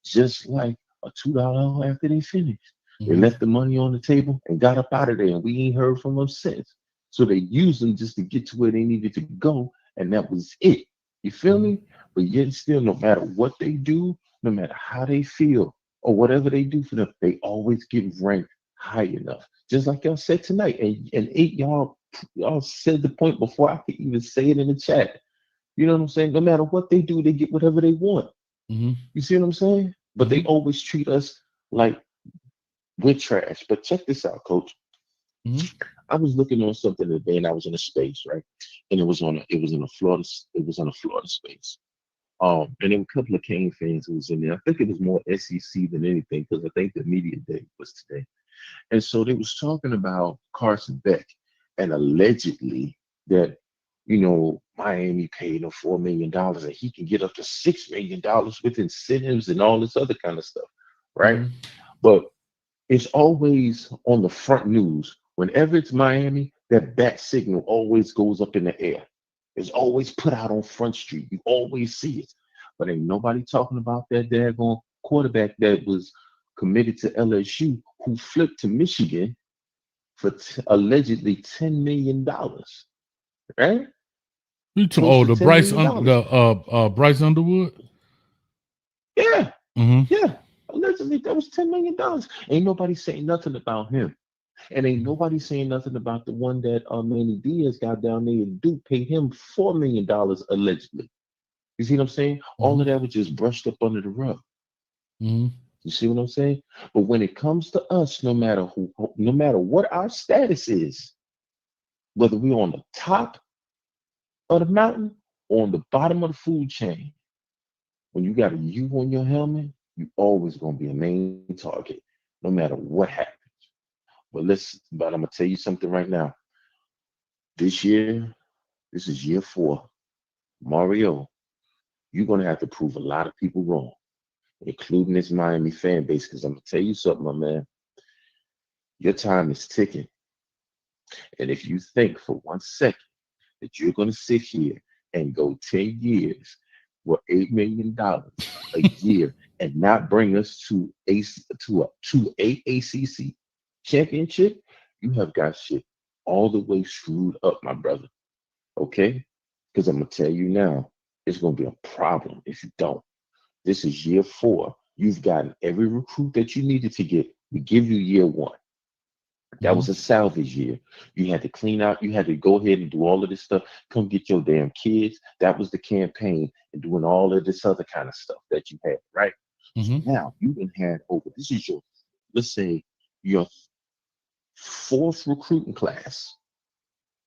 just like a $2 after they finished. They Mm-hmm. left the money on the table and got up out of there, and we ain't heard from them since. So they used them just to get to where they needed to go, and that was it. You feel me? But yet still, no matter what they do, no matter how they feel, or whatever they do for them, they always get ranked high enough. Just like y'all said tonight, and eight y'all said the point before I could even say it in the chat. You know what I'm saying? No matter what they do, they get whatever they want. Mm-hmm. You see what I'm saying? But they always treat us like we're trash. But check this out, coach. Mm-hmm. I was looking on something today, and I was in a space, right? And it was in a Florida space. And there were a couple of Kane fans who was in there. I think it was more SEC than anything because I think the media day was today. And so they was talking about Carson Beck and allegedly that Miami paid him $4 million and he can get up to $6 million with incentives and all this other kind of stuff, right? Mm-hmm. But it's always on the front news. Whenever it's Miami, that bat signal always goes up in the air. It's always put out on Front Street. You always see it. But ain't nobody talking about that daggone quarterback that was committed to LSU who flipped to Michigan for allegedly $10 million. Right? You talking? Close Oh, to the $10 million. Bryce Underwood. Yeah. Mm-hmm. Yeah. Allegedly, that was $10 million. Ain't nobody saying nothing about him. And ain't nobody saying nothing about the one that Manny Diaz got down there and Duke paid him $4 million allegedly. You see what I'm saying? All of that was just brushed up under the rug. Mm-hmm. You see what I'm saying? But when it comes to us, no matter what our status is, whether we're on the top of the mountain or on the bottom of the food chain, when you got a U on your helmet, you always gonna be a main target, no matter what happens. But I'm gonna tell you something right now. This year, this is year 4. Mario, you're gonna have to prove a lot of people wrong, including this Miami fan base, because I'm gonna tell you something, my man. Your time is ticking. And if you think for 1 second that you're gonna sit here and go 10 years for $8 million a year and not bring us to a ACC championship, you have got shit all the way screwed up, my brother. Okay? Because I'm gonna tell you now, it's gonna be a problem if you don't. This is year 4. You've gotten every recruit that you needed to get. We give you year 1. That was a salvage year. You had to clean out, you had to go ahead and do all of this stuff. Come get your damn kids. That was the campaign and doing all of this other kind of stuff that you had, right? So now you've been had over, this is your, let's say, your 4th recruiting class.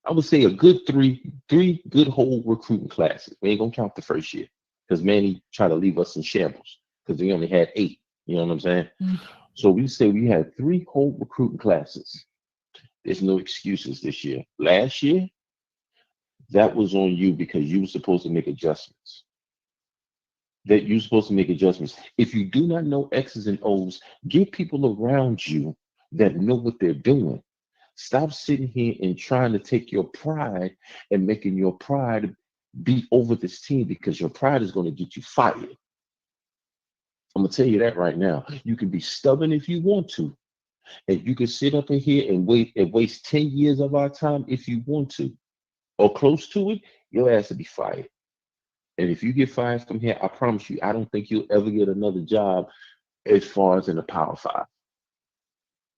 I would say a good three good whole recruiting classes. We ain't gonna count the first year because Manny tried to leave us in shambles because we only had 8. You know what I'm saying? So we say we had 3 whole recruiting classes. There's no excuses this year. Last year, that was on you because you were supposed to make adjustments. If you do not know X's and O's, get people around you that know what they're doing. Stop sitting here and trying to take your pride and making your pride be over this team because your pride is going to get you fired. I'm going to tell you that right now. You can be stubborn if you want to, and you can sit up in here and waste 10 years of our time if you want to, or close to it, your ass will be fired. And if you get fired from here, I promise you, I don't think you'll ever get another job as far as in the Power 5.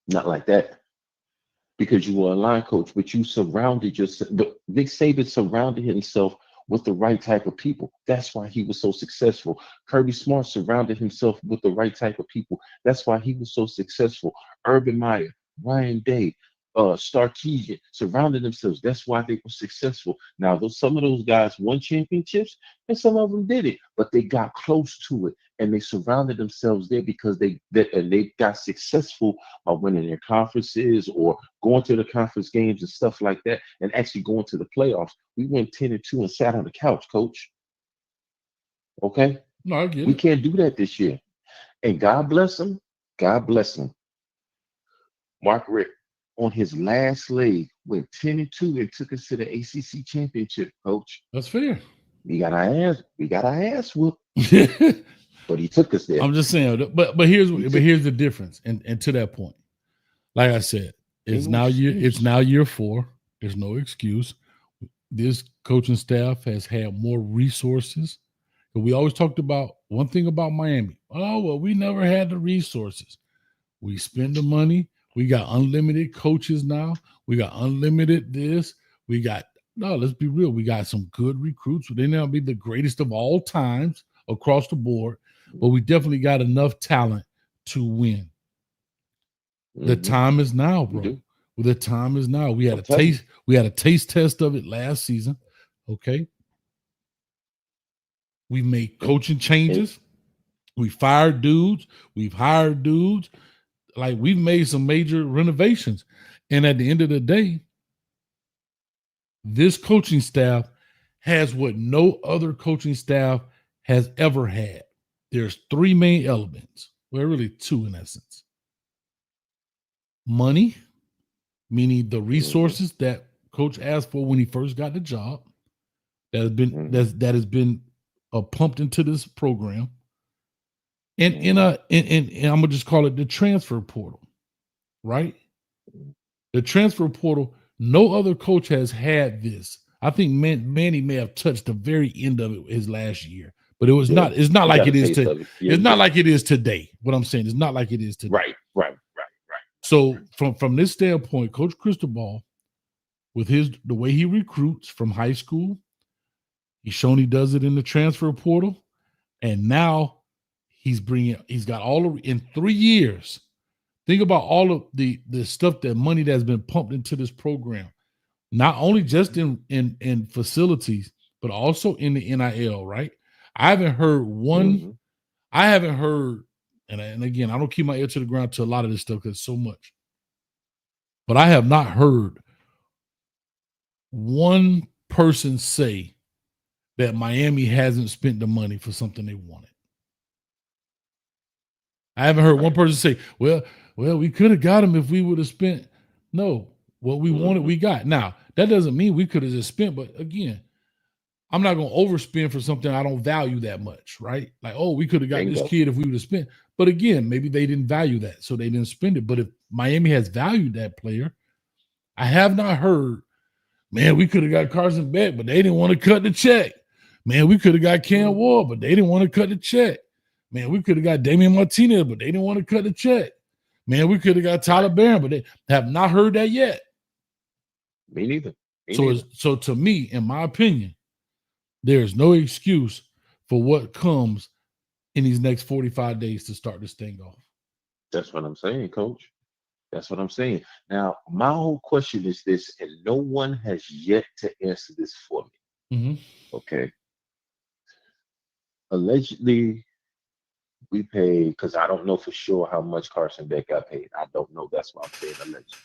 Not like that. Because you were a line coach, but you surrounded yourself. But Nick Saban surrounded himself with the right type of people. That's why he was so successful. Kirby Smart surrounded himself with the right type of people. That's why he was so successful. Urban Meyer, Ryan Day, Sarkisian surrounded themselves. That's why they were successful. Now, some of those guys won championships and some of them did it, but they got close to it and they surrounded themselves there because and they got successful by winning their conferences or going to the conference games and stuff like that, and actually going to the playoffs. We went 10-2 and sat on the couch, coach. Okay, No, I get we it. can't do that this year. And God bless him. God bless him. Mark Richt on his last leg went 10-2 and took us to the ACC championship, coach. That's fair. We got our ass whooped, but he took us there. I'm just saying, but here's the difference, and to that point, like I said, it's now year 4. There's no excuse. This coaching staff has had more resources. But we always talked about one thing about Miami. Oh, well, we never had the resources. We spend the money. We got unlimited coaches now. We got unlimited this. Let's be real. We got some good recruits. They may not be the greatest of all times across the board, but we definitely got enough talent to win. The time is now, bro. The time is now. We had a taste test of it last season. Okay. We made coaching changes. We fired dudes. We've hired dudes. Like, we've made some major renovations. And at the end of the day, this coaching staff has what no other coaching staff has ever had. There's 3 main elements. Well, really 2 in essence. Money, meaning the resources that coach asked for when he first got the job, that has been pumped into this program. And I'm gonna just call it the transfer portal, right? The transfer portal, no other coach has had this. I think Manny may have touched the very end of it his last year, but it's not like it is today. It's not like it is today. What I'm saying is not like it is today. Right. So from this standpoint, Coach Cristobal, with the way he recruits from high school, he's shown he does it in the transfer portal, and now he's got in 3 years. Think about all of the stuff, that money that's been pumped into this program, not only just in facilities, but also in the NIL, right? I haven't heard and again, I don't keep my ear to the ground to a lot of this stuff because it's so much, but I have not heard one person say that Miami hasn't spent the money for something they wanted. I haven't heard one person say, well, we could have got him if we would have spent. No, what we wanted, we got. Now, that doesn't mean we could have just spent, but again, I'm not going to overspend for something I don't value that much, right? Like, oh, we could have got this kid if we would have spent. But again, maybe they didn't value that, so they didn't spend it. But if Miami has valued that player, I have not heard, man, we could have got Carson Beck, but they didn't want to cut the check. Man, we could have got Cam Ward, but they didn't want to cut the check. Man, we could have got Damian Martinez, but they didn't want to cut the check. Man, we could have got Tyler Barron, but they have not heard that yet. Me neither. So to me, in my opinion, there's no excuse for what comes in these next 45 days to start this thing off. That's what I'm saying, Coach. That's what I'm saying. Now, my whole question is this, and no one has yet to answer this for me. Okay. Allegedly, we paid, because I don't know for sure how much Carson Beck got paid. I don't know. That's why I'm saying allegedly.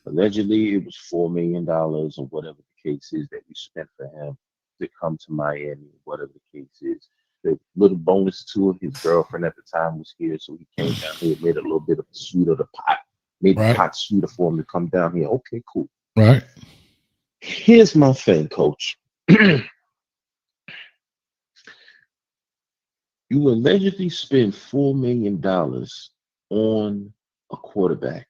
Allegedly, it was $4 million or whatever the case is that we spent for him to come to Miami, whatever the case is. The little bonus to it, his girlfriend at the time was here, so he came down here, made a little bit of a suite of the pot, made the pot sweeter for him to come down here. Okay, cool. Right. Here's my thing, Coach. You allegedly spent $4 million on a quarterback.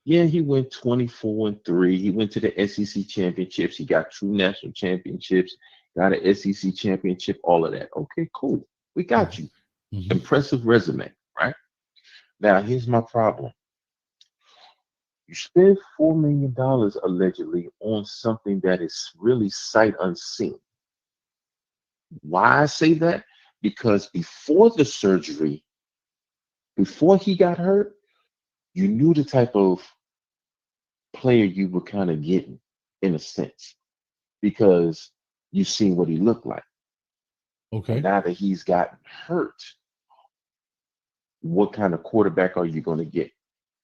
Yeah, he went 24-3. He went to the SEC championships. He got 2 national championships, got an SEC championship, all of that. Okay, cool. We got you. Impressive resume, right? Now, here's my problem. You spend $4 million allegedly on something that is really sight unseen. Why I say that? Because before the surgery, before he got hurt, you knew the type of player you were kind of getting, in a sense, because you seen what he looked like. Okay. And now that he's gotten hurt, what kind of quarterback are you going to get?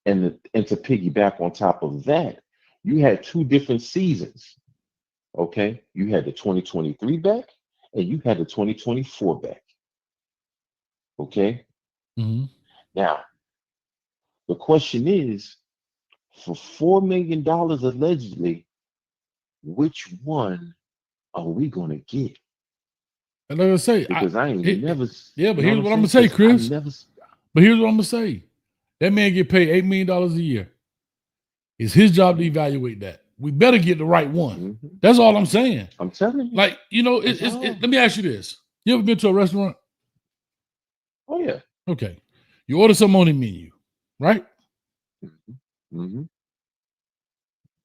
And to piggyback on top of that, you had 2 different seasons. Okay, you had the 2023 back, and you had the 2024 back. Okay, Mm-hmm. now the question is, for $4 million allegedly, which one are we going to get? And like I say, Because I ain't never, yeah, but you know here's what what I'm I'm gonna saying? say, Because I Chris. never, But here's what I'm gonna say. That man get paid $8 million a year. It's his job to evaluate that. We better get the right one. Mhm. That's all I'm saying. I'm telling you. Like, you know, That's all. let me ask you this. You ever been to a restaurant? Oh yeah. Okay. You order something on the menu, right? Mm-hmm.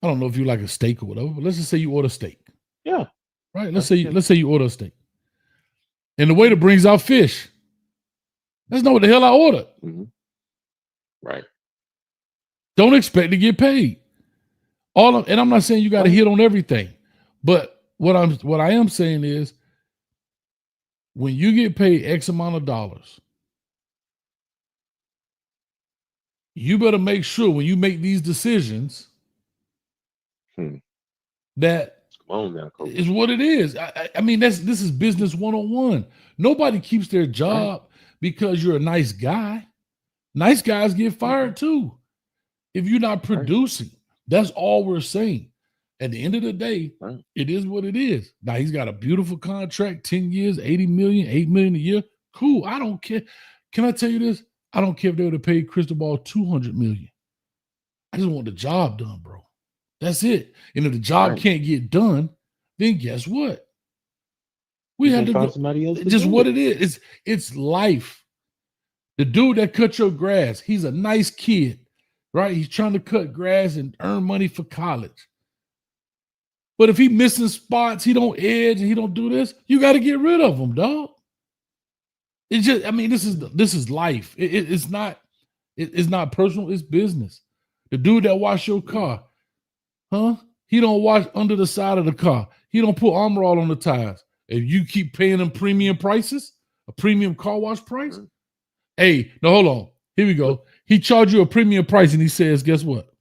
I don't know if you like a steak or whatever, but let's just say you order steak. Yeah. Right? That's it. Let's say you order a steak. And the waiter brings out fish. That's not what the hell I ordered. Mm-hmm. Right. Don't expect to get paid. And I'm not saying you got to hit on everything, but what I am saying is, when you get paid X amount of dollars, you better make sure when you make these decisions that Come on now, coach. is what it is. I mean, this is business 101. Nobody keeps their job because you're a nice guy. Nice guys get fired too. If you're not producing, that's all we're saying. At the end of the day, it is what it is. Now he's got a beautiful contract, 10 years, 80 million, 8 million a year. Cool. I don't care. Can I tell you this? I don't care if they would have paid Cristobal 200 million. I just want the job done, bro. That's it. And if the job can't get done, then guess what? We had to find go. somebody else. Just what it is. It's life. The dude that cut your grass, he's a nice kid, right? He's trying to cut grass and earn money for college. But if he missing spots, he don't edge, and he don't do this, you got to get rid of him, dog. It's just, I mean, this is life. It's not personal. It's business. The dude that wash your car, huh? He don't wash under the side of the car. He don't put Armor All on the tires. If you keep paying them premium prices, a premium car wash price. Hey, no, hold on. Here we go. He charged you a premium price, and he says, "Guess what?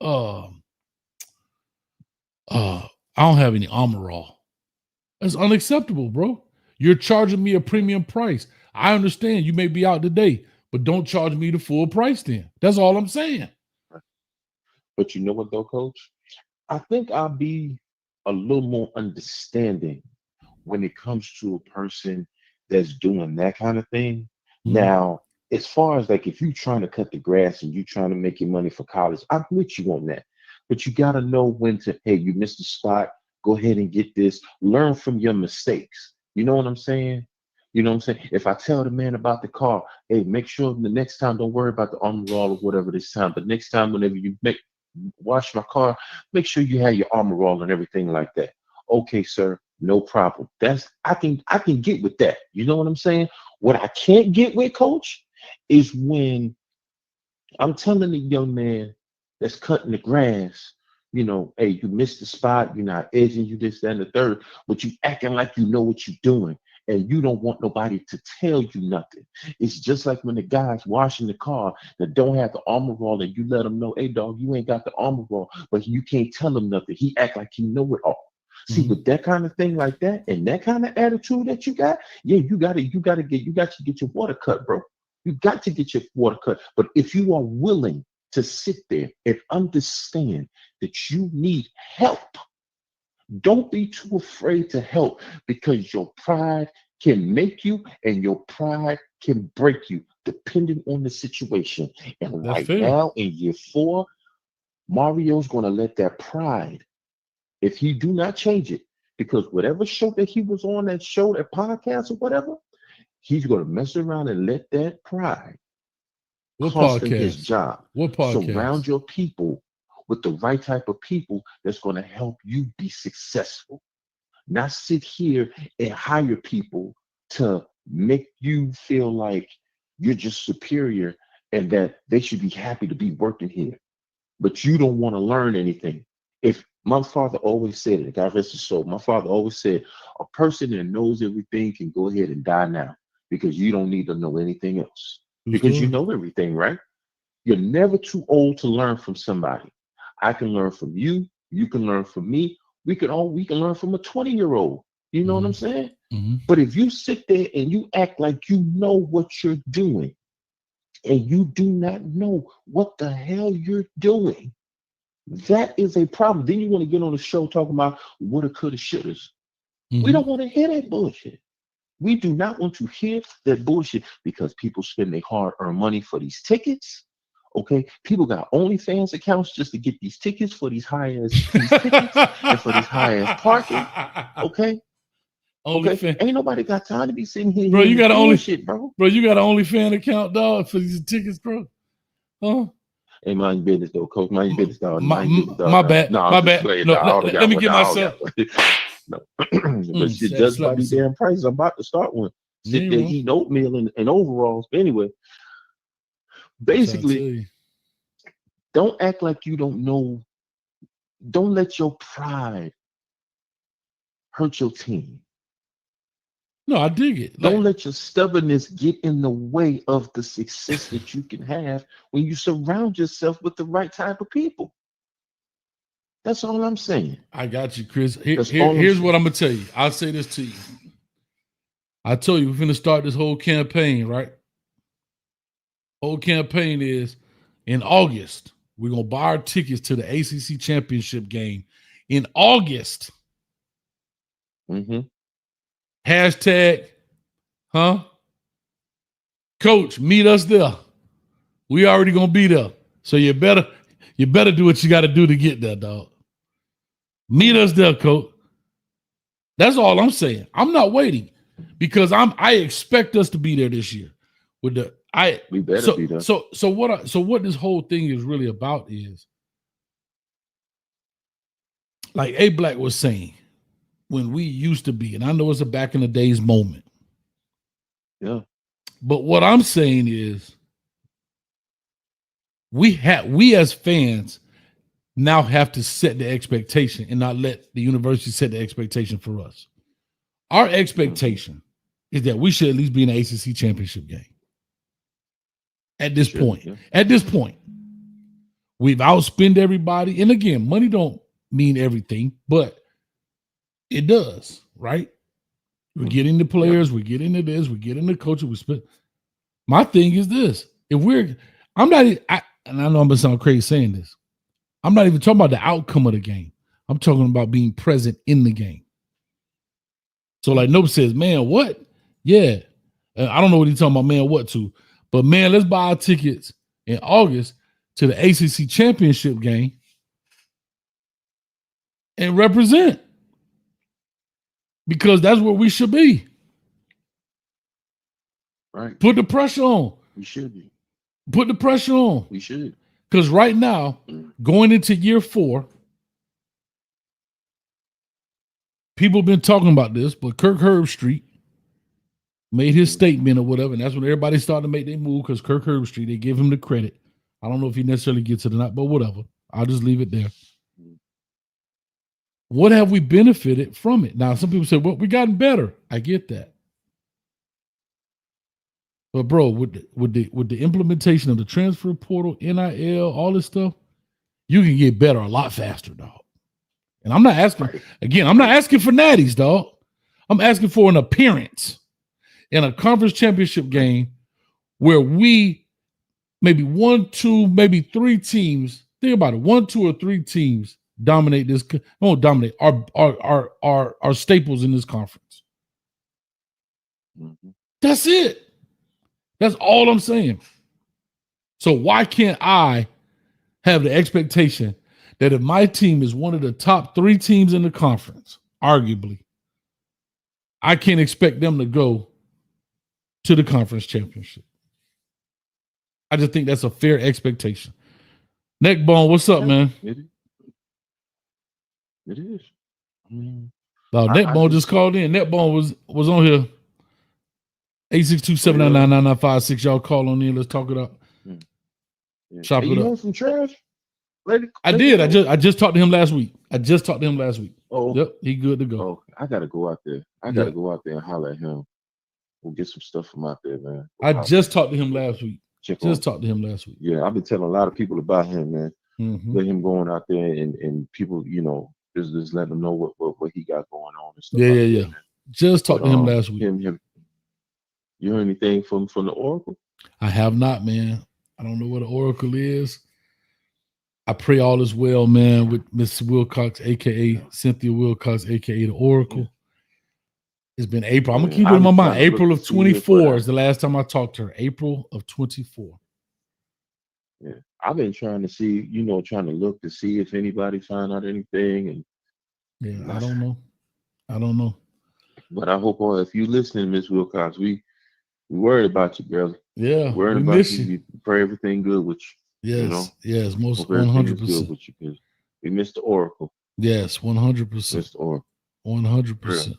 I don't have any Armor All." That's unacceptable, bro. You're charging me a premium price. I understand you may be out today, but don't charge me the full price then. That's all I'm saying. But you know what though, coach? I think I'll be a little more understanding when it comes to a person that's doing that kind of thing. Now, as far as like if you're trying to cut the grass and you're trying to make your money for college, I'm with you on that. But you got to know when to, hey, you missed a spot, go ahead and get this. Learn from your mistakes. You know what I'm saying? You know what I'm saying? If I tell the man about the car, hey, make sure the next time, don't worry about the Armor All or whatever this time, but next time, whenever you wash my car, make sure you have your Armor All and everything like that. Okay, sir, no problem. I can get with that. You know what I'm saying? What I can't get with, coach, is when I'm telling the young man that's cutting the grass, you know, hey, you missed the spot, you're not edging, you this, that, and the third, but you acting like you know what you're doing. And you don't want nobody to tell you nothing. It's just like when the guy's washing the car that don't have the Armor All, and you let him know, hey, dog, you ain't got the Armor All, but you can't tell him nothing. He act like he know it all. See, with that kind of thing like that, and that kind of attitude that you got, yeah, you got to get your water cut, bro. You got to get your water cut. But if you are willing to sit there and understand that you need help, don't be too afraid to help, because your pride can make you and your pride can break you depending on the situation. And That's right fair. now in year 4, Mario's going to let that pride, if he do not change it, because whatever show that he was on, that show, that podcast or whatever, he's going to mess around and let that pride cost him his job. What podcast? Surround your people with the right type of people that's going to help you be successful. Not sit here and hire people to make you feel like you're just superior and that they should be happy to be working here, but you don't want to learn anything. If My father always said it. God rest his soul. My father always said, a person that knows everything can go ahead and die now because you don't need to know anything else. Because you know everything, right? You're never too old to learn from somebody. I can learn from you. You can learn from me. We can learn from a 20-year-old. You know what I'm saying? But if you sit there and you act like you know what you're doing and you do not know what the hell you're doing, that is a problem. Then you want to get on the show talking about woulda, coulda, shouldas. We don't want to hear that bullshit. We do not want to hear that bullshit because people spend their hard-earned money for these tickets. Okay, people got OnlyFans accounts just to get these tickets for these high-ass tickets and for these high-ass parking. Okay, okay, ain't nobody got time to be sitting here. Bro, you got bullshit, bro. Bro, you got an OnlyFans account, dog, for these tickets, bro. Huh? Hey, mind your business, though, coach. Mind your business, dog. My bad. No, my bad. No, let me get myself. No, but shit, just by these damn prices, I'm about to start one. Sit there eating oatmeal and overalls. But anyway, basically, don't act like you don't know. Don't let your pride hurt your team. No, I dig it. Don't let your stubbornness get in the way of the success that you can have when you surround yourself with the right type of people. That's all I'm saying. I got you, Chris. Here's what I'm gonna tell you. I'll say this to you. I told you we're gonna start this whole campaign, right? Whole campaign is in August. We're gonna buy our tickets to the ACC championship game in August. Hashtag, Coach, meet us there. We already gonna be there. So you better do what you got to do to get there, dog. Meet us there, Coach. That's all I'm saying. I'm not waiting because I expect us to be there this year. We better be there. So what this whole thing is really about is, like A Black was saying, when we used to be, and I know it's a back in the days moment. Yeah. But what I'm saying is we as fans now have to set the expectation and not let the university set the expectation for us. Our expectation is that we should at least be in the ACC championship game. At this point. Yeah. At this point. We've outspent everybody. And again, money don't mean everything, but it does, right? We're getting the players, we're getting to this, we're getting the coaches. My thing is this: and I know I'm gonna sound crazy saying this. I'm not even talking about the outcome of the game. I'm talking about being present in the game. So, like Nope says, man, what? Yeah, I don't know what he's talking about, man, what to? But man, let's buy our tickets in August to the ACC championship game and represent. Because that's where we should be. Right. Put the pressure on. We should be. Put the pressure on. We should. Because right now, going into year 4, people have been talking about this, but Kirk Herbstreit made his statement or whatever, and that's when everybody started to make their move because Kirk Herbstreit, they give him the credit. I don't know if he necessarily gets it or not, but whatever. I'll just leave it there. What have we benefited from it? Now, some people say, well, we gotten better. I get that. But bro, with the implementation of the transfer portal, NIL, all this stuff, you can get better a lot faster, dog. And I'm not asking, again, I'm not asking for natties, dog. I'm asking for an appearance in a conference championship game where we maybe 1, 2, maybe 3 teams, think about it, 1, 2, or 3 teams dominate this. Won't dominate our staples in this conference. That's it. That's all I'm saying. So why can't I have the expectation that if my team is one of the top 3 teams in the conference, arguably, I can't expect them to go to the conference championship? I just think that's a fair expectation. Neckbone, what's up, man? It is. Netbone just called in. Netbone was on here. 862-799-9956. Y'all call on in. Let's talk it up. Chop it up. You want some trash? I did. I just talked to him last week. Oh, Yep, he good to go. oh, I gotta go out there. I gotta go out there and holler at him. We'll get some stuff from out there, man. I just talked to him last week. Talked to him last week. Yeah, I've been telling a lot of people about him, man. Let him going out there and people, just let them know what he got going on and stuff. Yeah. Just talked to him last week. You heard anything from the Oracle? I have not, man. I don't know what the Oracle is. I pray all is well, man, with Miss Wilcox, aka Cynthia Wilcox, aka the Oracle. It's been April. I'm gonna keep it in my mind. April of 24 is the last time I talked to her. April of 24. Yeah, I've been trying to see, trying to look to see if anybody found out anything. And yeah, I don't know. But I hope if you listening, Miss Wilcox, we worried about you, girl. Yeah, worried we about miss you. We pray everything good with you. Yes, most 100%. With you, because we missed the Oracle. Yes, 100%. Missed the Oracle. 100%.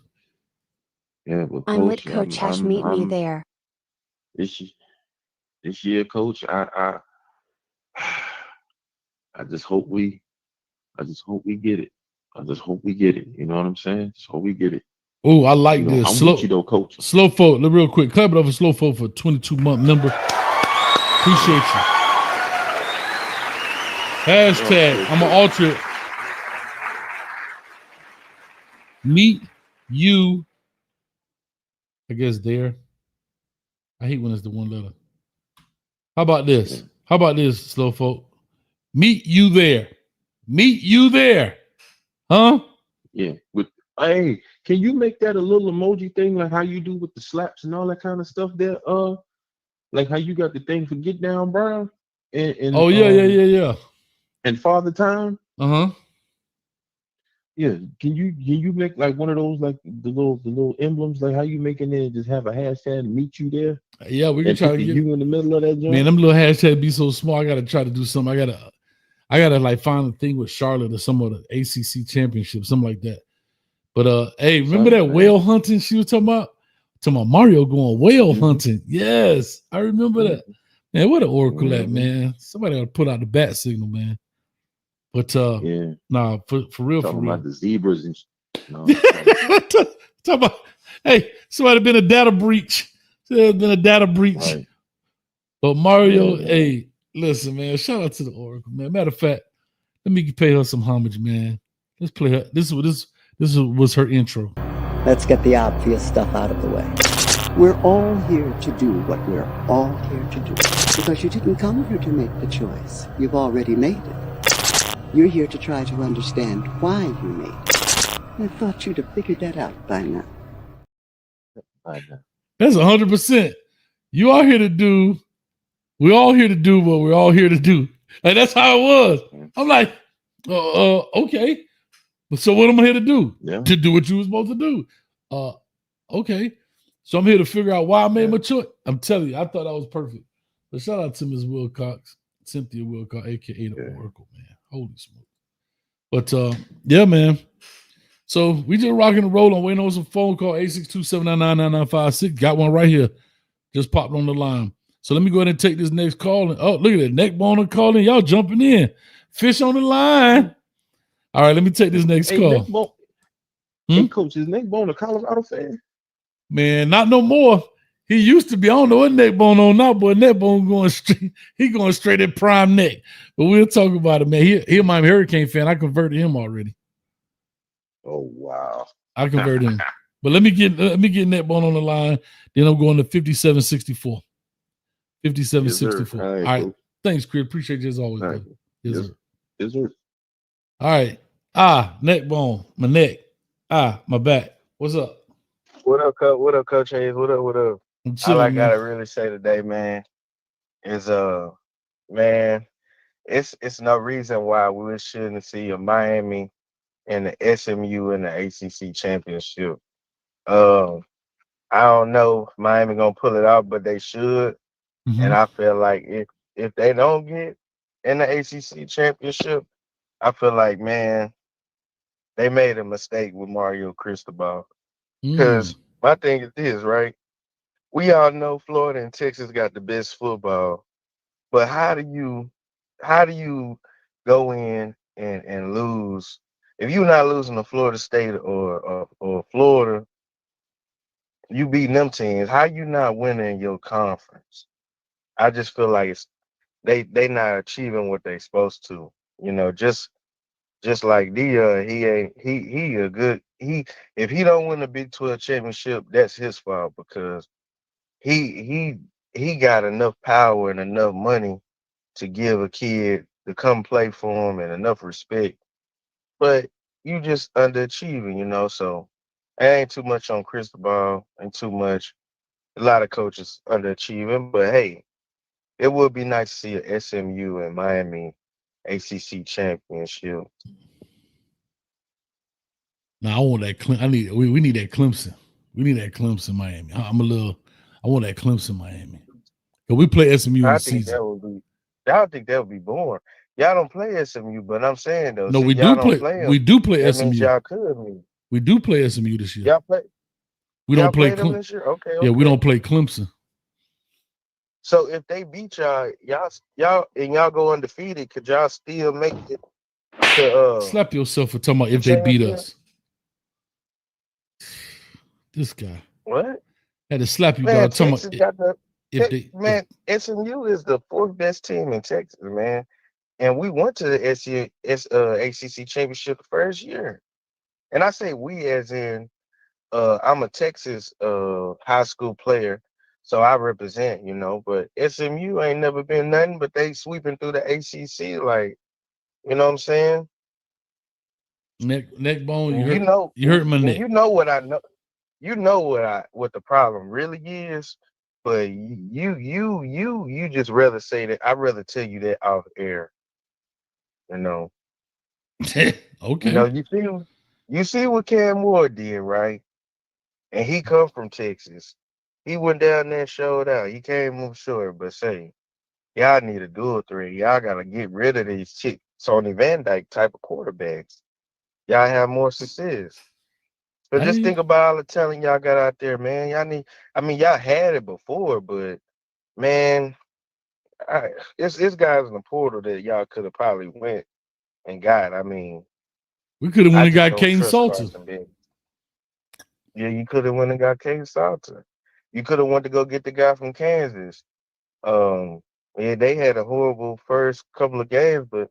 Yeah, but I'm with Coach Hash. Meet me there. This year, Coach, I just hope we get it. I just hope we get it. You know what I'm saying? Just hope we get it. Oh, I like this. I'm with you though, Coach. Slow folk, real quick. Clap it up for Slow folk for 22-month member. Appreciate you. Hashtag, I'm gonna alter it. Meet you. I guess there. I hate when it's the one letter. How about this? How about this, Slow folk? Meet you there. Meet you there. Huh? Yeah. Hey, can you make that a little emoji thing like how you do with the slaps and all that kind of stuff there? Like how you got the thing for Get Down Brown and yeah. And Father Time? Uh-huh. Yeah. Can you make like one of those like the little emblems like how you making it just have a hashtag meet you there? Yeah, we can try to get you in the middle of that joint. Man, them little hashtags be so small. I gotta try to do something. I gotta like find a thing with Charlotte or some of the ACC championship, something like that. But hey, remember that whale hunting she was talking about? Talking about Mario going whale hunting. Yes, I remember that. Man, what an Oracle at, man. Somebody ought to put out the bat signal, man. But nah, for real, talking for real. about the zebras and talking about, hey, somebody been a data breach. There's been a data breach. Right. But Mario, hey, listen, man, shout out to the Oracle, man. Matter of fact, let me pay her some homage, man. Let's play her. This was her intro. Let's get the obvious stuff out of the way. We're all here to do what we're all here to do. Because you didn't come here to make the choice. You've already made it. You're here to try to understand why you made it. I thought you'd have figured that out by now. That's 100%. We're all here to do what we're all here to do. And that's how it was. I'm like, okay. So what am I here to do? Yeah. To do what you were supposed to do. Okay. So I'm here to figure out why I made my choice. I'm telling you, I thought that was perfect. But shout out to Ms. Wilcox, Cynthia Wilcox, aka the Oracle, man. Holy smoke. But yeah, man. So we just rocking and rolling, waiting on some phone call, 862-799-9956. Got one right here. Just popped on the line. So let me go ahead and take this next call. Oh, look at that. Neck bone calling. Y'all jumping in. Fish on the line. All right, let me take this next call. Hey, Coach, is Neck Bone a Colorado fan? Man, not no more. He used to be. I don't know what Neck Bone on now, but Neck Bone going straight. He going straight at prime neck. But we'll talk about it, man. He a Miami Hurricane fan. I converted him already. Oh wow. I converted him. But let me get Neck Bone on the line. Then I'm going to 5764. 5764. All right. Thanks, Chris. Appreciate you as always. Right. Yes, sir. Yes, sir. All right. Neck bone. My neck. My back. What's up? What up, Coach? What up, Coach Hayes? What up? What up? All I gotta really say today, man, is man, it's no reason why we shouldn't see a Miami and the SMU in the ACC championship. I don't know if Miami gonna pull it off, but they should. Mm-hmm. And I feel like if they don't get in the ACC championship, I feel like, man, they made a mistake with Mario Cristobal. Because my thing is this, right? We all know Florida and Texas got the best football, but how do you go in and lose. If you're not losing to Florida State or Florida, you beating them teams. How you not winning your conference? I just feel like it's they not achieving what they supposed to. You know, just like Dia, he ain't he a good he if he don't win the Big 12 championship, that's his fault because he he got enough power and enough money to give a kid to come play for him and enough respect. But you just underachieving, you know. So it ain't too much on Cristobal, ain't too much. A lot of coaches underachieving, but hey, it would be nice to see a SMU and Miami ACC championship. Now I want that. We need that Clemson. We need that Clemson Miami. I want that Clemson Miami. Cause we play SMU in I the think season. that would be. I think that would be boring. Y'all don't play SMU, but I'm saying though, No, see, we y'all do don't play. play them. We do play That means SMU. y'all could meet. We do play SMU this year. Y'all play. We Y'all don't play play them this year. Okay, Yeah, we okay. don't play Clemson. So if they beat y'all go undefeated, could y'all still make it to Slap yourself for talking about the if they beat championship? us. This guy What? had to slap you, Man, dog. Talking Texas about got the if SMU is the fourth best team in Texas, man. And we went to the ACC championship the first year. And I say we as in I'm a Texas high school player, so I represent, you know, but SMU ain't never been nothing but they sweeping through the ACC like, you know what I'm saying? neck bone, And you know, you hurt my and neck. you know what I know. You know what the problem really is, but you just rather say that. I'd rather tell you that off air. You know. You know, Okay. you see what Cam Ward did, right? And he come from Texas. He went down there and showed out. He came up short, but say, y'all need a dual threat. Y'all gotta get rid of these Tony Van Dyke type of quarterbacks. Y'all have more success. But just think about all the talent y'all got out there, man. I mean, y'all had it before, but man, it's guys in the portal that y'all could have probably went and got. I mean, We could have I went and just got don't Caden trust Salter. Carson Bennett. Yeah, you could have went and got Kate Salter. You could have went to go get the guy from Kansas. Um, yeah, they had a horrible first couple of games, but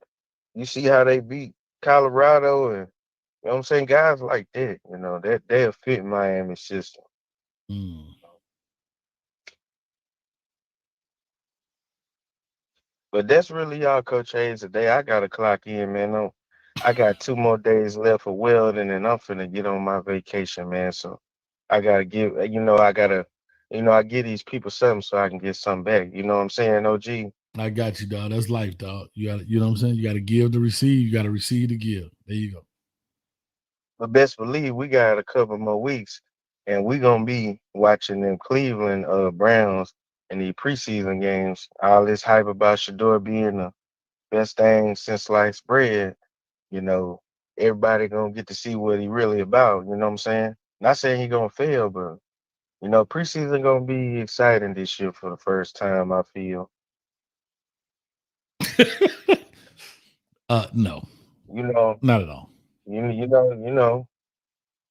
you see how they beat Colorado and you know what I'm saying? Guys like that, you know, that they'll fit Miami system. But that's really all, Coach Hayes. Today I gotta clock in, man. I got 2 more days left for welding, and I'm finna get on my vacation, man. So I gotta give, I give these people something so I can get something back. You know what I'm saying, OG? I got you, dog. That's life, dog. You know what I'm saying? You got to give to receive. You got to receive to give. There you go. But best believe we got a couple more weeks, and we gonna be watching them Cleveland Browns in the preseason games. All this hype about Shador being the best thing since sliced bread. You know, everybody gonna get to see what he really about. You know what I'm saying? Not saying he gonna fail, but you know, preseason gonna be exciting this year for the first time. I feel. No, You know, not at all. you know.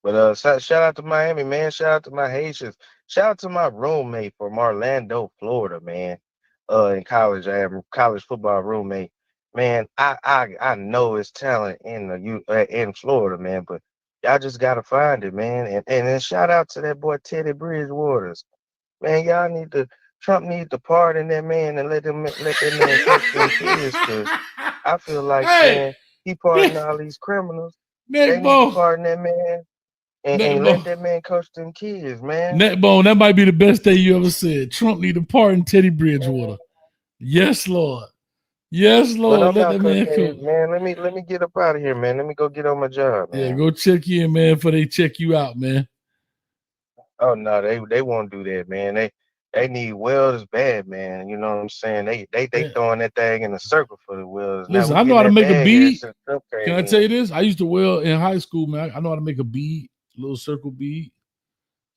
But shout out to Miami, man. Shout out to my Haitians. Shout out to my roommate from Orlando, Florida, man. In college, I have a college football roommate. Man, I know it's talent in in Florida, man. But y'all just gotta find it, man. And then shout out to that boy Teddy Bridgewaters, man. Y'all need to Trump need to pardon that man and let that man coach them kids, cause I feel like Hey, man, he pardoned all these criminals. They neck need to bone, pardon that man neck and bone, let that man coach them kids, man. neck bone. That might be the best thing you ever said. Trump need to pardon Teddy Man. Bridgewater. Yes, Lord. Yes, But Lord. I'm Let out, that Coach man Hayes, cook. man. Let me get up out of here, man. Let me go get on my job, Yeah, man. go check in, man, before they check you out, man. Oh no, they won't do that, man. They need welds bad, man. You know what I'm saying? They Yeah. throwing that thing in a circle for the welds. Now Listen, we I know getting how to that make a bag here bead. since Trump Can came I tell in. you this? I used to weld in high school, man. I know how to make a bead, a little circle bead.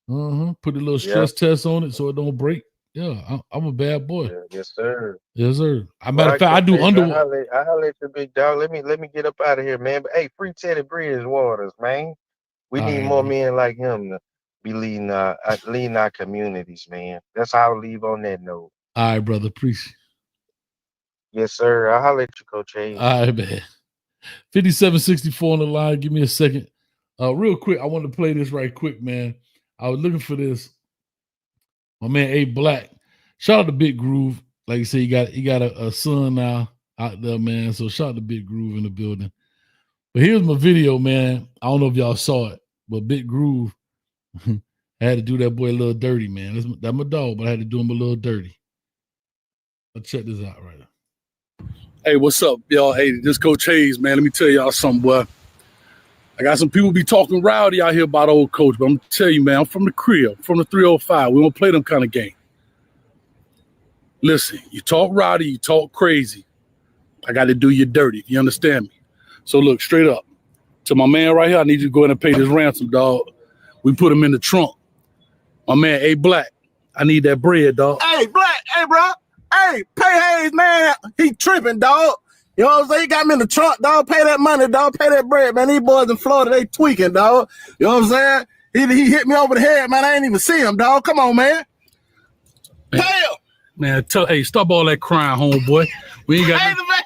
Put a little Yeah. stress test on it so it don't break. Yeah, I'm a bad boy. Yeah, yes, sir. Yes, sir. As a All matter of right, fact, I Coach do Hayes, underwater. I holler at you, big dog. Let me get up out of here, man. But hey, free Teddy Bridgewater, man. We All need right, more bro. men like him to be leading our communities, man. That's how I'll leave on that note. All right, brother. Appreciate. Yes, sir. I'll holler at you, Coach Hayes. All right, man. 5764 on the line. Give me a second. Real quick, I want to play this right quick, man. I was looking for this. My man A Black. Shout out to Big Groove. Like you said, he got a son now out there, man. So shout out to Big Groove in the building. But here's my video, man. I don't know if y'all saw it, but Big Groove, I had to do that boy a little dirty, man. That's my dog, but I had to do him a little dirty. Let's check this out right now. Hey, what's up, y'all? Hey, this Coach Hayes, man. Let me tell y'all something, boy. I got some people be talking rowdy out here about old coach, but I'm gonna tell you, man, I'm from the crib, from the 305. We don't play them kind of game. Listen, you talk rowdy, you talk crazy. I got to do you dirty. You understand me? So look, straight up to my man right here. I need you to go ahead and pay this ransom, dog. We put him in the trunk. My man, A Black. I need that bread, dog. Hey, Black. Hey, bro. Hey, pay Hayes, man. He tripping, dog. You know what I'm saying? He got me in the trunk, dog. Pay that money, dog. Pay that bread, man. These boys in Florida, they tweaking, dog. You know what I'm saying? He hit me over the head, man. I ain't even see him, dog. Come on, man. Pay him. Man, hey, stop all that crying, homeboy. We ain't got. Pay the man.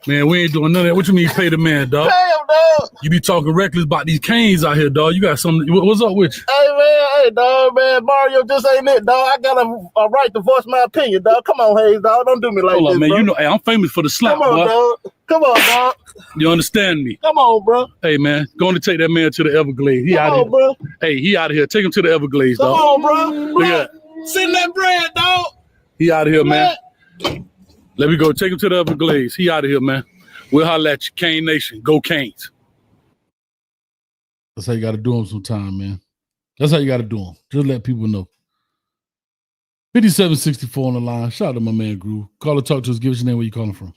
Man, we ain't doing none of that. What you mean pay the man, dog? Pay him, dog. You be talking reckless about these canes out here, dog. You got something. What's up with you? Hey, man. Hey, dog, man. Mario just ain't it, dog. I got a right to voice my opinion, dog. Come on, Hayes, dog. Don't do me like Hold this, on, man. bro. You know, hey, I'm famous for the slap, Come on, boy. dog. Come on, dog. You understand me? Come on, bro. Hey, man, going to take that man to the Everglades. He Come out on, here. bro. Hey, he out of here. Take him to the Everglades, Come dog. on, bro. Look at that. Send that bread, dog. He out of here, man. Let me go. Take him to the Everglades. He out of here, man. We'll holler at you. Cane Nation. Go Canes. That's how you got to do them sometime, man. That's how you got to do them. Just let people know. 5764 on the line. Shout out to my man Groove. Call or talk to us. Give us your name. Where you calling from?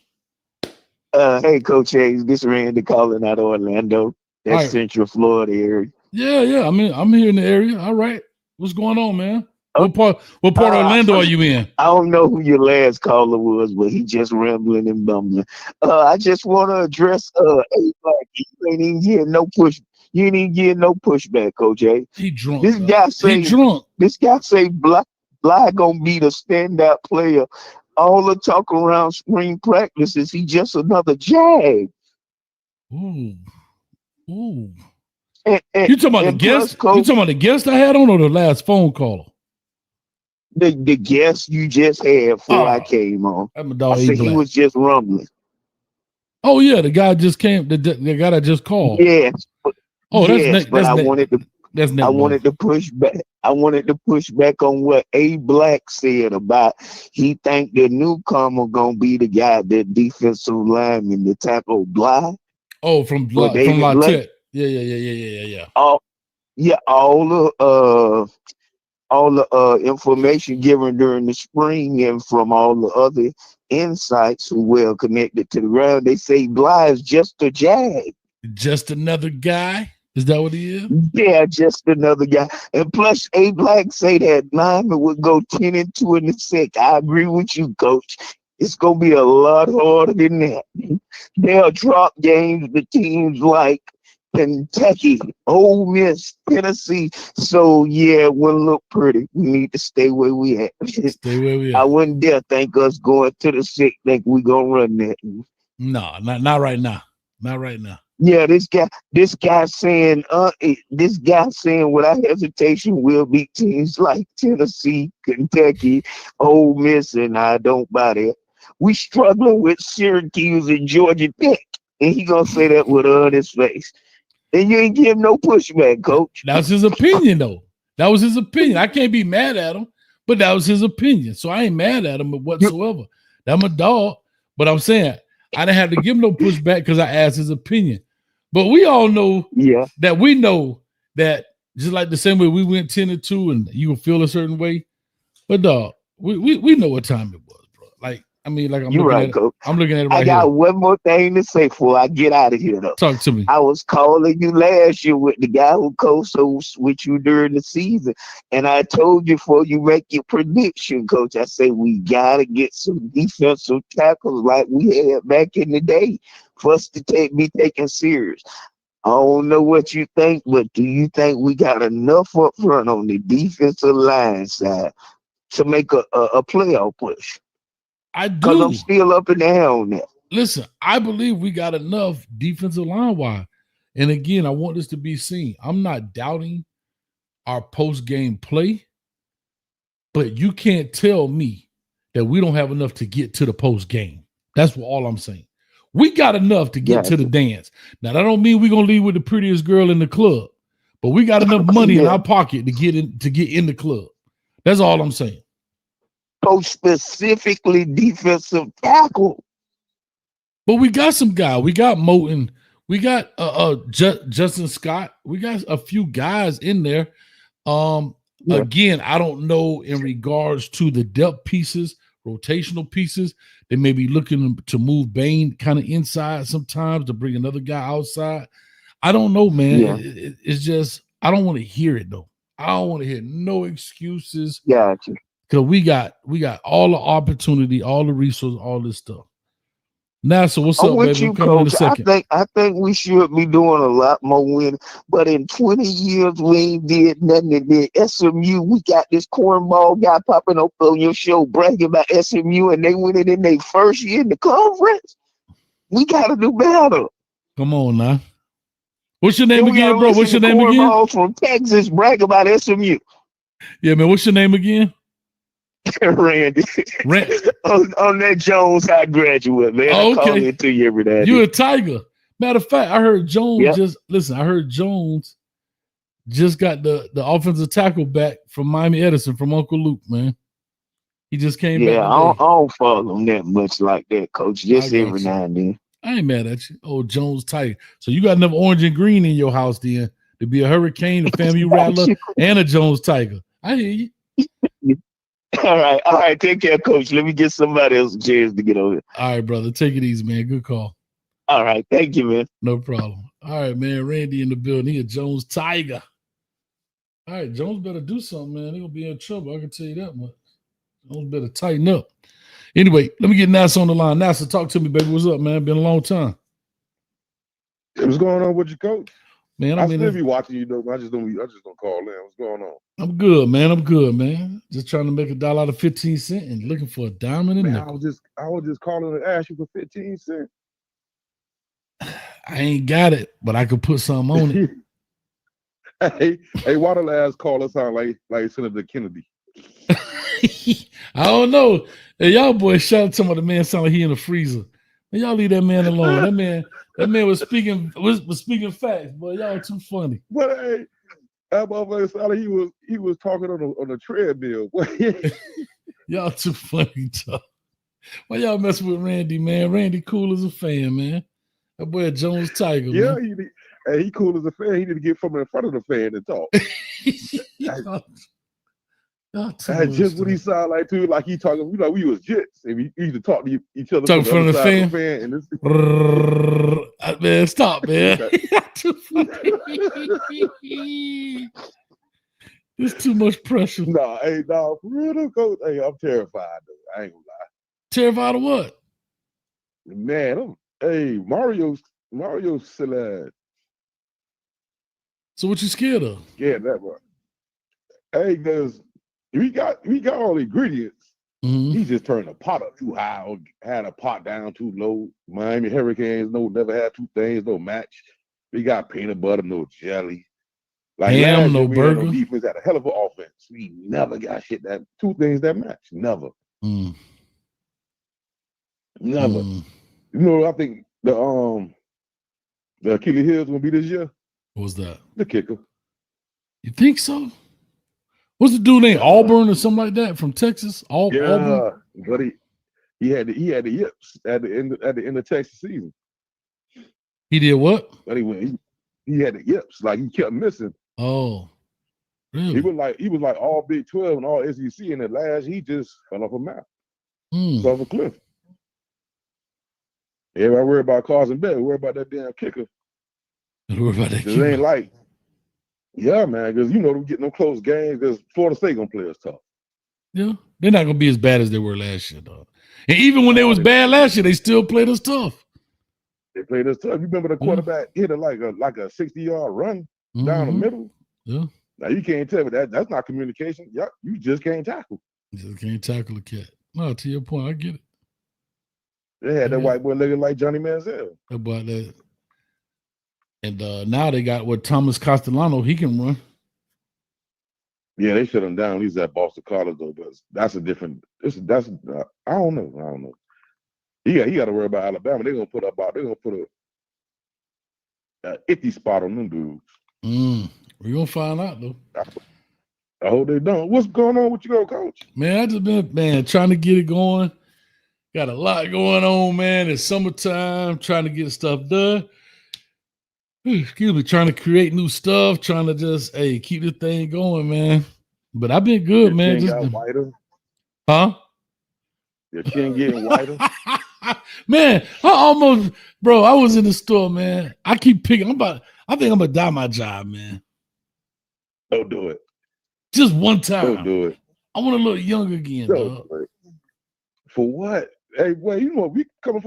Hey, Coach Hayes. This Randy calling out of Orlando. That's right. Central Florida area. Yeah. I mean, I'm here in the area. All right. What's going on, man? What part of Orlando are you in? I don't know who your last caller was, but he just rambling and bumbling. I just want to address A-Black. You ain't even getting no push. You ain't even getting no pushback, Coach A. He drunk. This guy say he drunk. This guy say Bly gonna be the standout player. All the talk around spring practices, he just another Jag. Ooh. And You talking about the guest? You talking about the guest I had on or the last phone caller? The guest you just had before I came on. I'm a dog. I said he was just rumbling. Oh yeah, the guy just came. The guy that just called. Yes. I wanted to push back. I wanted to push back on what A Black said about he think the newcomer gonna be the guy, the defensive lineman, the tackle Bly. Oh, from La Tech. Yeah. All the information given during the spring and from all the other insights who well connected to the ground, they say Bly is just a Jag. Just another guy? Is that what he is? Yeah, just another guy. And plus, A Black say that lineman would go 10-2 in the sec. I agree with you, Coach. It's gonna be a lot harder than that. They'll drop games to teams like Kentucky, Ole Miss, Tennessee. So yeah, it wouldn't look pretty. We need to stay where we at. Stay where we at. I wouldn't dare think us going to the sick think we gonna run that. No, not right now. Not right now. Yeah, this guy saying without hesitation we'll beat teams like Tennessee, Kentucky, Ole Miss, and I don't buy that. We struggling with Syracuse and Georgia Tech, and he gonna say that with on his face. And you ain't give no pushback, Coach. That's his opinion, though. That was his opinion. I can't be mad at him, but that was his opinion. So I ain't mad at him whatsoever. That's my dog. But I'm saying I didn't have to give him no pushback because I asked his opinion. But we all know that we know that just like the same way we went 10-2 and you will feel a certain way. But dog, we know what time it was, bro. Like I mean, like You're right, Coach. I'm looking at it I right got here. one more thing to say before I get out of here, though. Talk to me. I was calling you last year with the guy who coached with you during the season, and I told you before you make your prediction, Coach, I say we gotta get some defensive tackles like we had back in the day for us to be taken serious. I don't know what you think, but do you think we got enough up front on the defensive line side to make a playoff push? I Because do. I'm still up in the air on that. Listen, I believe we got enough defensive line wise. And again, I want this to be seen. I'm not doubting our post-game play, but you can't tell me that we don't have enough to get to the post-game. That's all I'm saying. We got enough to get to the dance. Now, that don't mean we're gonna leave with the prettiest girl in the club, but we got enough money in our pocket to get in the club. That's all I'm saying. Coach, specifically defensive tackle. But we got some guys. We got Moten. We got Justin Scott. We got a few guys in there. Again, I don't know in regards to the depth pieces, rotational pieces. They may be looking to move Bain kind of inside sometimes to bring another guy outside. I don't know, man. Yeah. It's just I don't want to hear it though. I don't want to hear no excuses. Gotcha. Because we got all the opportunity, all the resources, all this stuff. NASA, what's up, baby? You, I'm coming in a Coach. second. I think we should be doing a lot more winning. But in 20 years, we ain't did nothing. And then SMU, we got this cornball guy popping up on your show bragging about SMU, and they winning in their first year in the conference. We got to do better. Come on now. What's your name again, bro? What's your name again? Cornballs from Texas brag about SMU. Yeah, man. What's your name again? Randy. on that Jones High graduate, man. Oh, I call it to you every day. You a Tiger. Matter of fact, I heard Jones I heard Jones just got the offensive tackle back from Miami Edison from Uncle Luke, man. He just came back. Yeah, I don't follow him that much like that, Coach. Just every now and then. I ain't mad at you. Oh, Jones Tiger. So you got enough orange and green in your house then to be a Hurricane, a FAMU Rattler, and a Jones Tiger. I hear you. All right. Take care, Coach. Let me get somebody else a chance to get over. All right, brother. Take it easy, man. Good call. All right. Thank you, man. No problem. All right, man. Randy in the building. He a Jones Tiger. All right, Jones better do something, man. They're going to be in trouble. I can tell you that much. Jones better tighten up. Anyway, let me get NASA on the line. NASA, talk to me, baby. What's up, man? Been a long time. What's going on with you, Coach? Man, I still be watching you, though. I just don't call in. What's going on? I'm good, man. Just trying to make $1 out of 15 cents and looking for a diamond and nickel. I was just calling to ask you for 15 cents. I ain't got it, but I could put something on it. hey, why the last caller sound like Senator Kennedy? I don't know. Hey, y'all boys shout out to the man sound like he in the freezer. Man, y'all leave that man alone. That man was speaking facts, boy. Y'all too funny. But hey, that motherfucker sounded like he was talking on a treadmill. Y'all too funny, Chuck. Why y'all messing with Randy, man? Randy cool as a fan, man. That boy Jones Tiger, man. He cool as a fan. He need to get from in front of the fan and talk. That's just what he sound like too. Like he talking, we was jits, and we used to talk to each other from the fan. And this man, stop, man. It's too much pressure. No, for real, Coach. Hey, I'm terrified though. I ain't gonna lie. Terrified of what? Man, Mario's silly. So what you scared of? Yeah, that one. Hey, because we got all the ingredients. Mm-hmm. He just turned the pot up too high or had a pot down too low. Miami Hurricanes never had two things, no match. We got peanut butter, no jelly. Like ham, no burger. No defense had a hell of an offense. We never got shit that two things that match. Never. Never. I think the Achilles heel is gonna be this year. What was that? The kicker. You think so? What's the dude named Auburn or something like that from Texas? Auburn? But he had the yips at the end of Texas season. He did what? But he had the yips, like he kept missing. Oh, really? He was like all Big 12 and all SEC, and at last he just fell off a map. Fell off a cliff. Everybody worry about Carson Beck. Worry about that damn kicker. Worry about that kicker. It ain't like, yeah, man, because you know them getting them close games because Florida State gonna play us tough. Yeah, they're not gonna be as bad as they were last year, though. And even when they was bad last year, they still played us tough. They played us tough. You remember the quarterback hit it like a 60-yard run down the middle? Yeah. Now you can't tell me that's not communication. Yep, you just can't tackle. You just can't tackle a cat. No, to your point, I get it. They had that white boy looking like Johnny Manziel. About that. And now they got Thomas Castellano, he can run. Yeah, they shut him down. He's at Boston College though, but that's a different. I don't know. He got to worry about Alabama. They're gonna put a iffy spot on them dudes. We're gonna find out though. I hope they don't. What's going on with you, Coach? Man, I just been trying to get it going. Got a lot going on, man. It's summertime, trying to get stuff done. Excuse me, trying to create new stuff, trying to just keep the thing going, man. But I've been good, man. Just got whiter. Huh? Your chin getting whiter. Man, I was in the store, man. I keep picking. I think I'm gonna die my job, man. Don't do it. Just one time. Don't do it. I want to look young again, dog. For what? Hey, well, you know what we come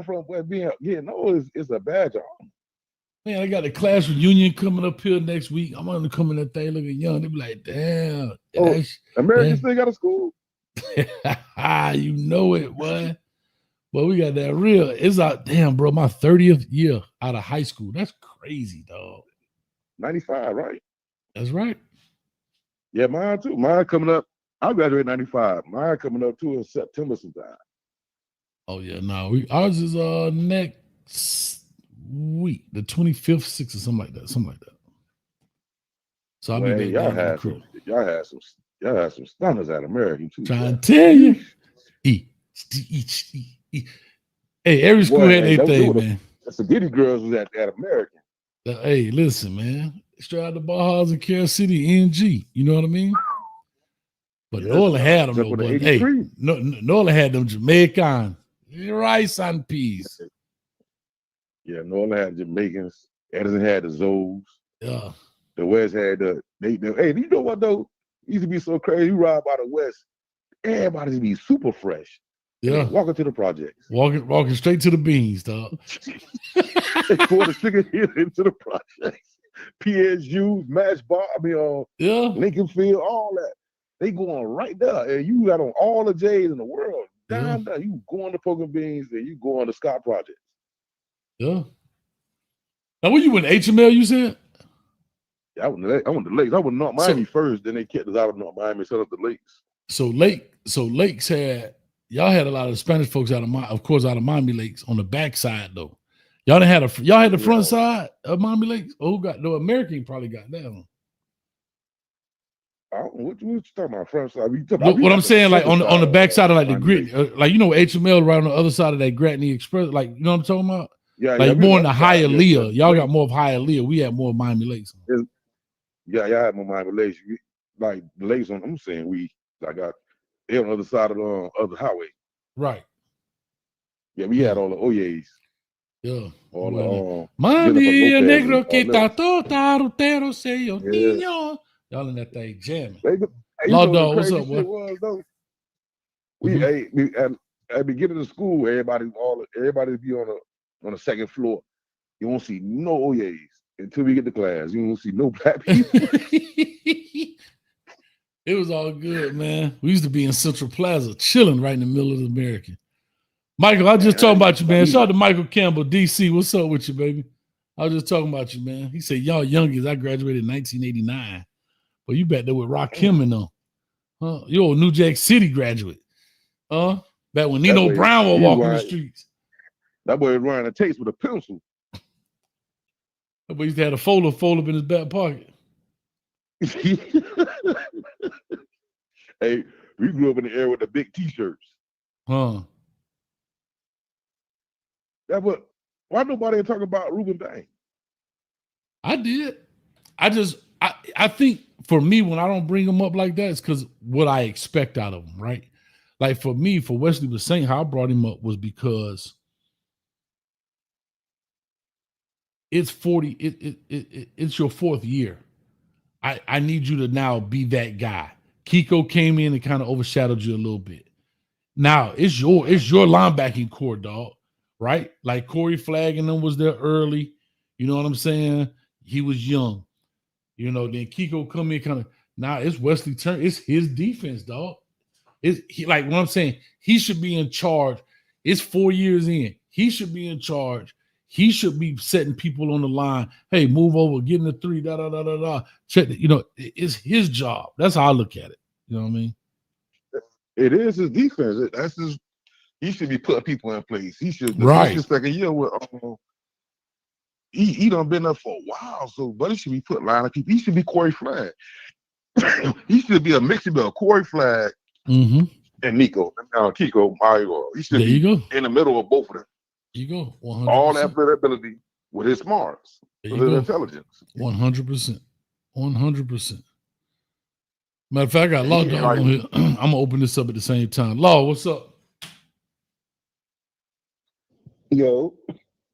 from where getting old is a badge of honor. Man, I got a class reunion coming up here next week. I'm gonna come in that thing looking young. They be like, damn. American still got a school. You know it, boy. But we got that real. It's out, damn, bro. My 30th year out of high school. That's crazy, dog. 95, right? That's right. Yeah, mine too. Mine coming up. I graduated 95. Mine coming up too in September sometime. Oh yeah, no. Ours is next week, the 25th, 6th, or something like that. So I'll be y'all had some stunners at American too. Trying to tell you. Hey, every school had their thing, man. The Spaghetti Girls was at American. Hey, listen, man. Straight out the Bajas in Kansas City, NG. You know what I mean? But Nola had them, though. But hey, Nola had them Jamaican rice and peas. Yeah, Nola had Jamaicans. Edison had the Zoes. Yeah. The West had hey, you know what though? It used to be so crazy. You ride by the West, everybody used to be super fresh. Yeah. Walking to the projects. Walking straight to the beans, dog. Pour the sugar here into the projects. PSU, Matchbox, Lincoln Field, all that. They going right there. And you got on all the J's in the world. Down there. You going to Poker Beans and you going to Scott Projects. Yeah. Now, when you went to HML, you said? Yeah, I went to Lakes. I went to North Miami first, then they kicked us out of North Miami and set up the Lakes. So Lakes y'all had a lot of Spanish folks out of Miami Lakes on the backside though. Y'all had the front side of Miami Lakes. Oh, the American probably got that one. What you talking about? Front side? What I'm saying, like on the backside of like the grit, like HML right on the other side of that Gratney Express, like you know what I'm talking about? Yeah, like more in the higher Hialeah. Y'all got more of Hialeah. We had more of Miami Lakes. Yeah, y'all had more Miami Lakes. Like the lakes on. I'm saying they're on the other side of the highway. Right. Yeah, we had all the Oyes. Yeah. All the Mami, el negro que está todo sello niño. Y'all in that thing jamming. Law Dog, what's up, boy? At the beginning of school, everybody be on the second floor. You won't see no Oyes until we get to class. You won't see no black people. It was all good, man. We used to be in Central Plaza, chilling right in the middle of the American. Michael, I was just talking about you, man. Shout out to Michael Campbell, DC. What's up with you, baby? I was just talking about you, man. He said, y'all youngest. I graduated in 1989. But you back there with Rakim and them. Huh? You're a New Jack City graduate. Back when Nino Brown was walking the streets. That boy was wearing a taste with a pencil. That boy used to have a folder up in his back pocket. Hey, we grew up in the era with the big T-shirts. Huh? Why nobody talk about Ruben Bang? I did. I think for me, when I don't bring him up like that, it's because what I expect out of him, right? Like for me, for Wesley was saying how I brought him up was because it's 40. It's your fourth year. I need you to now be that guy. Kiko came in and kind of overshadowed you a little bit. Now it's your linebacking core, dog. Right? Like Corey Flagg and them was there early. You know what I'm saying? He was young. You know, then Kiko come in kind of now it's Wesley turn. It's his defense, dog. Like what I'm saying, he should be in charge. It's 4 years in. He should be in charge. He should be setting people on the line. Hey, move over, get in the three, da da da da da. Check. You know, it's his job. That's how I look at it. You know what I mean? It is his defense. That's his. He should be putting people in place. He should. Right. This is his second year with. He done been there for a while, so but he should be put line of people. He should be Corey Flagg. He should be a mixture of Corey Flagg and Nico, Kiko, Mario. He should be in the middle of both of them. You go 100%. All that ability with his smarts, with his intelligence. 100%. 100%. Matter of fact, I got Law Dog on here. I'm gonna open this up at the same time. Law, what's up? Yo,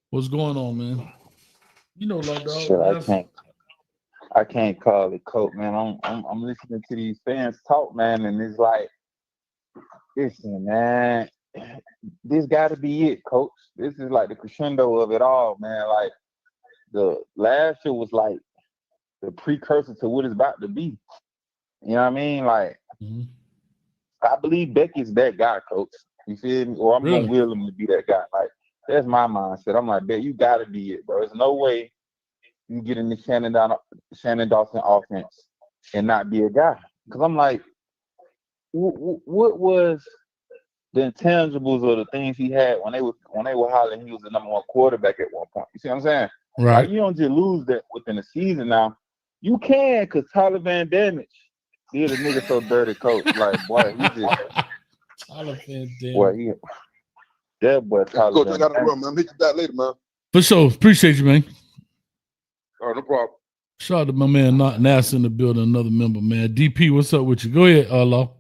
what's going on, man? You know, Law Dog. Shit, I can't call it, coach, man. I'm listening to these fans talk, man, and it's like, listen, man, this got to be it, coach. This is like the crescendo of it all, man. Like the last year was like the precursor to what it's about to be. You know what I mean? Like, I believe Becky's that guy, coach. You feel me? Or I'm gonna will him to be that guy. Like, that's my mindset. I'm like, Beck, you gotta be it, bro. There's no way you get in the Shannon Dawson offense and not be a guy. Because I'm like, what was the intangibles or the things he had when they were hollering he was the number one quarterback at one point? You see what I'm saying? Right. Like, you don't just lose that within the season now. You can, because Tyler Van Damage did a nigga so dirty, coach. Like, boy, he just Tyler Van Damage. Boy, that boy Tyler Coach, Van I gotta Damage. run, man. I'll hit you back later, man. For sure. Appreciate you, man. All right, no problem. Shout out to my man NASA in the building, another member, man. DP, what's up with you? Go ahead, Law.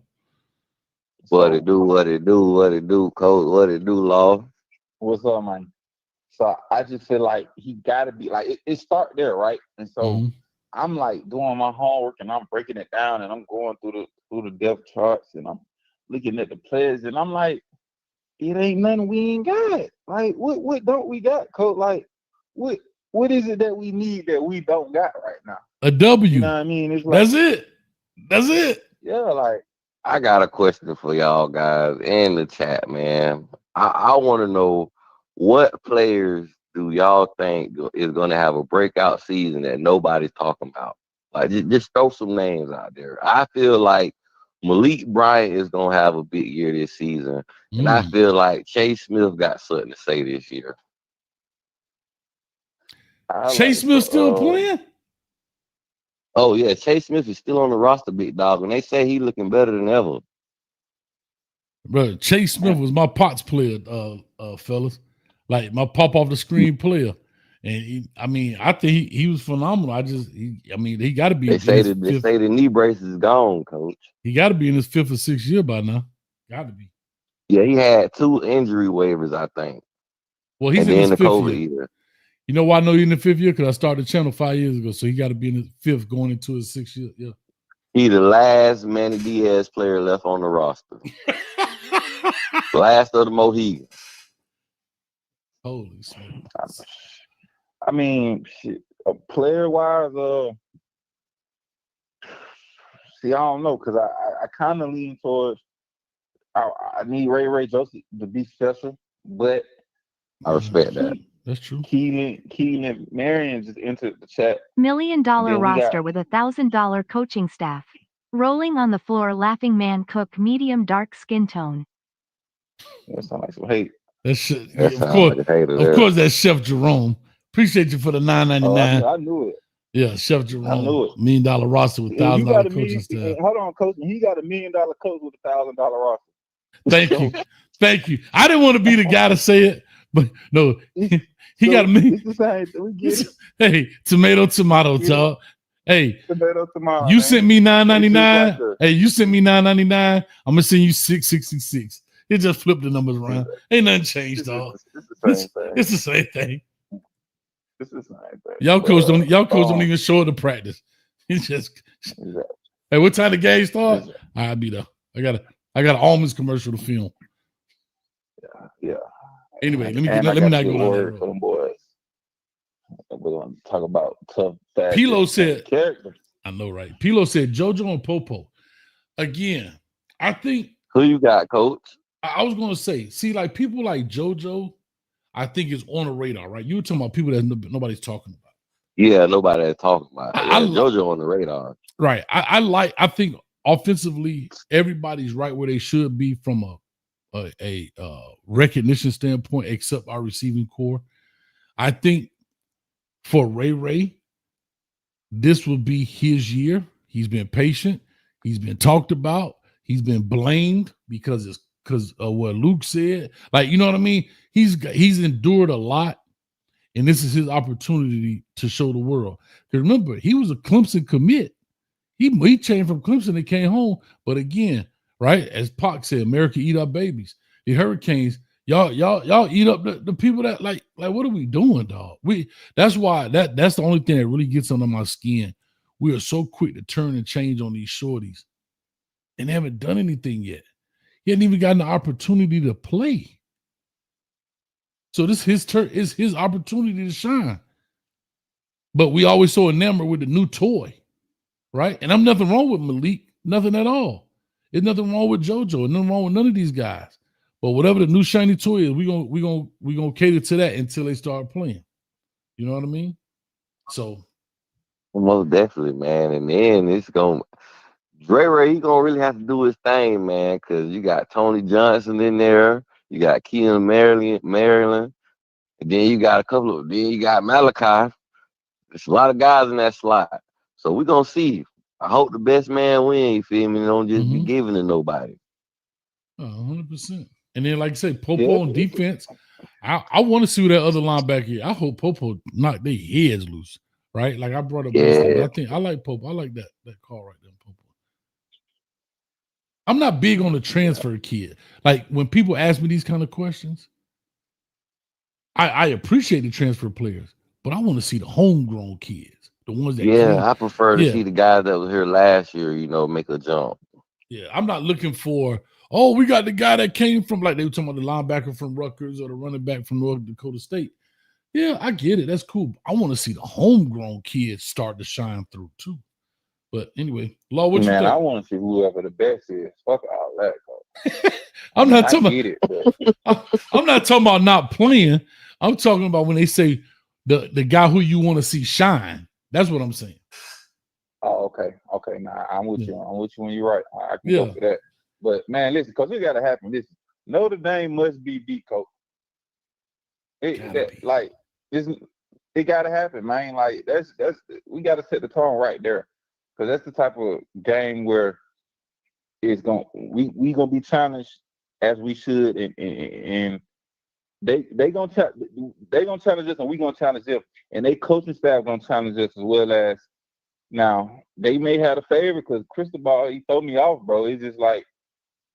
What it do, coach? What it do, Law? What's up, man? So I just feel like he gotta be like it start there, right? And so I'm like doing my homework and I'm breaking it down and I'm going through the depth charts and I'm looking at the players and I'm like, it ain't nothing we ain't got. Like, what don't we got, coach? Like, what is it that we need that we don't got right now? A W. You know what I mean? It's like, That's it. Yeah, like, I got a question for y'all guys in the chat, man. I want to know, what players do y'all think is going to have a breakout season that nobody's talking about? Like, just throw some names out there. I feel like Malik Bryant is going to have a big year this season. And I feel like Chase Smith got something to say this year. Chase Smith still playing? Oh, yeah. Chase Smith is still on the roster, big dog. And they say he's looking better than ever. Bro, Chase Smith was my Pots player, fellas. Like, my pop off the screen player. And I think he was phenomenal. He got to be. They say the knee brace is gone, coach. He got to be in his 5th or 6th year by now. Got to be. Yeah, he had 2 injury waivers, I think. Well, he's in his 5th year. year. You know why I know he's in the 5th year? Because I started the channel 5 years ago. So he got to be in his 5th going into his 6th year. Yeah. He the last Manny Diaz player left on the roster. Last of the Mohegans. Holy smokes. I mean, shit, player wise, see, I don't know, because I kind of lean towards I need Ray Joseph to be special, but I respect that. That's true. Keenan Marion just entered the chat. $1 million roster with $1,000 coaching staff. Rolling on the floor, laughing man, cook, medium dark skin tone. That sounds like some hate. That shit. Of course, that's Chef Jerome. Appreciate you for the $9.99. I knew it. Yeah, Chef Jerome. I knew it. $1 million roster with $1,000 coaching staff. Hold on, coach. He got $1 million coach with $1,000 roster. Thank you. I didn't want to be the guy to say it, but no, he got $1 million. It's the same. We get it. Hey, tomato, dog. Hey, tomato. You sent me $9.99. Hey, you sent me $9.99. I'm gonna send you $6.66. It just flipped the numbers around. Ain't nothing changed, dog. It's the same thing. It's the same thing. This is not that. Y'all coach don't even show up to practice. He's just hey, what time the game start? I'll be there. I got an almonds commercial to film. Yeah. Anyway, let me not go down that for them boys. We're gonna talk about tough. Pilo said, character. I know, right? Pilo said JoJo and Popo. Again, I think who you got, coach? I was gonna say, see, like people like JoJo, I think is on the radar, right? You were talking about people that nobody's talking about. Yeah, nobody is talking about it. Yeah, JoJo on the radar. Right. I think offensively, everybody's right where they should be from a recognition standpoint, except our receiving core. I think for Ray, this will be his year. He's been patient. He's been talked about. He's been blamed because of what Luke said. Like, you know what I mean? He's endured a lot, and this is his opportunity to show the world. Because remember, he was a Clemson commit. He changed from Clemson and came home. But again, right, as Pac said, America eat up babies. The Hurricanes, y'all eat up the people that like what are we doing, dog? That's why that's the only thing that really gets under my skin. We are so quick to turn and change on these shorties, and they haven't done anything yet. He hadn't even gotten the opportunity to play. So this is his opportunity to shine. But we always so enamored with the new toy, right? And I'm nothing wrong with Malik, nothing at all. There's nothing wrong with JoJo, nothing wrong with none of these guys. But whatever the new shiny toy is, we gonna cater to that until they start playing. You know what I mean? So most definitely, man. And then it's gonna Ray, he gonna really have to do his thing, man, because you got Tony Johnson in there, you got Keelan Maryland, and then you got then you got Malachi. There's a lot of guys in that slot. So we're gonna see. I hope the best man win, you feel me? Don't just be giving to nobody. 100%. And then, like I say, Popo on defense. I want to see who that other linebacker is. I hope Popo knock their heads loose, right? Like I brought up yesterday, but I think I like Popo. I like that call right there, Popo. I'm not big on the transfer kid. Like when people ask me these kind of questions, I appreciate the transfer players, but I want to see the homegrown kids, the ones that I prefer to see the guys that was here last year, make a jump. Yeah, I'm not looking for, we got the guy that came from, like they were talking about the linebacker from Rutgers or the running back from North Dakota State. Yeah, I get it. That's cool. I want to see the homegrown kids start to shine through too. But anyway, Law, what you think? I want to see whoever the best is. Fuck all that, coach. I'm not talking about not playing. I'm talking about when they say the guy who you want to see shine. That's what I'm saying. Oh, okay. Nah, I'm with you. I'm with you when you're right. I can go for that. But man, listen, because it got to happen. Listen, Notre Dame must be beat, coach. It got to happen, man. Like that's we got to set the tone right there, because that's the type of game where it's we gonna be challenged as we should, and they gonna challenge us, and we gonna challenge them, and they coaching staff gonna challenge us as well. As now they may have a favor because Cristobal, he throw me off, bro. It's just like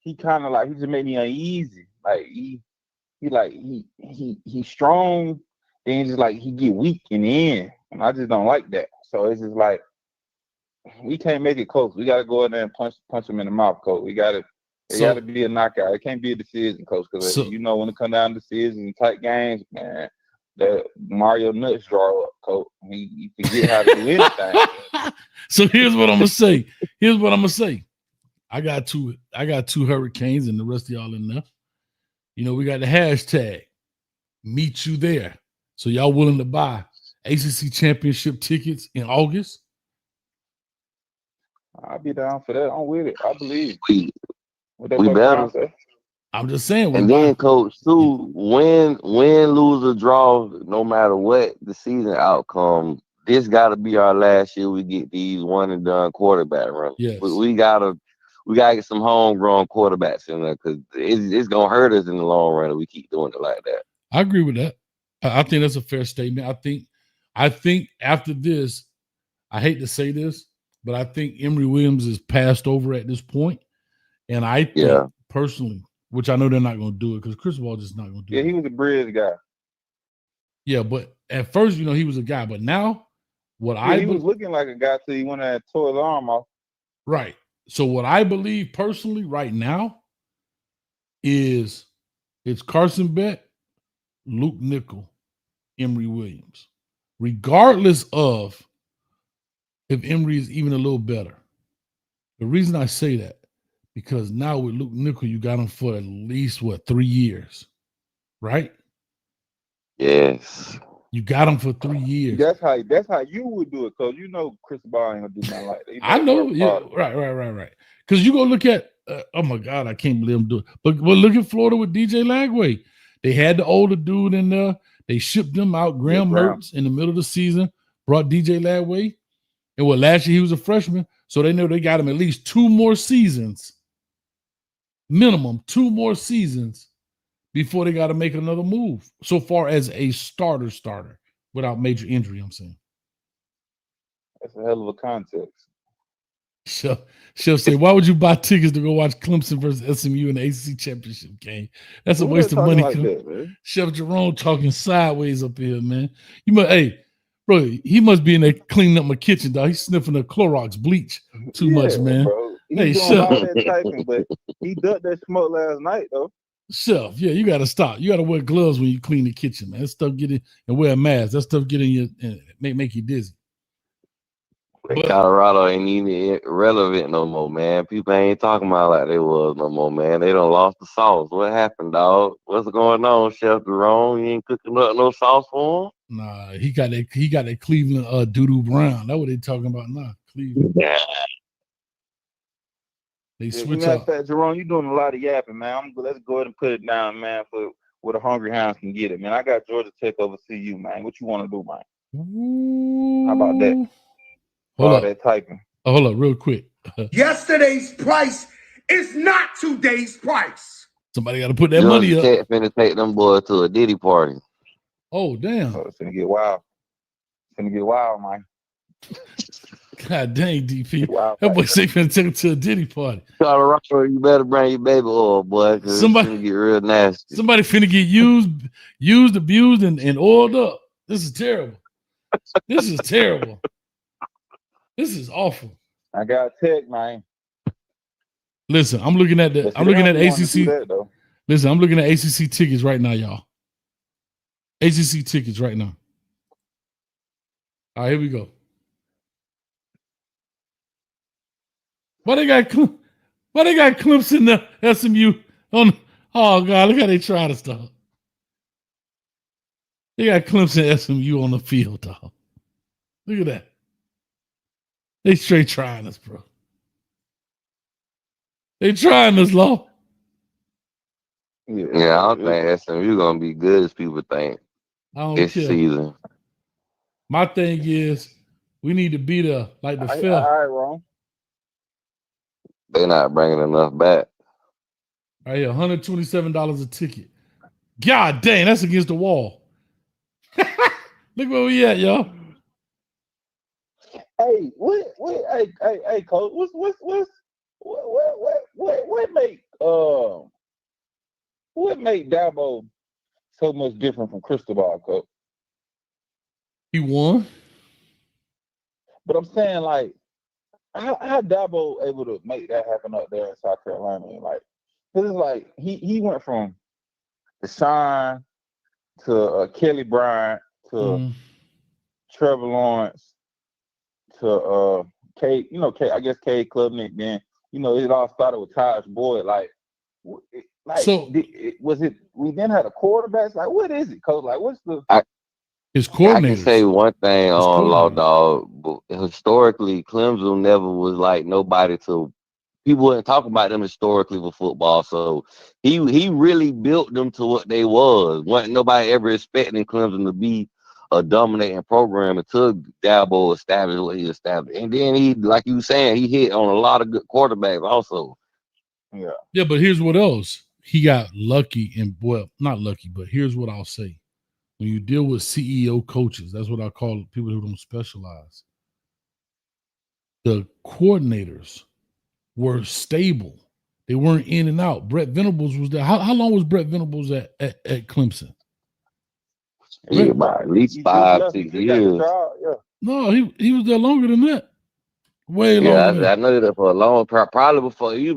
he kind of like he just made me uneasy. Like he's strong, then just like he get weak in the end, and I just don't like that. So it's just like we can't make it close. We got to go in there and punch him in the mouth, coach. It got to be a knockout. It can't be a decision, coach, because when it come down to decisions and tight games, man, that Mario nuts draw up, coach. He forget how to do anything. So here's what I'm gonna say. I got two Hurricanes and the rest of y'all in there. We got the hashtag meet you there. So y'all willing to buy ACC championship tickets in August? I'll be down for that. I'm with it. I believe. We better. I'm just saying. And then, coach, too, win, lose, or draw, no matter what the season outcome, this got to be our last year we get these one and done quarterback runs. Yes. We gotta get some homegrown quarterbacks in there, because it's gonna hurt us in the long run if we keep doing it like that. I agree with that. I think that's a fair statement. I think after this, I hate to say this, but I think Emory Williams is passed over at this point. And I think personally, which I know they're not going to do it because Cristobal just not going to do it. Yeah, he was a bridge guy. Yeah, but at first, he was a guy, but now he was looking like a guy till he went and tore his arm off. Right. So what I believe personally right now is it's Carson Beck, Luke Nickel, Emory Williams, regardless of if Emory is even a little better. The reason I say that, because now with Luke Nickel, you got him for at least 3 years, right? Yes. You got him for 3 years. That's how you would do it, cause Chris Ball ain't gonna do nothing like that. I know, yeah, right. Because you go look at, oh my God, I can't believe I'm doing it. But look at Florida with DJ Lagway. They had the older dude in there. They shipped him out, Graham Mertz, in the middle of the season, brought DJ Lagway. And last year he was a freshman, so they know they got him at least 2 more seasons, minimum 2 more seasons before they got to make another move. So far as a starter without major injury, I'm saying. That's a hell of a context. She'll say, why would you buy tickets to go watch Clemson versus SMU in the ACC championship game? That's a waste of money. Like Chef Jerome talking sideways up here, man. Bro, he must be in there cleaning up my kitchen, dog. He's sniffing the Clorox bleach too much, man. Bro. He's doing all that typing, but he ducked that smoke last night, though. Chef, yeah, you got to stop. You got to wear gloves when you clean the kitchen, man. That stuff get in, and wear a mask. That stuff get in you and make you dizzy. Colorado ain't even relevant no more, man. People ain't talking about like they was no more, man. They done lost the sauce. What happened, dog? What's going on, Chef Jerome? You ain't cooking up no sauce for him? Nah, he got that Cleveland Doodoo Brown. That's what they talking about now. Cleveland. Yeah. They switch matter up. of fact, Jerome, you doing a lot of yapping, man. Let's go ahead and put it down, man, for where the hungry hounds can get it, man. I got Georgia Tech over CU, man. What you want to do, man? Ooh. How about that? Hold up. That typing. Hold up, real quick. Yesterday's price is not today's price. Somebody got to put that money up. Tech finna take them boys to a Diddy party. Oh, damn. Oh, it's finna get wild. It's finna get wild, man. God dang, DP. That boy say finna take him to a Diddy party. Colorado, you better bring your baby oil, boy, because it's finna get real nasty. Somebody finna get used, abused, and oiled up. This is terrible. This is terrible. This is awful. I got Tech, man. Listen, I'm looking at ACC. Listen, I'm looking at ACC tickets right now, y'all. ACC tickets right now. All right, here we go. Why they got Clemson the SMU on? Oh God, look how they try to stop. They got Clemson SMU on the field, dog. Look at that. They straight trying us, bro. They trying us, Law. Yeah, I don't think SMU gonna be good as people think this season. My thing is, we need to be the like the fifth. All right, wrong. They're not bringing enough back. Right here, $127 a ticket. God dang, that's against the wall. Look where we at, y'all. Hey, hey, coach, what make Dabo so much different from Cristobal, coach? He won. But I'm saying, like, how Dabo able to make that happen up there in South Carolina? Like, because it's like he went from Deshaun to Kelly Bryant to Trevor Lawrence to K. I guess K. Klubnik. Then it all started with Taj Boyd. Was it? We then had a quarterback. Like, what is it, coach? Like, what's the? His coordinators. I can say one thing on Law Dog. But historically, Clemson never was like nobody to. People wouldn't talk about them historically with football. So he really built them to what they was. Wasn't nobody ever expecting Clemson to be a dominating program until Dabo established what he established. And then he, like you were saying, he hit on a lot of good quarterbacks also. Yeah. Yeah, but here's what else. He got lucky and, well, not lucky, but here's what I'll say. When you deal with CEO coaches, that's what I call people who don't specialize. The coordinators were stable. They weren't in and out. Brett Venables was there. How long was Brett Venables at Clemson? Yeah, about at least 5-6 years. No, he was there longer than that. Way Yeah, longer than that. I know that for a long probably before he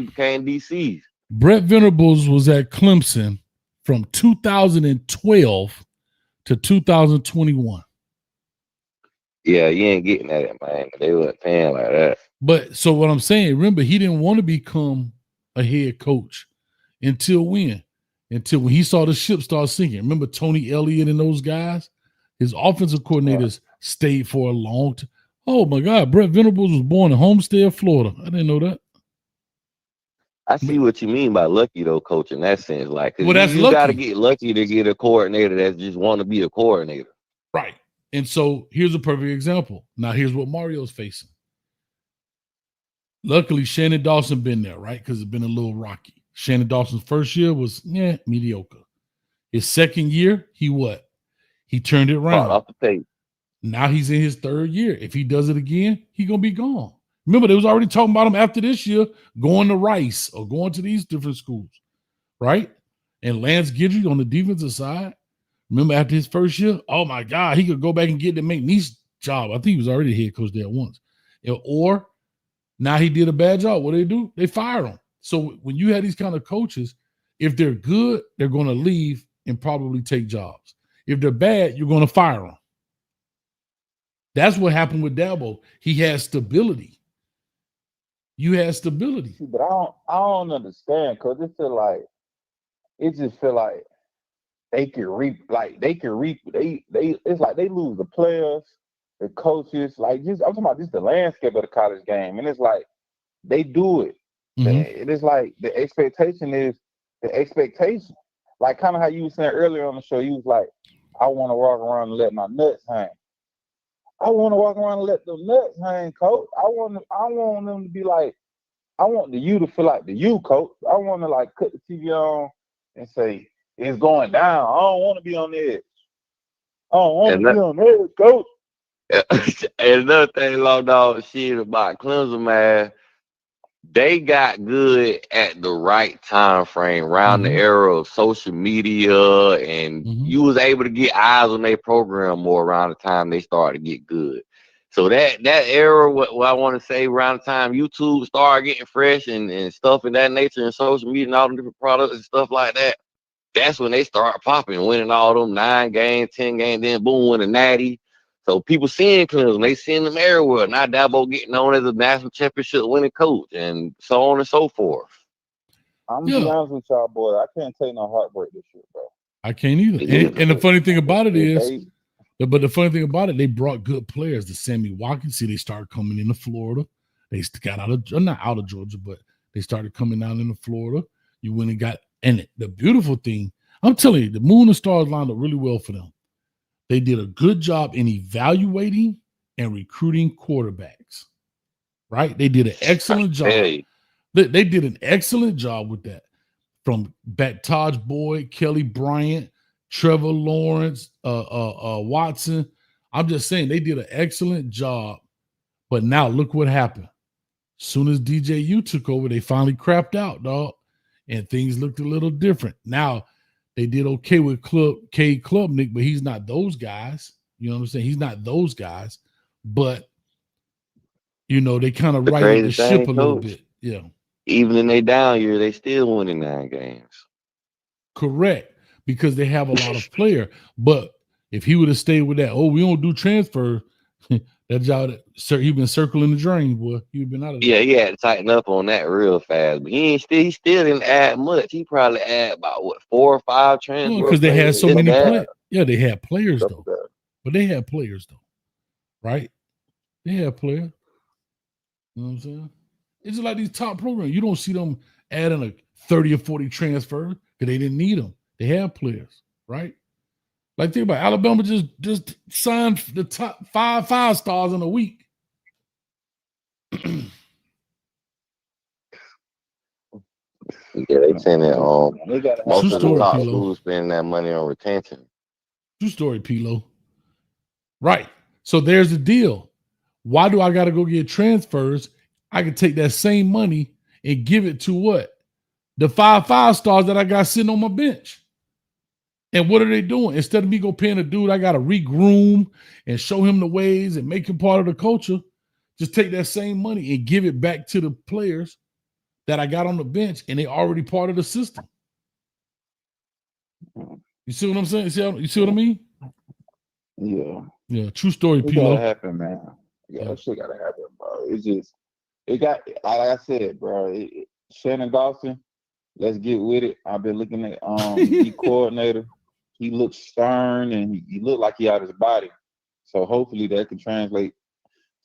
became DC. Brett Venables was at Clemson from 2012 to 2021. Yeah, you ain't getting at it, man. They weren't paying like that. But so what I'm saying, remember, he didn't want to become a head coach until when? Until when he saw the ship start sinking. Remember Tony Elliott and those guys? His offensive coordinators stayed for a long time. Oh my God, Brett Venables was born in Homestead, Florida. I didn't know that. I see what you mean by lucky though, coach, in that sense. Like, well, that's you got to get lucky to get a coordinator that just want to be a coordinator. Right. And so here's a perfect example. Now here's what Mario's facing. Luckily, Shannon Dawson been there, right? Because it's been a little rocky. Shannon Dawson's first year was mediocre. His second year, he turned it around. Off the tape. Now he's in his third year. If he does it again, he's gonna be gone. Remember, they was already talking about him after this year going to Rice or going to these different schools, right? And Lance Guidry on the defensive side. Remember after his first year, oh my God, he could go back and get the McNeese job. I think he was already head coach there once. Or now he did a bad job. What do? They fire him. So when you have these kind of coaches, if they're good, they're going to leave and probably take jobs. If they're bad, you're going to fire them. That's what happened with Dabo. He has stability. You had stability. But I don't understand because it just feel like they can reap it's like they lose the players, the coaches, I'm talking about just the landscape of the college game. And it's like they do it. It is like the expectation is the expectation. Like kind of how you were saying earlier on the show, you was like, I want to walk around and let my nuts hang. I want to walk around and let them nuts hang, coach. I want them to be like, I want the you to feel like the you, coach. I want to like cut the TV on and say, it's going down. I don't want to be on the edge. I don't want to be on the edge, coach. And another thing, low dog shit about Clemson, man, they got good at the right time frame around the era of social media, and you was able to get eyes on their program more around the time they started to get good. So that era, what I want to say, around the time YouTube started getting fresh and stuff in that nature, and social media and all the different products and stuff like that, that's when they start popping, winning all them 9 games, 10 games, then boom, winning natty. So people seeing Clemson, they seeing them everywhere. Now Dabo getting known as a national championship winning coach, and so on and so forth. I'm gonna be honest with y'all, boy. I can't take no heartbreak this year, bro. I can't either. And the funny thing about it is, but the funny thing about it, they brought good players. The Sammy Watkins, they started coming into Florida. They got not out of Georgia, but they started coming down into Florida. You went and got, and the beautiful thing, I'm telling you, the moon and stars lined up really well for them. They did a good job in evaluating and recruiting quarterbacks, right? They did an excellent job. They did an excellent job with that. From Taj Boyd, Kelly Bryant, Trevor Lawrence, Watson. I'm just saying they did an excellent job. But now look what happened. As soon as DJU took over, they finally crapped out, dog. And things looked a little different. Now, they did okay with Cade Klubnik, but he's not those guys. You know what I'm saying? He's not those guys. But, they kind of righted the ship a little bit. Yeah. Even in their down year, they still winning 9 games. Correct. Because they have a lot of player. But if he would have stayed with that, we don't do transfer, that job, he been circling the drain, boy. He'd been out of there. Yeah, he had to tighten up on that real fast. But he still didn't add much. He probably add about 4 or 5 transfers. Because they had so many players. Yeah, they had players though. But they had players though. Right? They had players. You know what I'm saying? It's just like these top programs. You don't see them adding a 30 or 40 transfers because they didn't need them. They have players, right? Like think about it. Alabama just signed the top 5 stars in a week. Yeah, they send it on. Most of the top schools spending that money on retention. True story, Pilo. Right. So there's the deal. Why do I got to go get transfers? I can take that same money and give it to what? The 5 stars that I got sitting on my bench. And what are they doing? Instead of me go paying a dude, I got to regroom and show him the ways and make him part of the culture. Just take that same money and give it back to the players that I got on the bench, and they already part of the system. You see what I'm saying? You see what I mean? Yeah. Yeah, true story, It P-Lo. gotta happen, man. Yeah, that shit gotta happen, bro. It got, like I said, bro. Shannon Dawson, let's get with it. I've been looking at the coordinator. He looks stern and he looked like he out of his body. So hopefully that can translate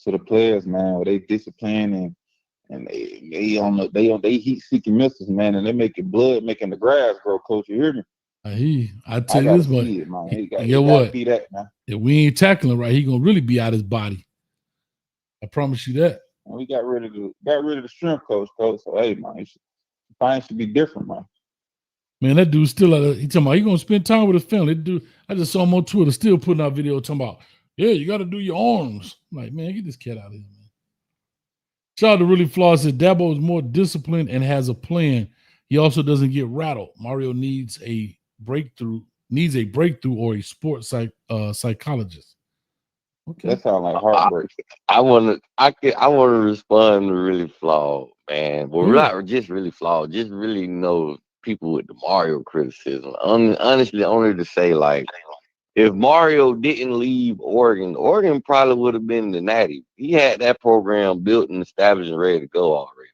to the players, man, where they discipline and they heat seeking missiles, man, and they making the grass grow. Coach, you hear me? I tell you this much. You know what? Be that, man. If we ain't tackling right, he gonna really be out his body. I promise you that. And we got rid of the strength coach. So hey, man, things should be different, man. Man, that dude's still out he talking about he gonna spend time with his family. Dude, I just saw him on Twitter still putting out video talking about, yeah, you got to do your arms. I'm like, man, get this cat out of here, man. Shout out to Really Flawed said Dabo is more disciplined and has a plan. He also doesn't get rattled. Mario needs a breakthrough or a sports psychologist. Okay. That sounds like heartbreak. I want to respond to Really Flawed, man. Well, not just Really Flawed, just really people with the Mario criticism. Honestly, only to say, like, if Mario didn't leave Oregon probably would have been the Natty. He had that program built and established and ready to go already.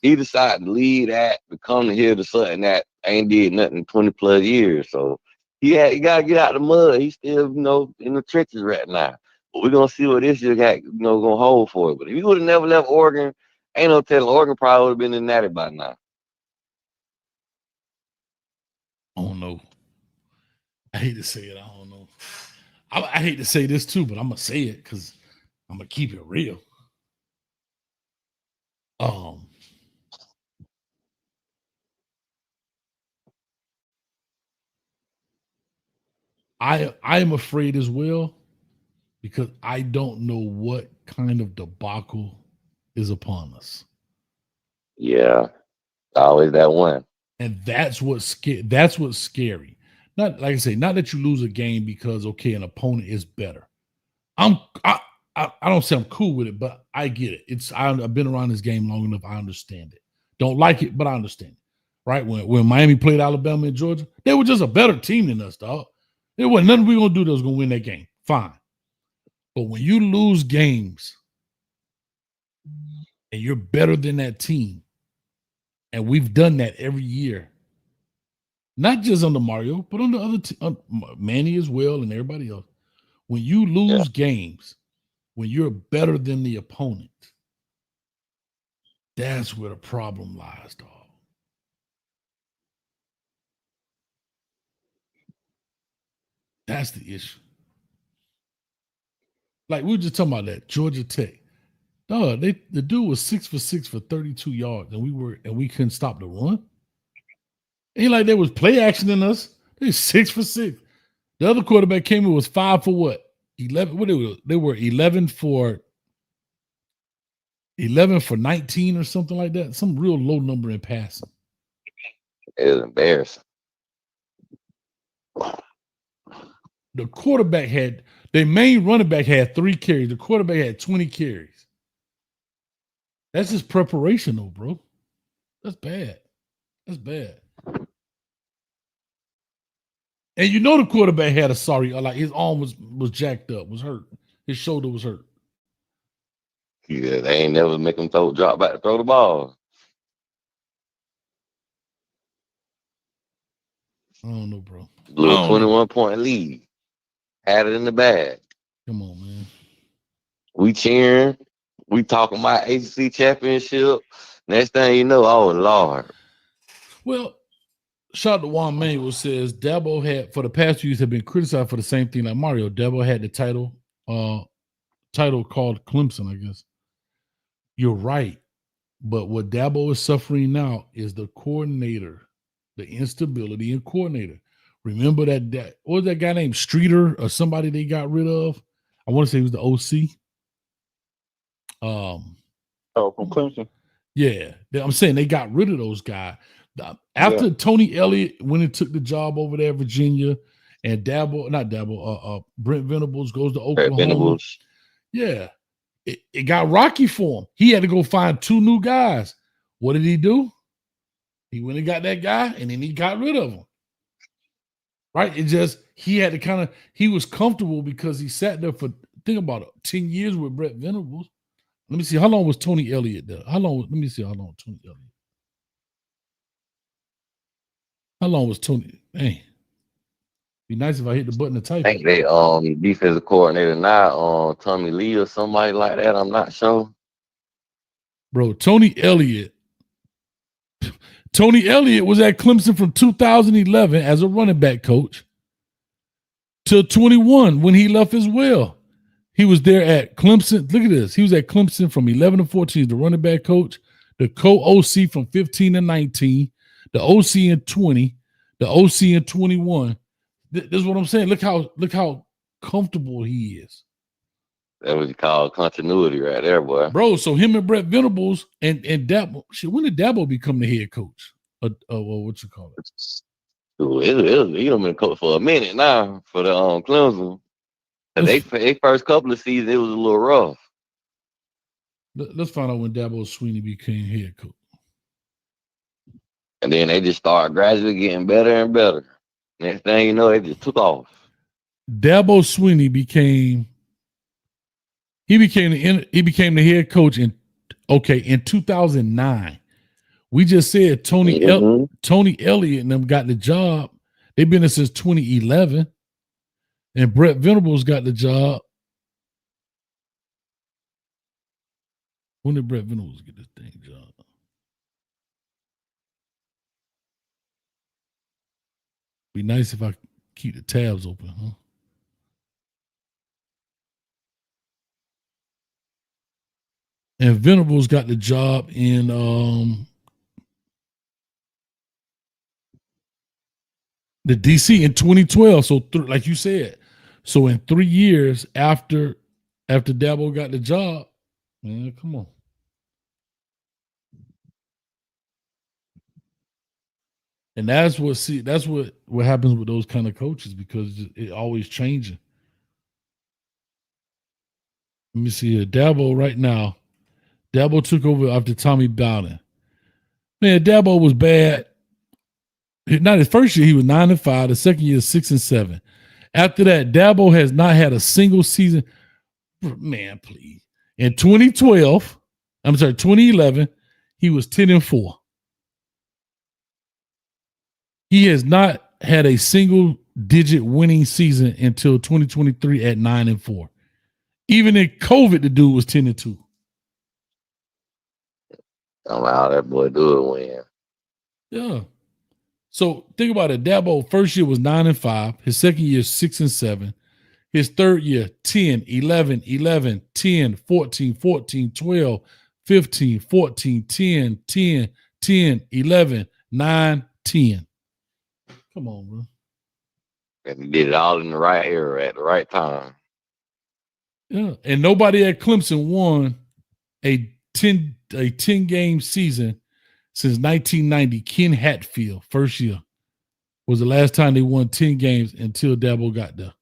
He decided to leave that to come here to something that ain't did nothing in 20 plus years. So he got to get out of the mud. He's still, in the trenches right now. But we're going to see what this year got, going to hold for it. But if he would have never left Oregon, ain't no telling. Oregon probably would have been the Natty by now. I don't know. I hate to say it. I don't know. I hate to say this too, but I'm going to say it because I'm going to keep it real. I am afraid as well because I don't know what kind of debacle is upon us. Yeah, always that one. And that's what's scary. Not like I say, not that you lose a game because an opponent is better. I don't say I'm cool with it, but I get it. I've been around this game long enough. I understand it. Don't like it, but I understand it. Right? When Miami played Alabama and Georgia, they were just a better team than us, dog. There wasn't nothing we were gonna do that was gonna win that game. Fine. But when you lose games and you're better than that team, and we've done that every year, not just under Mario, but on the other Manny as well and everybody else. When you lose games, when you're better than the opponent, that's where the problem lies, dog. That's the issue. Like we were just talking about that Georgia Tech. Dog, the dude was 6 for 6 for 32 yards, and we couldn't stop the run. Ain't like there was play action in us. They 6 for 6. The other quarterback came in was 5 for what? 11. What they were 11 for 19 or something like that. Some real low number in passing. It was embarrassing. The quarterback their main running back had 3 carries. The quarterback had 20 carries. That's just preparation, though, bro. That's bad. That's bad. And the quarterback had his arm was jacked up, was hurt. His shoulder was hurt. Yeah, they ain't never make him drop back to throw the ball. I don't know, bro. Blew a 21-point lead. Had it in the bag. Come on, man. We cheering. We talking about ACC championship. Next thing you know, oh Lord. Well, shout out to Juan Manuel says Dabo had for the past 2 years have been criticized for the same thing like Mario. Dabo had the title called Clemson, I guess. You're right. But what Dabo is suffering now is the coordinator, the instability in coordinator. Remember that what was that guy named Streeter or somebody they got rid of? I want to say he was the OC. From Clemson. Yeah. I'm saying they got rid of those guys. After Tony Elliott went and took the job over there at Virginia, and Brent Venables goes to Oklahoma. Yeah, it got rocky for him. He had to go find 2 new guys. What did he do? He went and got that guy, and then he got rid of him. Right? It just, he had to he was comfortable because he sat there for, think about it, 10 years with Brent Venables. Let me see, how long was Tony Elliott there? Let me see how long Tony Elliott. How long was Tony? Dang. Be nice if I hit the button to type. I think they defensive coordinator now, Tommy Lee or somebody like that. I'm not sure. Bro, Tony Elliott was at Clemson from 2011 as a running back coach till 21 when he left as well. He was there at Clemson. Look at this. He was at Clemson from 11 to 14, the running back coach, the co-OC from 15 to 19, the OC in 20, the OC in 21. This is what I'm saying. Look how comfortable he is. That was called continuity right there, boy. Bro, so him and Brent Venables and Dabo. Shit, when did Dabo become the head coach? What you call it? He done been coach for a minute now for the Clemson. They first couple of seasons, it was a little rough. Let's find out when Dabo Swinney became head coach. And then they just started gradually getting better and better. Next thing you know, they just took off. Dabo Swinney became the head coach in 2009. We just said Tony Elliott and them got the job. They've been there since 2011. And Brent Venables got the job. When did Brent Venables get this dang job? Be nice if I keep the tabs open, huh? And Venables got the job in the DC in 2012. So like you said, so in 3 years after Dabo got the job, man, come on. And that's what happens with those kind of coaches because it always changing. Let me see here. Dabo right now. Dabo took over after Tommy Bowden. Man, Dabo was bad. Not his first year, he was 9-5. The second year, 6-7. After that, Dabo has not had a single season. Man, please. In 2011, he was 10-4. He has not had a single digit winning season until 2023 at 9-4. Even in COVID, the dude was 10-2. Oh, wow, that boy do it win. Yeah. So think about it. Dabo first year was 9-5. His second year 6-7. His third year 10, 11, 11, 10, 14, 14, 12, 15, 14, 10, 10, 10, 11, 9, 10. Come on, bro. And he did it all in the right era at the right time. Yeah. And nobody at Clemson won a 10-game season since 1990. Ken Hatfield, first year, was the last time they won 10 games until Dabo got there.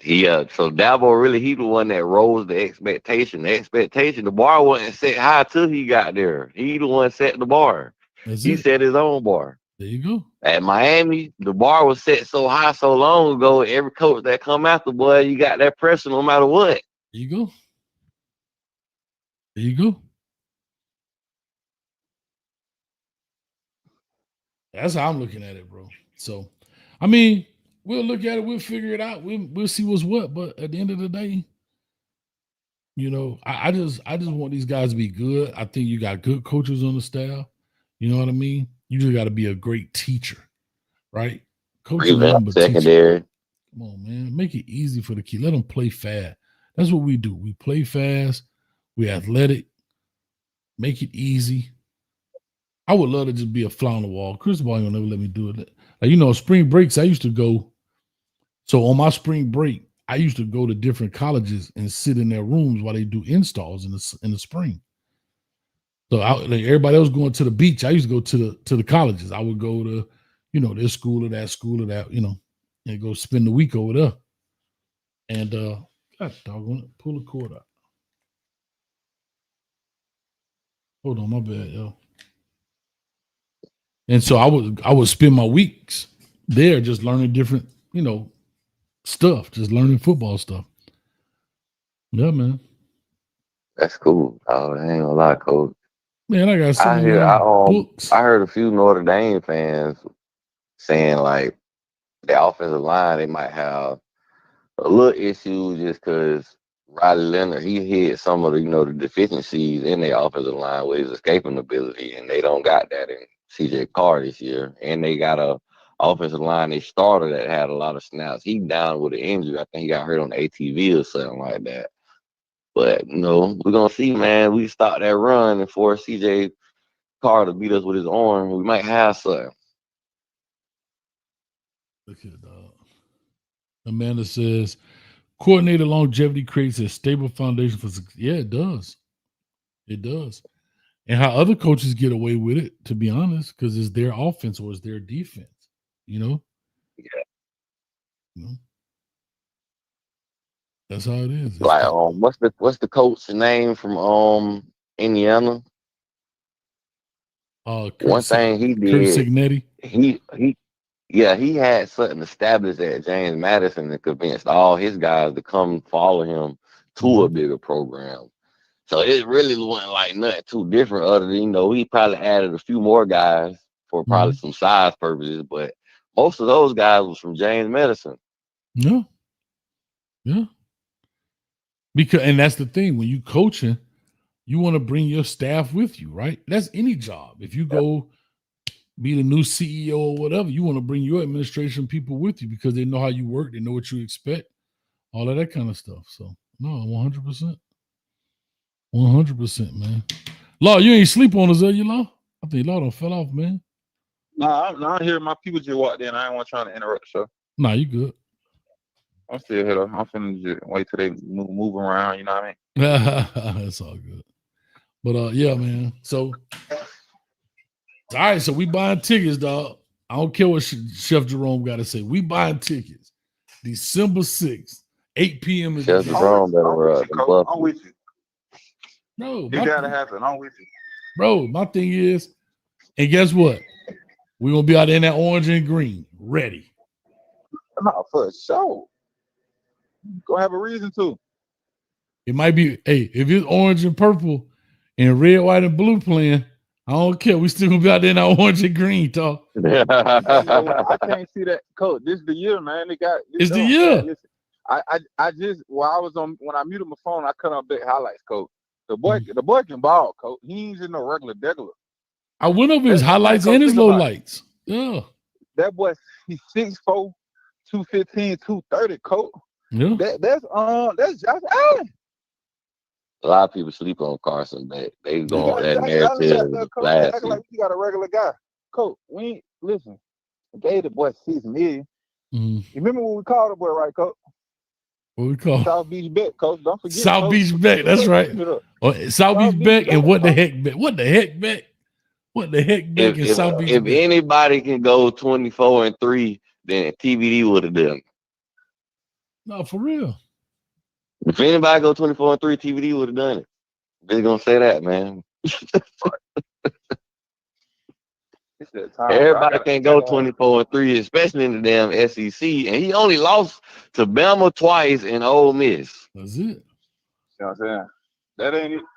Yeah, so Dabo really, he the one that rose the expectation. The bar wasn't set high till he got there. He the one set the bar. He set his own bar. There you go. At Miami, the bar was set so high so long ago. Every coach that come after, boy, you got that pressure no matter what. There you go. There you go. That's how I'm looking at it, bro. So, I mean, we'll look at it. We'll figure it out. We'll see what's what. But at the end of the day, you know, I just want these guys to be good. I think you got good coaches on the staff. You know what I mean? You just got to be a great teacher, right? Coaches secondary. Come on, man. Make it easy for the kid. Let them play fast. That's what we do. We play fast. We athletic. Make it easy. I would love to just be a fly on the wall. Chris Ball will never let me do it. Like, you know, spring breaks, I used to go. So on my spring break, I used to go to different colleges and sit in their rooms while they do installs in the spring. So like everybody else going to the beach. I used to go to the colleges. I would go to, this school or that, and go spend the week over there. And God doggone it, pull the cord out. Hold on, my bad, yo. And so I would spend my weeks there just learning different, stuff, just learning football stuff. Yeah, man. That's cool. Oh, I ain't gonna lie, coach. Man, I got so many books. I heard a few Notre Dame fans saying like the offensive line, they might have a little issue just because Riley Leonard, he hit some of the, the deficiencies in their offensive line with his escaping ability, and they don't got that in CJ Carr this year. And they got a offensive line they started that had a lot of snaps. He down with an injury. I think he got hurt on the ATV or something like that. But we're gonna see, man. We start that run and force CJ Carr to beat us with his arm. We might have something. Look at dog. Amanda says, coordinated longevity creates a stable foundation for success. Yeah, it does. It does. And how other coaches get away with it, to be honest, because it's their offense or it's their defense, Yeah. That's how it is. It's like what's the coach's name from Indiana? One thing he did, Kurt Signetti. He had something established at James Madison and convinced all his guys to come follow him to a bigger program. So it really wasn't like nothing too different other than, he probably added a few more guys for probably some size purposes, but most of those guys was from James Madison. Yeah. Yeah. And that's the thing, when you coaching, you want to bring your staff with you, right? That's any job. If you go be the new CEO or whatever, you want to bring your administration people with you because they know how you work, they know what you expect, all of that kind of stuff. So, no, 100%. 100%, man. Law, you ain't sleep on us, are you, Law? I think Law done fell off, man. Nah, I'm here. My people just walked in. I ain't want trying to interrupt the show. Nah, you good. I'm still here, though. I'm finna just wait till they move around, you know what I mean? That's all good. But, yeah, man. So, all right, so we buying tickets, dog. I don't care what Chef Jerome got to say. We buying tickets. December 6th, 8 p.m. Chef Jerome better I'm with you. No, it gotta happen. I'm with you. Bro, my thing is, and guess what? We're going to be out in that orange and green, ready. No, for sure. Gonna have a reason to. It might be, hey, if it's orange and purple and red, white, and blue playing, I don't care. We still gonna be out there in our orange and green, talk. I can't see that, coach. This is the year, man. It's the year. Listen, I just while I was on when I muted my phone, I cut on big highlights, coach. The boy can ball, coach. He ain't just no regular degular. I went over his highlights and his low lights. Yeah. That boy, he's 6'4", 215, 230, coach. Yeah. That's Josh Allen. A lot of people sleep on Carson, but they go on that narrative. Act like you got a regular guy. Coach, we ain't listen. I gave the boy $6 million. You remember what we called the boy, right, coach? What we call South Beach Bet, coach. Don't forget South Beach Bet. That's right. South Beach Bet and what the heck bet? What the heck bet? What the heck bet in South Beach if Bet? anybody can go 24-3, then TBD would have done. No, for real. If anybody go 24-3, TBD would have done it. They're gonna say that, man. Everybody can go 24-3, especially in the damn SEC, and he only lost to Bama twice and Ole Miss. That's it. You know what I'm saying?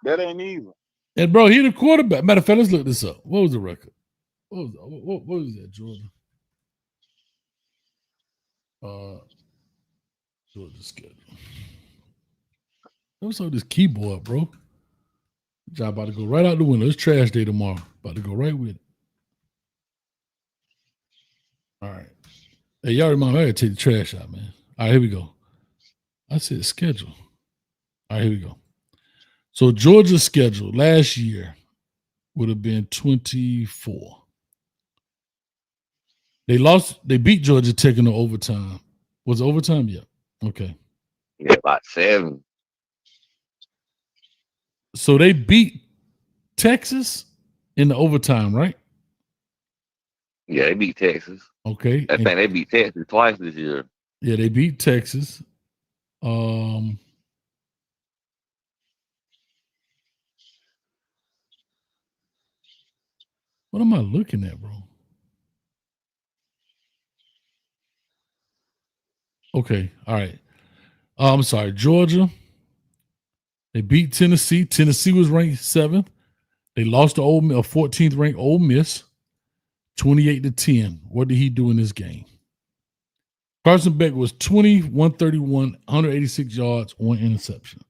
That ain't easy. And bro, he the quarterback. Matter of fact, let's look this up. What was the record? What was that, Georgia? Georgia schedule. What's up with this keyboard, bro? Job about to go right out the window. It's trash day tomorrow. About to go right with it. All right. Hey, y'all remind me, I gotta take the trash out, man. All right, here we go. I said schedule. All right, here we go. So Georgia's schedule last year would have been 24. They beat Georgia Tech in the overtime. Was it overtime? Yeah. Okay. Yeah, about 7. So they beat Texas in the overtime, right? Yeah, they beat Texas. Okay. I think they beat Texas twice this year. Yeah, they beat Texas. What am I looking at, bro? Okay, all right. I'm sorry, Georgia. They beat Tennessee. Tennessee was ranked 7th. They lost to a 14th ranked Ole Miss, 28-10. What did he do in this game? Carson Beck was 20, 131, 186 yards, 1 interception.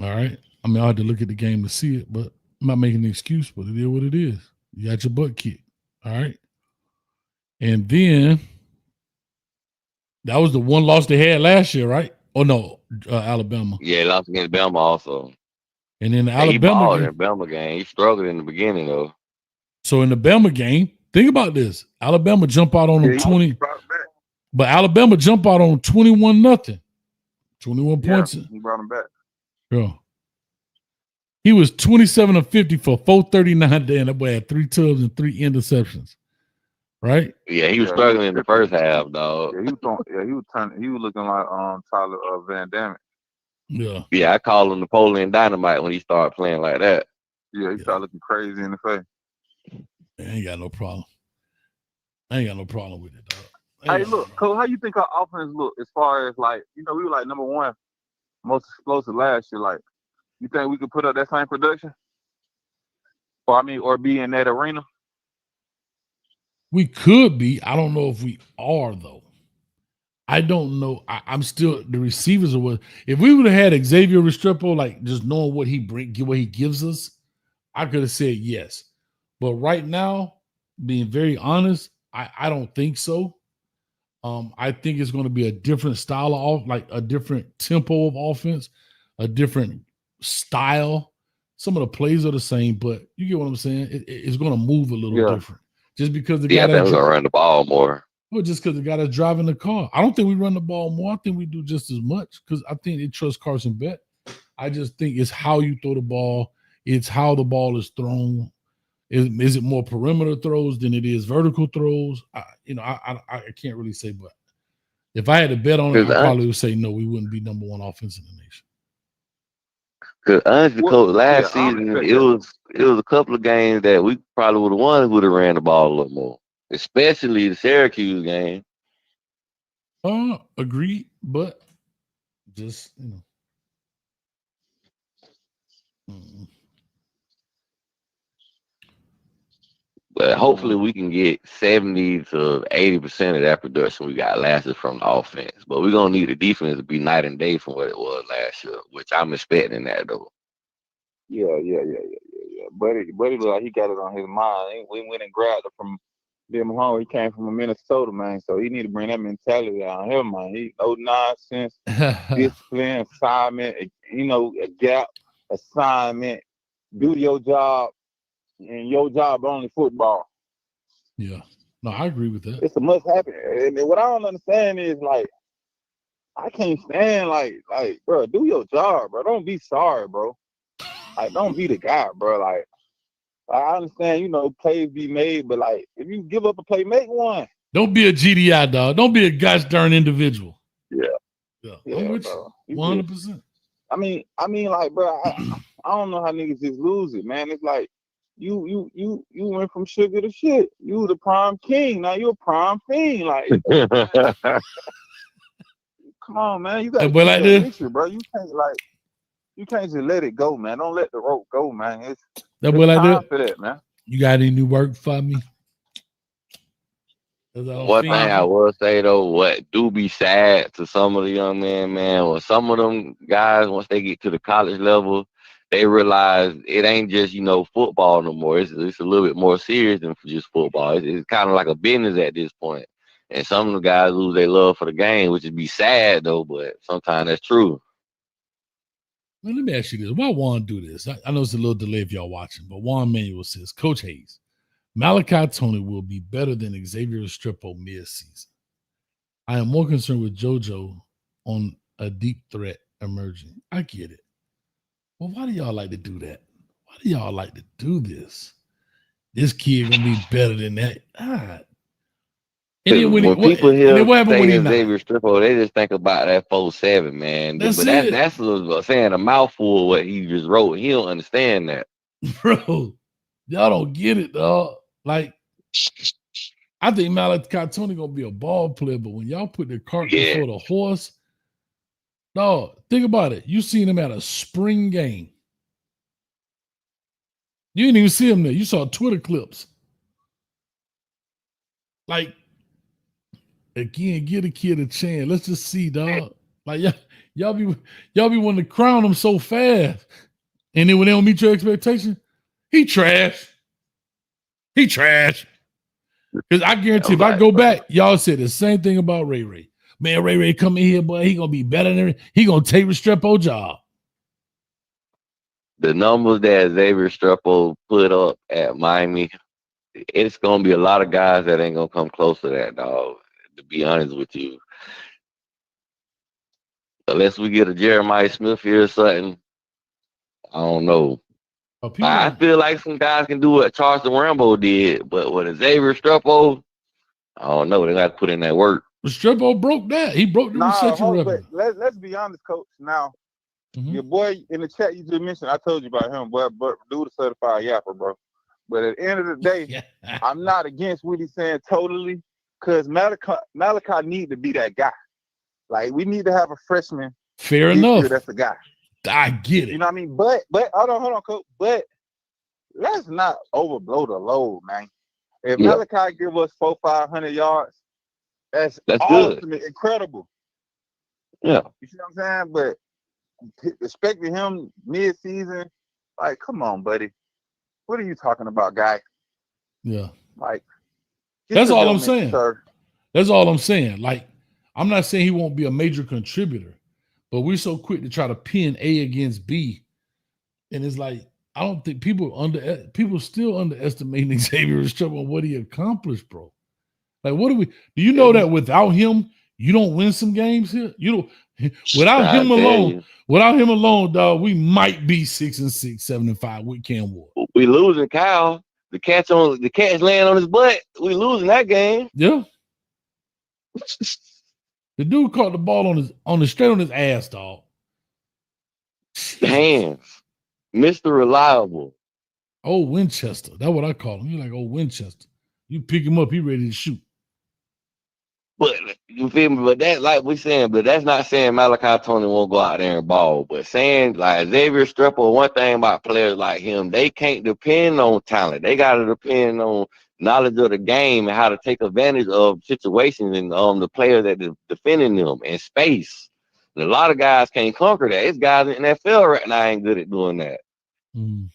All right. I mean, I had to look at the game to see it, but I'm not making an excuse, but it is what it is. You got your butt kicked. All right. And then that was the one loss they had last year, right? Oh, no, Alabama. Yeah, lost against Bama also. And then the He Alabama balled game. in the Bama game. He struggled in the beginning, though. So in the Bama game, think about this. Alabama jump out on them 20. But Alabama jump out on 21-0. 21 points. He brought him back. Yeah. He was 27 of 50 for 439 there, and that boy had 3 tubs and 3 interceptions. Right? Yeah, he was struggling in the first half, dog. Yeah, he was looking like Tyler Van Damme. Yeah. Yeah, I call him Napoleon Dynamite when he started playing like that. Yeah, he started looking crazy in the face. I ain't got no problem. I ain't got no problem with it, dog. Hey, look, Cole, how you think our offense look as far as like, we were like number 1 most explosive last year. Like, you think we could put up that same production? Or be in that arena? We could be. I don't know if we are, though. I don't know. I'm still the receivers are what. If we would have had Xavier Restrepo, like just knowing what he gives us, I could have said yes. But right now, being very honest, I don't think so. I think it's going to be a different style of like a different tempo of offense, a different style. Some of the plays are the same, but you get what I'm saying. It's going to move a little different, just because the guy I think we're gonna run the ball more. Well, just because the guy that's driving the car. I don't think we run the ball more. I think we do just as much because I think they trust Carson Beck. I just think it's how you throw the ball. It's how the ball is thrown. Is it more perimeter throws than it is vertical throws? I can't really say, but if I had to bet on it, I probably would say no. We wouldn't be number 1 offense in the nation. Because honestly, Coach, last season it was a couple of games that we probably would have won if we would have ran the ball a little more, especially the Syracuse game. Agreed, but just But hopefully we can get 70 to 80% of that production we got last year from the offense. But we're gonna need the defense to be night and day from what it was last year, which I'm expecting that though. Yeah. Buddy look like he got it on his mind. We went and grabbed it from Bill Mahone. He came from Minnesota, man. So he need to bring that mentality on him, man. He no nonsense, discipline, assignment, a gap assignment. Do your job, and your job only football. Yeah. No, I agree with that. It's a must happen. And what I don't understand is like, I can't stand like, bro, do your job, bro. Don't be sorry, bro. Like, don't be the guy, bro. Like, I understand, plays be made, but like, if you give up a play, make one. Don't be a GDI dog. Don't be a gosh darn individual. Yeah. I'm with you 100%. I mean, like, bro, I don't know how niggas just lose it, man. It's like you went from sugar to shit. You the prime king, now you're a prime fiend. Like, come on, man. You got to keep that picture, bro. You can't just let it go, man. Don't let the rope go, man. It's time for that, man. You got any new work for me? One thing I will say though, what do be sad to some of the young men, man, or some of them guys, once they get to the college level, they realize it ain't just, football no more. It's a little bit more serious than just football. It's kind of like a business at this point. And some of the guys lose their love for the game, which would be sad though, but sometimes that's true. Well, let me ask you this. Why Juan do this? I know it's a little delay if y'all watching, but Juan Manuel says, Coach Hayes, Malachi Tony will be better than Xavier Restrepo mid-season. I am more concerned with JoJo on a deep threat emerging. I get it. Well, why do y'all like to do that? Why do y'all like to do this? This kid gonna be better than that. God. And then when people and hear then what happened when he saying not? Xavier Strippo, they just think about that 4-7, man. That's But it. that's saying a mouthful of what he just wrote. He don't understand that. Bro, y'all don't get it, dog. Like, I think Malachi Tony gonna be a ball player, but when y'all put the cart before the horse, dog, think about it. You seen him at a spring game. You didn't even see him there. You saw Twitter clips. Like, again, give a kid a chance. Let's just see, dog. Like y'all be wanting to crown him so fast. And then when they don't meet your expectation, he trash. He trash. Because I guarantee if I go back, y'all said the same thing about Ray Ray. Man, Ray Ray come in here, boy, he gonna be better than he gonna take Restrepo job. The numbers that Xavier Streppo put up at Miami, it's gonna be a lot of guys that ain't gonna come close to that, dog. To be honest with you, unless we get a Jeremiah Smith here or something, I don't know. I feel like some guys can do what Charleston Rambo did, but with Xavier Streppo, I don't know. They got to put in that work. Restrepo broke that. He broke the reception record. But let's be honest, Coach. Now, your boy in the chat you just mentioned, I told you about him, but dude a certified yapper, bro. But at the end of the day, I'm not against what he's saying totally, because Malachi need to be that guy. Like, we need to have a freshman. Fair enough. That's a guy. I get it. You know what I mean? But hold on, Coach. But let's not overblow the load, man. If Malachi give us 400-500 yards, that's awesome, good. Incredible. Yeah. You see what I'm saying? But expecting him mid-season, like, come on, buddy. What are you talking about, guy? Yeah. Like, that's all I'm saying. Sir. That's all I'm saying. Like, I'm not saying he won't be a major contributor, but we're so quick to try to pin A against B. And it's like, I don't think people still underestimating Xavier Restrepo on what he accomplished, bro. Like, what do you know that without him, you don't win some games here? You don't without him alone, dog, we might be 6-6, 7-5 with Cam Ward. We losing Kyle. The cat's laying on his butt. We losing that game. Yeah. The dude caught the ball straight on his ass, dog. Hands. Mr. Reliable. Old Winchester. That's what I call him. You're like old Winchester. You pick him up, he ready to shoot. But you feel me? But that, like we saying, but that's not saying Malachi Tony won't go out there and ball. But saying like Xavier Streppo, one thing about players like him, they can't depend on talent. They got to depend on knowledge of the game and how to take advantage of situations and the players that are defending them in space. And a lot of guys can't conquer that. It's guys in the NFL right now ain't good at doing that. Mm.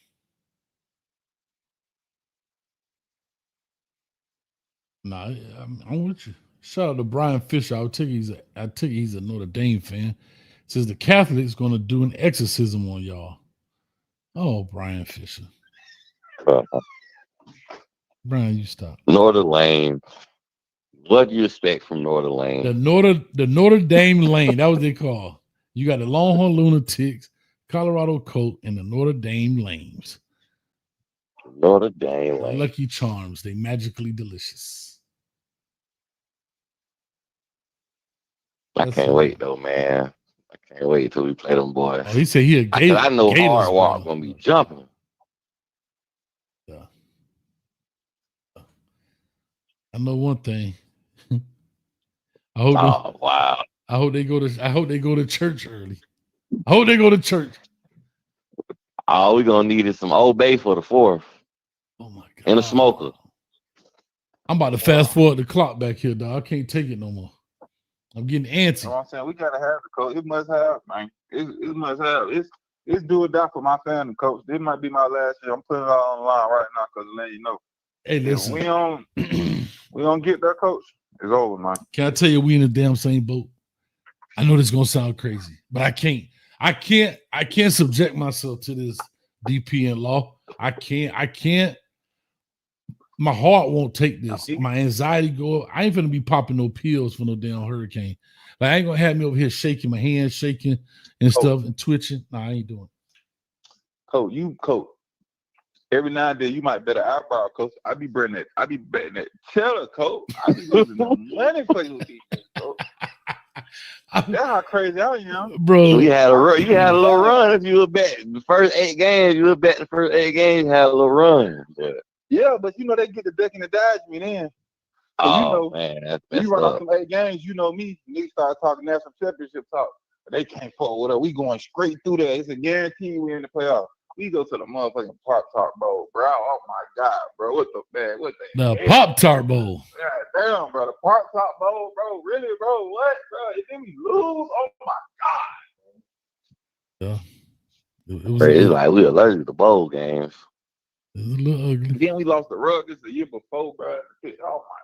Nah, I'm with you. Shout out to Brian Fisher. I take he's a Notre Dame fan. Says the Catholics gonna do an exorcism on y'all. Oh, Brian Fisher. Brian, you stop. Notre Dame. What do you expect from Notre Dame? The Notre Dame lane. That was they call. You got the Longhorn Lunatics, Colorado Colt, and the Notre Dame Lames. Notre Dame Lane. Lucky Charms. They magically delicious. I can't wait though, man. I can't wait till we play them boys. Oh, he said he a Gator. I know Gators, Hard Walk gonna be jumping. Yeah. I know one thing. I hope they go to church early. I hope they go to church. All we gonna need is some Old Bay for the 4th. Oh my god. And a smoker. I'm about to fast forward the clock back here, dog. I can't take it no more. I'm getting antsy. You know what I'm saying? We gotta have the coach. It must have, man. It must have. It's do or die for my family, coach. This might be my last year. I'm putting it all on the line right now because letting you know. Hey, listen. If we don't get that coach, it's over, man. Can I tell you we in the damn same boat? I know this is gonna sound crazy, but I can't subject myself to this DPN law. I can't. My heart won't take this. My anxiety go up. I ain't gonna be popping no pills for no damn hurricane. Like, I ain't gonna have me over here shaking my hands, shaking and stuff and twitching. No, I ain't doing it. Coach, Every now and then you might bet an eyebrow, coach. I be betting that cheddar, coach. I be losing the money for you defense, coach. That's how crazy I am, bro. So you had a little run if you were betting the first 8 games. You were betting the first 8 games. You had a little run. Yeah, but you know they get the duck and the dodge me then. Oh man, that's we messed run off up. some 8 games. You know me. Niggas start talking national championship talk. But they can't fuck with us. We going straight through there. It's a guarantee we in the playoffs. We go to the motherfucking Pop-Tart Bowl, bro. Oh my God, bro. What the Pop-Tart Bowl. God damn, bro. The Pop-Tart Bowl, bro. Really, bro? What, bro? And then we lose? Oh my God. Yeah. It was It's like we allergic to bowl games. It was a little ugly. Then we lost the Ruggers the year before, bro. Oh my.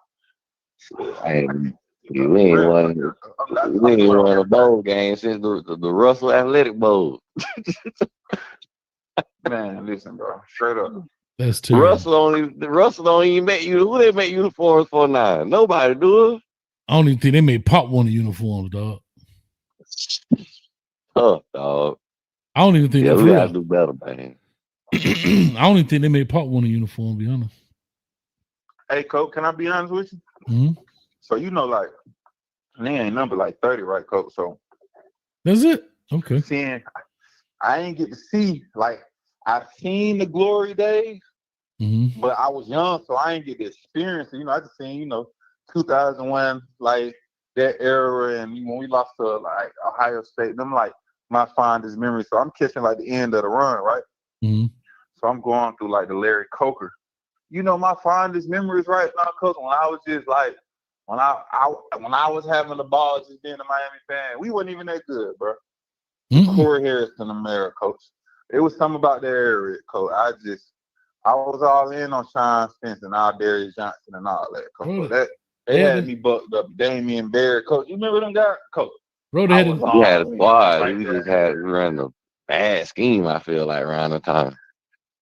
We ain't won a bowl game since the Russell Athletic Bowl. Man, listen, bro. Straight up. That's terrible. Russell don't even make you. Who they make uniforms for now? Nobody do it. I don't even think they made Pop one of the uniforms, dog. Tough, dog. I don't even think we gotta do better, man. I don't even think they made Pop one of the uniforms, to be honest. Hey, Coach, can I be honest with you? Mm-hmm. So you know, like, they ain't number like 30, right, Coach? So that's it. Okay. Seeing, I ain't get to see, like, I've seen the glory days, but I was young, so I ain't get to experience it. You know, I just seen, 2001, like, that era, and when we lost to, like, Ohio State, them, like, my fondest memories. So I'm catching, like, the end of the run, right? Mm-hmm. So I'm going through, like, the Larry Coker. My fondest memories right now, Coach, when I was just, like, when I was having the ball, just being a Miami fan, we wasn't even that good, bro. Corey Harrison, America, Coach. It was something about that area, Coach. I was all in on Sean Spence and all Darius Johnson and all that, Coach. So they had me bucked up. Damian Barrett, Coach. You remember them guys, Coach? Bro, they had a squad. We just had run a bad scheme. I feel like around the time.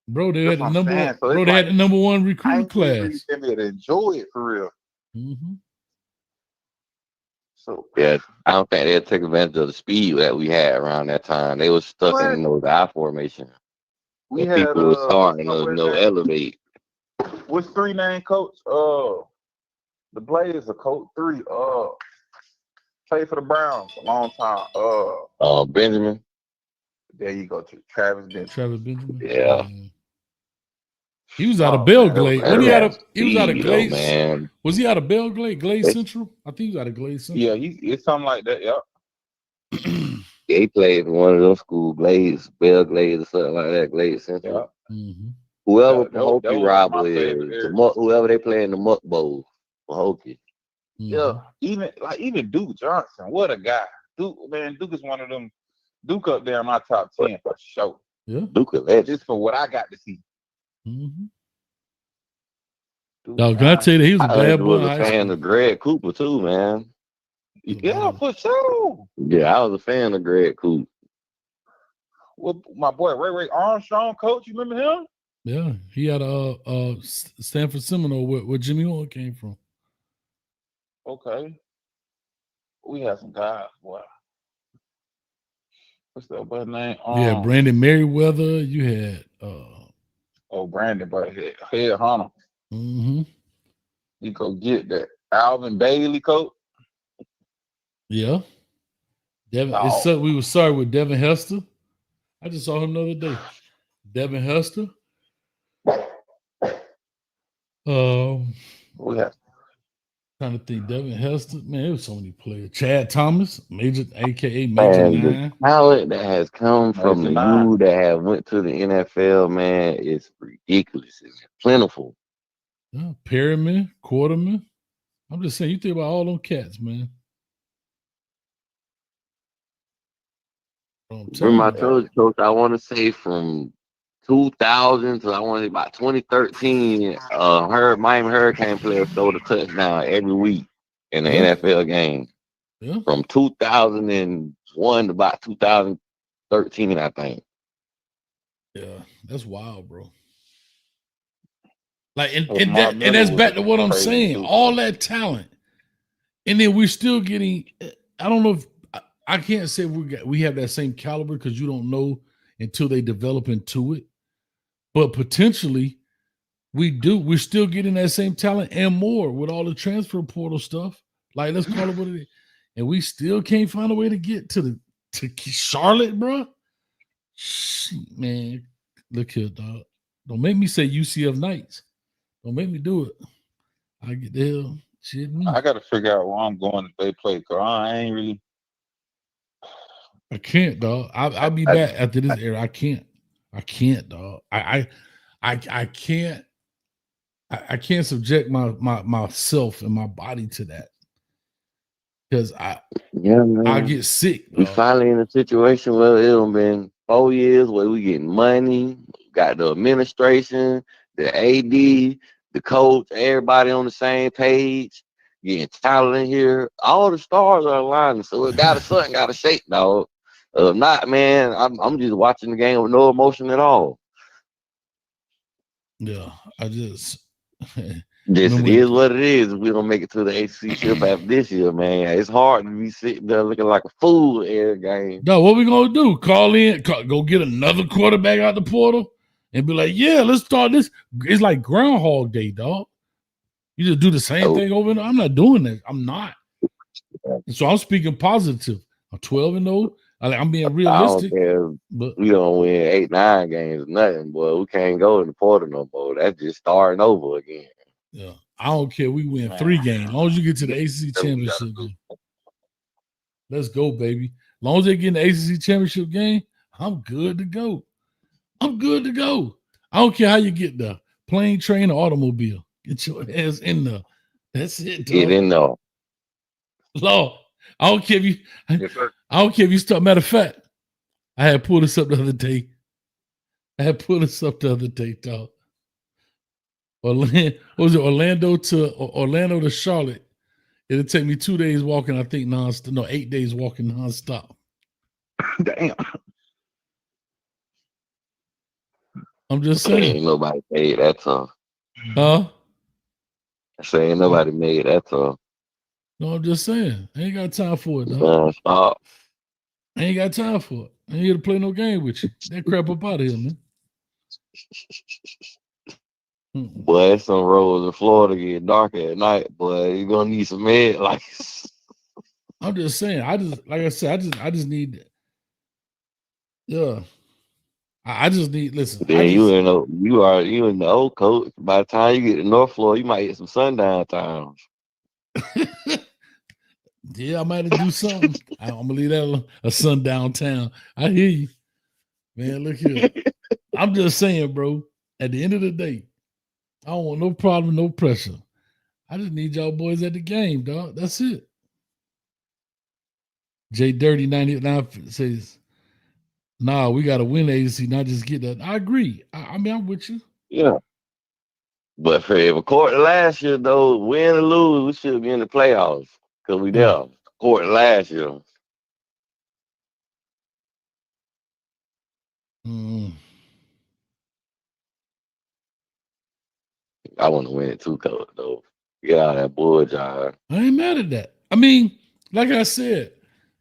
Bro, they had the number. So bro, they had the number one recruiting class. I really enjoy it for real. Mm-hmm. So yeah, I don't think they'll take advantage of the speed that we had around that time. They were stuck in those I formation. We had people were starting to elevate. What's 3 name, Coach? The Blazers, Coach 3. Played for the Browns a long time. Benjamin. There you go, Travis Benjamin. Yeah. He was out of Belgrade. He was out of Glade. Man. Was he out of Belgrade? Glade Central? I think he was out of Glade Central. Yeah, it's something like that. Yeah. He played for one of those schools, Glades, Belgrade or something like that. Glade Central. Yeah. Mm-hmm. Whoever Pahokee Rivalry is, whoever they play in the Muck Bowl, Pahokee. Yeah, even Duke Johnson, what a guy. Duke is one of them. Duke up there in my top 10 for sure. Yeah, Duke is legend. Just for what I got to see. Mm-hmm. Dog, can I tell you that he was a bad boy? I was a fan of Greg Cooper too, man. Yeah, for sure. Yeah, I was a fan of Greg Cooper. Well, my boy Ray Armstrong, Coach, you remember him? Yeah, he had a Stanford Seminole where Jimmy Orr came from. Okay. We had some guys, boy. What's that boy's name? Yeah, Brandon Merriweather. You had Brandon, but Head Hunter. Mm-hmm. You go get that. Alvin Bailey, Coach. Yeah. Devin, we were sorry with Devin Hester. I just saw him the other day. Devin Hester. Trying to think, Devin Hester. Man, there was so many players. Chad Thomas, aka Major 9. The talent that has come from the youth that have went to the NFL, man, is ridiculous. It's plentiful. Yeah, Perryman, Quarterman. I'm just saying, you think about all them cats, man. Remember I told you, Coach, I want to say from 2000 to I want to say about 2013, Miami Hurricane players scored a touchdown every week in the NFL game. Yeah. From 2001 to about 2013, I think. Yeah, that's wild, bro. Like, and that's back to what I'm saying. All that talent, and then we're still getting. I don't know if I can't say we have that same caliber because you don't know until they develop into it. but potentially we're still getting that same talent and more with all the transfer portal stuff. Like, let's call it what it is. And we still can't find a way to get to Charlotte, bro. Shit, man. Look here, dog. Don't make me say UCF Knights. Don't make me do it. I get the hell shit me. I gotta figure out where I'm going if they play. Cause I ain't really. I can't, dog. I'll be back after this era. I can't, dog. I can't. I can't subject myself and my body to that because I get sick. We finally in a situation where it'll been 4 years where we getting money, got the administration, the AD, the coach, everybody on the same page, getting talent in here. All the stars are aligning, so it got something got to shake, dog. Not, man. I'm just watching the game with no emotion at all. Yeah, I just. This it is what it is. We don't make it to the ACC chip after this year, man. It's hard to be sitting there looking like a fool every game. No, what we gonna do? Go get another quarterback out the portal, and be like, yeah, let's start this. It's like Groundhog Day, dog. You just do the same thing over and over. I'm not doing that. I'm not. So I'm speaking positive. I'm 12-0. I'm being realistic. I don't care. But we don't win 8-9 games, nothing, boy. We can't go in the portal no more. That's just starting over again. Yeah, I don't care. We win 3 games. As long as you get to the ACC championship game. Let's go, baby. As long as they get in the ACC championship game, I'm good to go. I'm good to go. I don't care how you get there. Plane, train, or automobile. Get your ass in there. That's it, dog. Get in there. Lord, I don't care if you. I don't care if you start. Matter of fact, I had pulled this up the other day. Dog. Orlando to Charlotte. It'll take me 2 days walking. I think 8 days walking nonstop. Damn. I'm just saying. Ain't nobody made that tough. Huh? I say ain't nobody made that tough. No, I'm just saying. I ain't got time for it, dog. Stop. I ain't got time for it. I ain't here to play no game with you. That crap up out of here, man. Boy, some roads in Florida get dark at night, boy. You're gonna need some headlights. I'm just saying. I just need. Yeah. I just need. Listen. Then you in the old coach. By the time you get to North Florida, you might get some sundown times. Yeah, I might have to do something. I'm gonna leave that a sundown town. I hear you, man. Look here. I'm just saying, bro. At the end of the day, I don't want no problem, no pressure. I just need y'all boys at the game, dog. That's it. J Dirty 99 says, "Nah, we gotta win the agency, not just get that." I agree. I mean, I'm with you. Yeah. But for if a court last year, though, win or lose, we should be in the playoffs because we there. Court last year. I want to win it too, coach, though. Get out of that bull job. I ain't mad at that. I mean, like I said,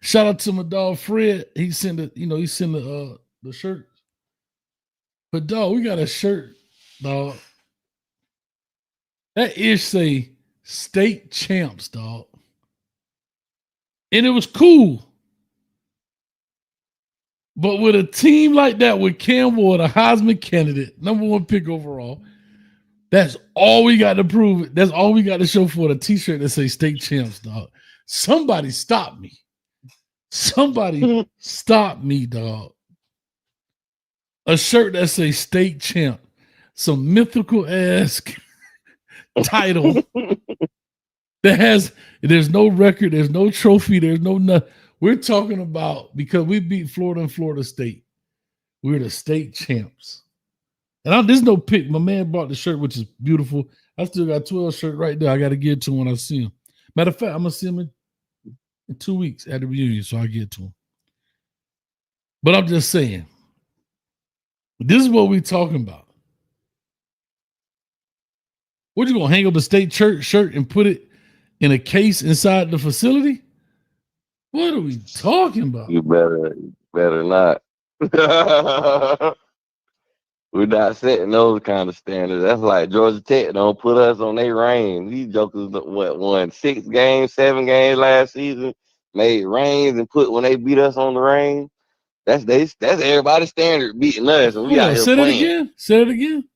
shout out to my dog Fred. He sent the shirt. But dog, we got a shirt, dog. That ish say state champs, dog. And it was cool. But with a team like that, with Cam Ward, a Heisman candidate, #1 pick overall, that's all we got to prove. That's all we got to show for the t-shirt that say state champs, dog. Somebody stop me. Somebody stop me, dog. A shirt that say state champ. Some mythical ass title that there's no record, there's no trophy, there's no nothing. We're talking about because we beat Florida and Florida State. We're the state champs. And there's no pick. My man bought the shirt, which is beautiful. I still got 12 shirt right there. I got to get it to him when I see him. Matter of fact, I'm going to see him in 2 weeks at the reunion, so I get it to him. But I'm just saying, this is what we're talking about. What, you going to hang up a state church shirt and put it in a case inside the facility? What are we talking about? You better not. We're not setting those kind of standards. That's like Georgia Tech don't put us on their reign. These jokers won 6 games, 7 games last season, made reigns and put when they beat us on the reign. That's everybody's standard beating us, and we Hold out on, here say that playing. again. Say it again.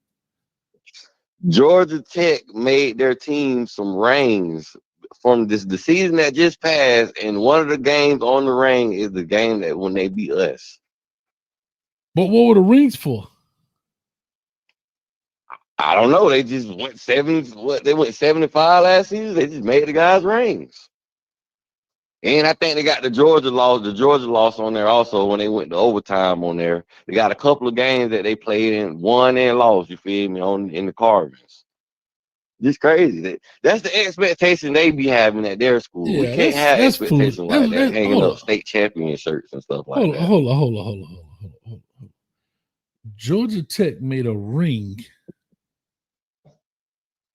Georgia Tech made their team some reigns from the season that just passed, and one of the games on the ring is the game that when they beat us. But what were the rings for? I don't know. They just went 75 last season. They just made the guys rings. And I think they got the Georgia loss on there also when they went to overtime on there. They got a couple of games that they played in, won and lost, you feel me, in the carvings. Just crazy. That's the expectation they be having at their school. We Yeah, can't have that's foolish. expectations like that, hanging Hold up on. state champion shirts and stuff like Hold that. on, hold on. Georgia Tech made a ring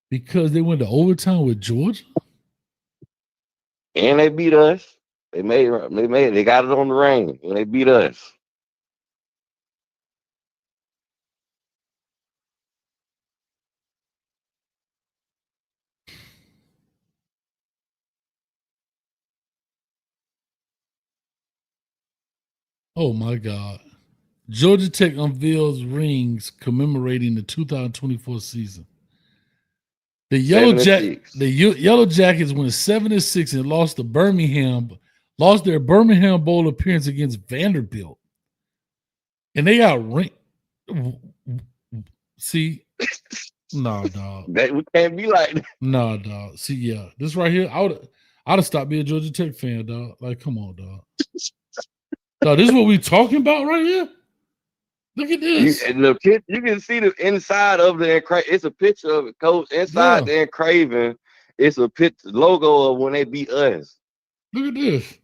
because they went to overtime with Georgia? And they beat us. They got it on the ring when they beat us. Oh my God. Georgia Tech unveils rings commemorating the 2024 season. The Yellow Jackets went 7-6 and lost their Birmingham Bowl appearance against Vanderbilt. And they got ring. See, no, dog. We can't be like that. No, dog. See, yeah, this right here, I'd have stopped being a Georgia Tech fan, dog. Like, come on, dog. Dog, this is what we talking about right here. Look at this. You can see the inside of the engraving. It's a picture of it, Coach. Inside the engraving, it's a logo of when they beat us. Look at this.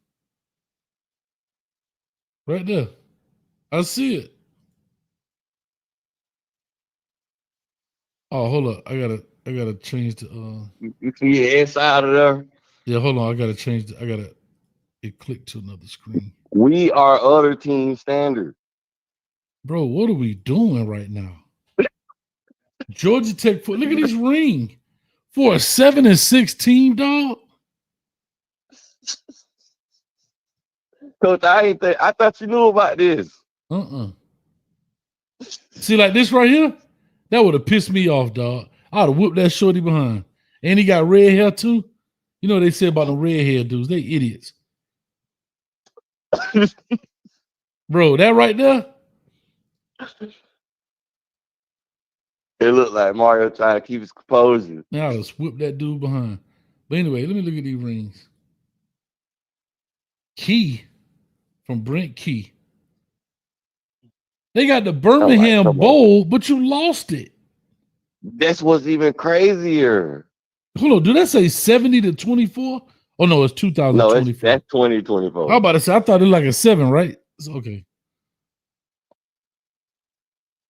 Right there. I see it. Oh, hold up. I gotta change the You see the inside of there? Yeah, hold on. I gotta change it clicked to another screen. We are other team standard. Bro, what are we doing right now? Georgia Tech look at this ring for a 7-6 team, dog. Coach, I thought you knew about this. See, like this right here, that would have pissed me off, dog. I'd have whooped that shorty behind. And he got red hair too. You know what they say about the red hair dudes? They idiots. Bro, that right there. It looked like Mario trying to keep his composure. Now I just whip that dude behind. But anyway, let me look at these rings. Key from Brent Key. They got the Birmingham Bowl, but you lost it. That's what's even crazier. Hold on, do that say 70-24? Oh no, it's 2024. No, that's 2024. How about to say? I thought it was like a 7, right? It's okay.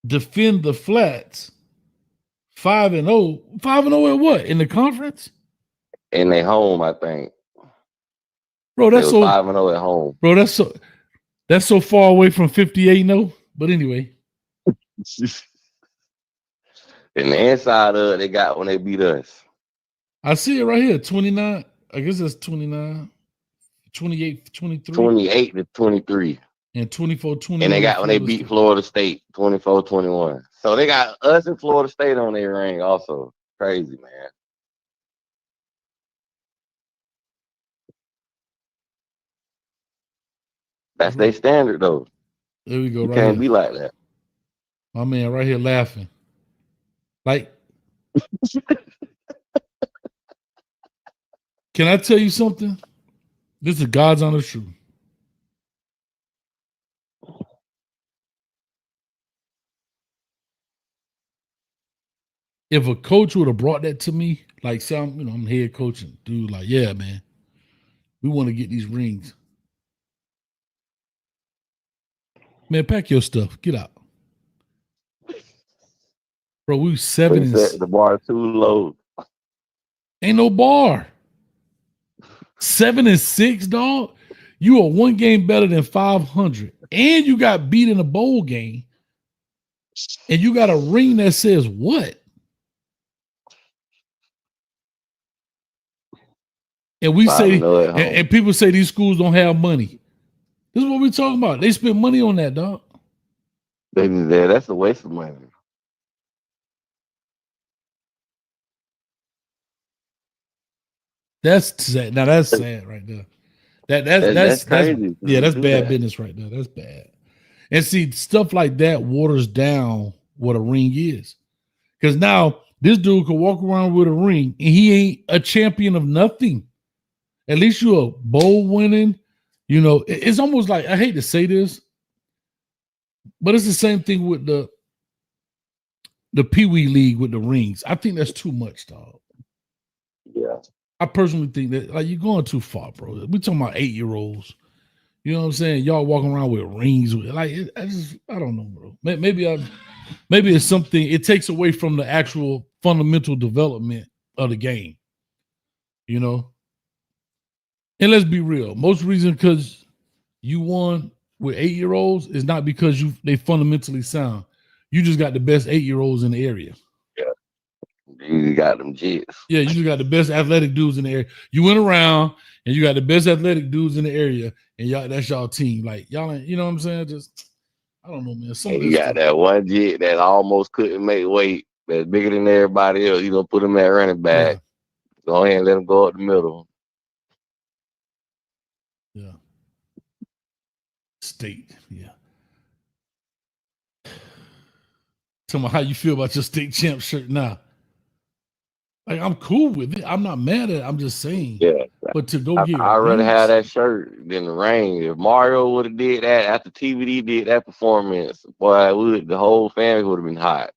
Defend the Flats. 5-0. 5-0 at what? In the conference? In their home, I think. Bro, that's so 5-0 at home. Bro, that's so far away from 58-0. But anyway. And the inside of it, they got when they beat us. I see it right here. 29. I guess that's 29. 28, 23. 28-23. And 24-21. And they got when they beat Florida State, 24-21. So they got us and Florida State on their ring also. Crazy, man. That's their standard, though. There we go. You right can't here. be like that. My man right here laughing. Like, can I tell you something? This is God's honest truth. If a coach would have brought that to me, like, say I'm head coaching, dude, like, yeah, man, we want to get these rings. Man, pack your stuff. Get out. Bro, we 7 They set the bar too low. Ain't no bar. 7-6, dog. You are one game better than 500. And you got beat in a bowl game. And you got a ring that says what? And we say, and people say these schools don't have money. This is what we're talking about. They spend money on that, dog. That's a waste of money. That's sad. Now that's sad right there. That's crazy. Yeah, that's bad business right there. That's bad. And see, stuff like that waters down what a ring is. Because now this dude can walk around with a ring and he ain't a champion of nothing. At least you're a bowl winning. You know, it's almost like, I hate to say this, but it's the same thing with the Pee Wee League with the rings. I think that's too much, dog. Yeah. I personally think that like you're going too far, bro. We're talking about 8-year-olds. You know what I'm saying? Y'all walking around with rings. I don't know, bro. Maybe it's something, it takes away from the actual fundamental development of the game. You know? And let's be real. Most reason because you won with 8-year-olds is not because they fundamentally sound. You just got the best 8-year-olds in the area. Yeah. You got them jits. Yeah, you just got the best athletic dudes in the area. You went around and you got the best athletic dudes in the area, and y'all, that's y'all team. Like y'all ain't, you know what I'm saying? Just I don't know, man. You got that one jit that almost couldn't make weight, that's bigger than everybody else. You gonna put him at running back. Yeah. Go ahead and let him go up the middle. Yeah. State, yeah. Tell me how you feel about your state champ shirt now. Like I'm cool with it. I'm not mad at it. I'm just saying. Yeah. But to go get I'd rather have that shirt than the ring. If Mario would have did that after TVD did that performance, boy, the whole family would have been hot.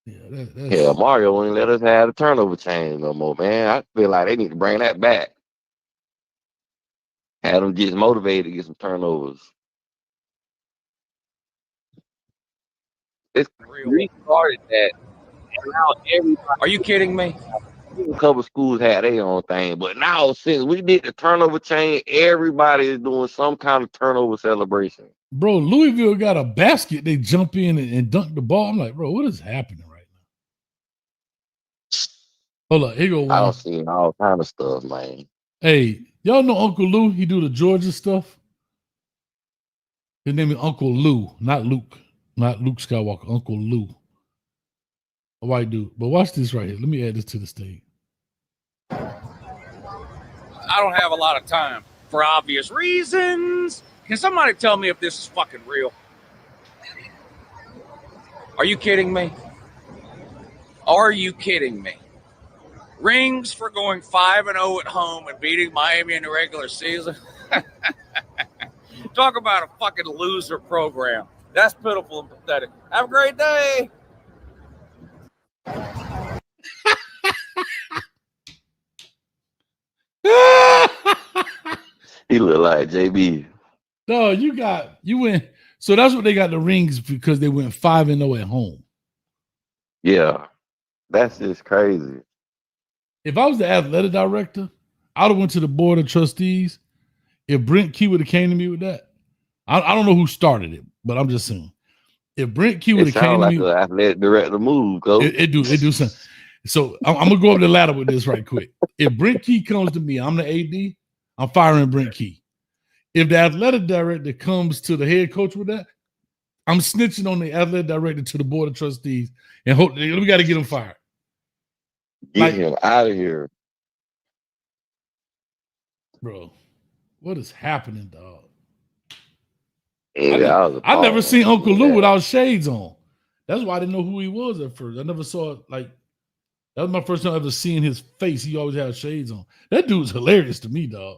Yeah, Mario wouldn't let us have the turnover chain no more, man. I feel like they need to bring that back. Have them just motivated to get some turnovers. It's restarted that. And now everybody. Are you kidding me? A couple schools had their own thing, but now since we did the turnover chain, everybody is doing some kind of turnover celebration. Bro, Louisville got a basket. They jump in and dunk the ball. I'm like, bro, what is happening right now? Hold up, here go one. I don't see all kind of stuff, man. Hey, y'all know Uncle Lou? He do the Georgia stuff. His name is Uncle Lou, not Luke Skywalker. Uncle Lou, a white dude. But watch this right here. Let me add this to the stage. I don't have a lot of time for obvious reasons. Can somebody tell me if this is fucking real? Are you kidding me? Are you kidding me? Rings for going 5-0 at home and beating Miami in the regular season? Talk about a fucking loser program. That's pitiful and pathetic. Have a great day. He look like JB. No, you went. So that's what they got the rings because they went 5-0 at home. Yeah, that's just crazy. If I was the athletic director, I would have went to the board of trustees. If Brent Key would have came to me with that, I don't know who started it, but I'm just saying. If Brent Key would have came to me, it sounds like an athletic director move, Coach. It do something. So I'm gonna go up the ladder with this right quick. If Brent Key comes to me, I'm the AD. I'm firing Brent Key. If the athletic director comes to the head coach with that, I'm snitching on the athletic director to the board of trustees and hope we got to get him fired. Get him out of here, bro. What is happening, dog? Yeah, I never seen Uncle Lou without shades on. That's why I didn't know who he was at first. I never saw that was my first time ever seeing his face. He always had shades on. That dude's hilarious to me, dog.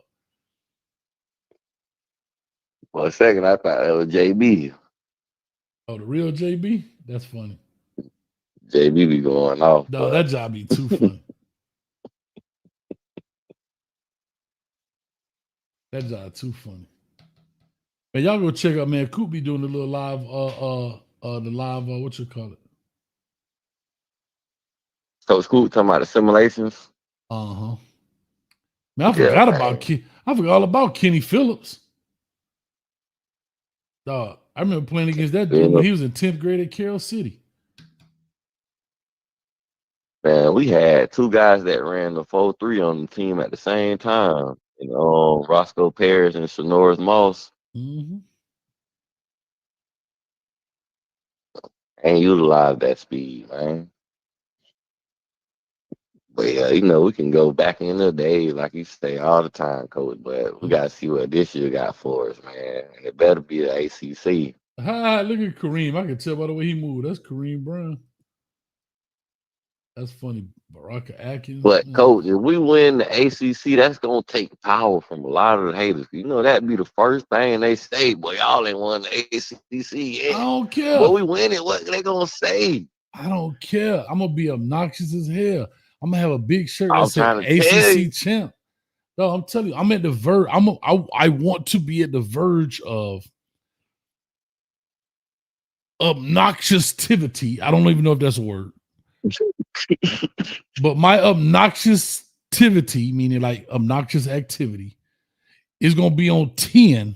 For a second, I thought that was JB. Oh, the real JB? That's funny. JB be going off. No, that job be too funny. That job too funny. Man, y'all go check out, man. Coop be doing the little live, what you call it? So Coop talking about the simulations. Man, I forgot about I forgot all about Kenny Phillips. Dog, I remember playing against that dude Yeah. when he was in 10th grade at Carroll City. Man, we had two guys that ran the 4-3 on the team at the same time. You know, Roscoe Parrish and Sonoris Moss. Mm-hmm. And utilize that speed, man. But yeah, you know, we can go back in the day, like you say all the time, Coach. But we gotta see what this year got for us, man. And it better be the ACC. Look at Kareem. I can tell by the way he moved. That's Kareem Brown. That's funny. Baraka Atkins. But Man. Coach, if we win the ACC, that's gonna take power from a lot of the haters. You know, that'd be the first thing they say. Boy, y'all ain't won the ACC yet. I don't care. But we win it. What they gonna say? I don't care. I'm gonna be obnoxious as hell. I'm gonna have a big shirt that I'm says trying to tell you. ACC champ. No, I'm telling you, I'm at the verge. I want to be at the verge of obnoxiousivity. I don't even know if that's a word. But my obnoxiousivity, meaning like obnoxious activity, is gonna be on 10.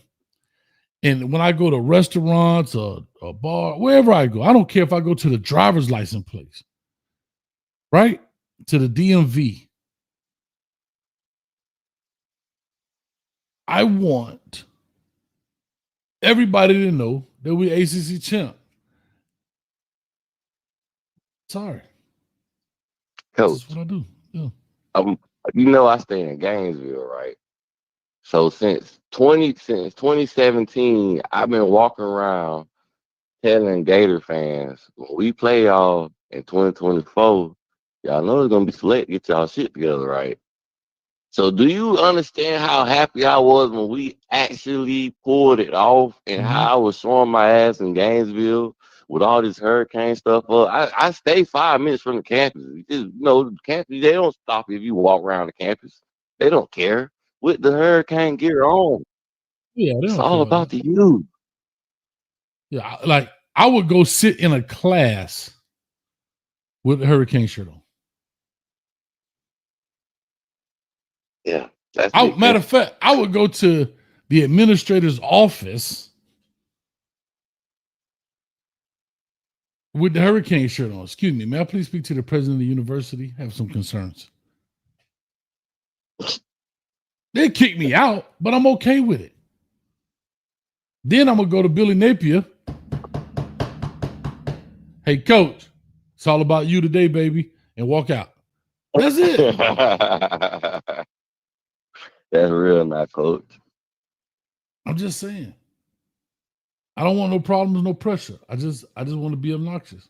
And when I go to restaurants or a bar, wherever I go, I don't care if I go to the driver's license place, right? To the DMV. I want everybody to know that we're ACC champ. Sorry. Coach, that's what I do. Yeah. You know I stay in Gainesville, right? So since 2017, I've been walking around telling Gator fans, when we play y'all in 2024, y'all know it's gonna be select. Get y'all shit together, right? So do you understand how happy I was when we actually pulled it off and how I was showing my ass in Gainesville with all this hurricane stuff up? I stay 5 minutes from the campus. You know, the campus, they don't stop you if you walk around the campus. They don't care. With the hurricane gear on. Yeah, It's all about the youth. Yeah, like I would go sit in a class with a hurricane shirt on. Yeah. That's Matter of fact, I would go to the administrator's office with the hurricane shirt on. Excuse me, may I please speak to the president of the university? I have some concerns. They kick me out, but I'm okay with it. Then I'm gonna go to Billy Napier. Hey, coach, it's all about you today, baby, and walk out. That's it. That's real, not coach. I'm just saying. I don't want no problems, no pressure. I just want to be obnoxious.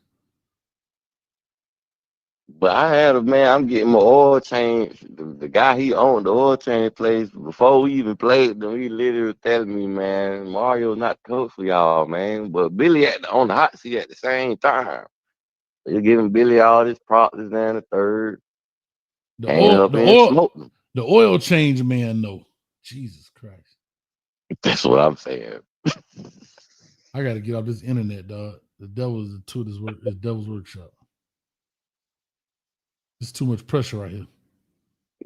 But I had I'm getting my oil change. The guy he owned the oil change place before we even played them. He literally was telling me, man, Mario's not the coach for y'all, man. But Billy on the hot seat at the same time. You're giving Billy all this props and the third. The oil change man, though. Jesus Christ. That's what I'm saying. I got to get off this internet, dog. The devil is to this work. It's devil's workshop. It's too much pressure right here.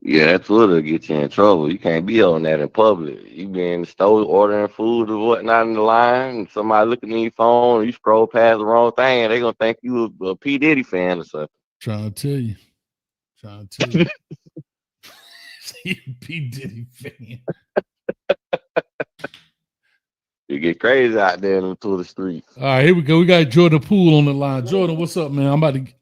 Yeah, that's what'll get you in trouble. You can't be on that in public. You be in the store ordering food or whatnot in the line, and somebody looking at your phone, or you scroll past the wrong thing, and they gonna think you a P. Diddy fan or something. Trying to tell you. P. Diddy fan. You get crazy out there in the streets. All right, here we go. We got Jordan Poole on the line. Jordan, what's up, man? I'm gonna get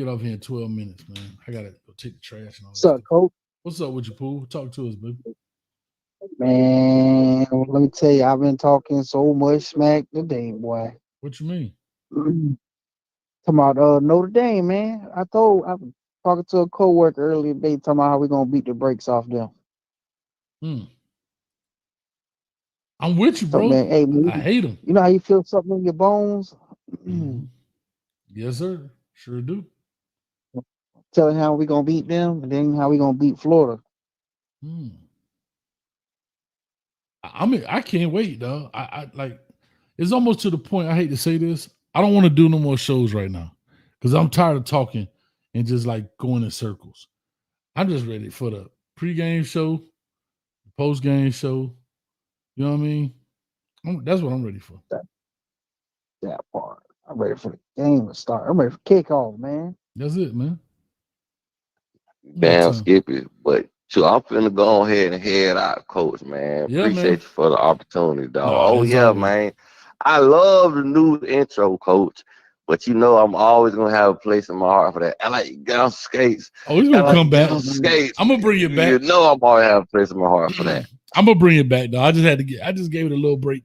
off here in 12 minutes, man. I gotta go take the trash and all What's up, Coach? What's up with you, Poole? Talk to us, baby. Man, let me tell you, I've been talking so much smack today, boy. What you mean? Talking about Notre Dame, man. I was talking to a coworker earlier today, talking about how we're gonna beat the brakes off them. I'm with you, bro. So, man, hey, I hate them. You know how you feel something in your bones? Yes, sir. Sure do. Telling how we gonna beat them, and then how we gonna beat Florida. I mean, I can't wait, dog. I like. It's almost to the point. I hate to say this. I don't want to do no more shows right now because I'm tired of talking and just like going in circles. I'm just ready for the pregame show, the postgame show. You know what I mean? That's what I'm ready for. That part. I'm ready for the game to start. I'm ready for kickoff, man. That's it, man. Damn, Skippy. But so I'm finna go ahead and head out, Coach, man. Yeah, Appreciate man. you for the opportunity, dog. Nah, Oh, that's yeah, always. man. I love the new intro, Coach. But you know I'm always gonna have a place in my heart for that. I like get on skates. Oh, he's I gonna like come get back. on skates. I'm gonna bring it back. You know I'm always have a place in my heart for that. I'm gonna bring it back, though. I just gave it a little break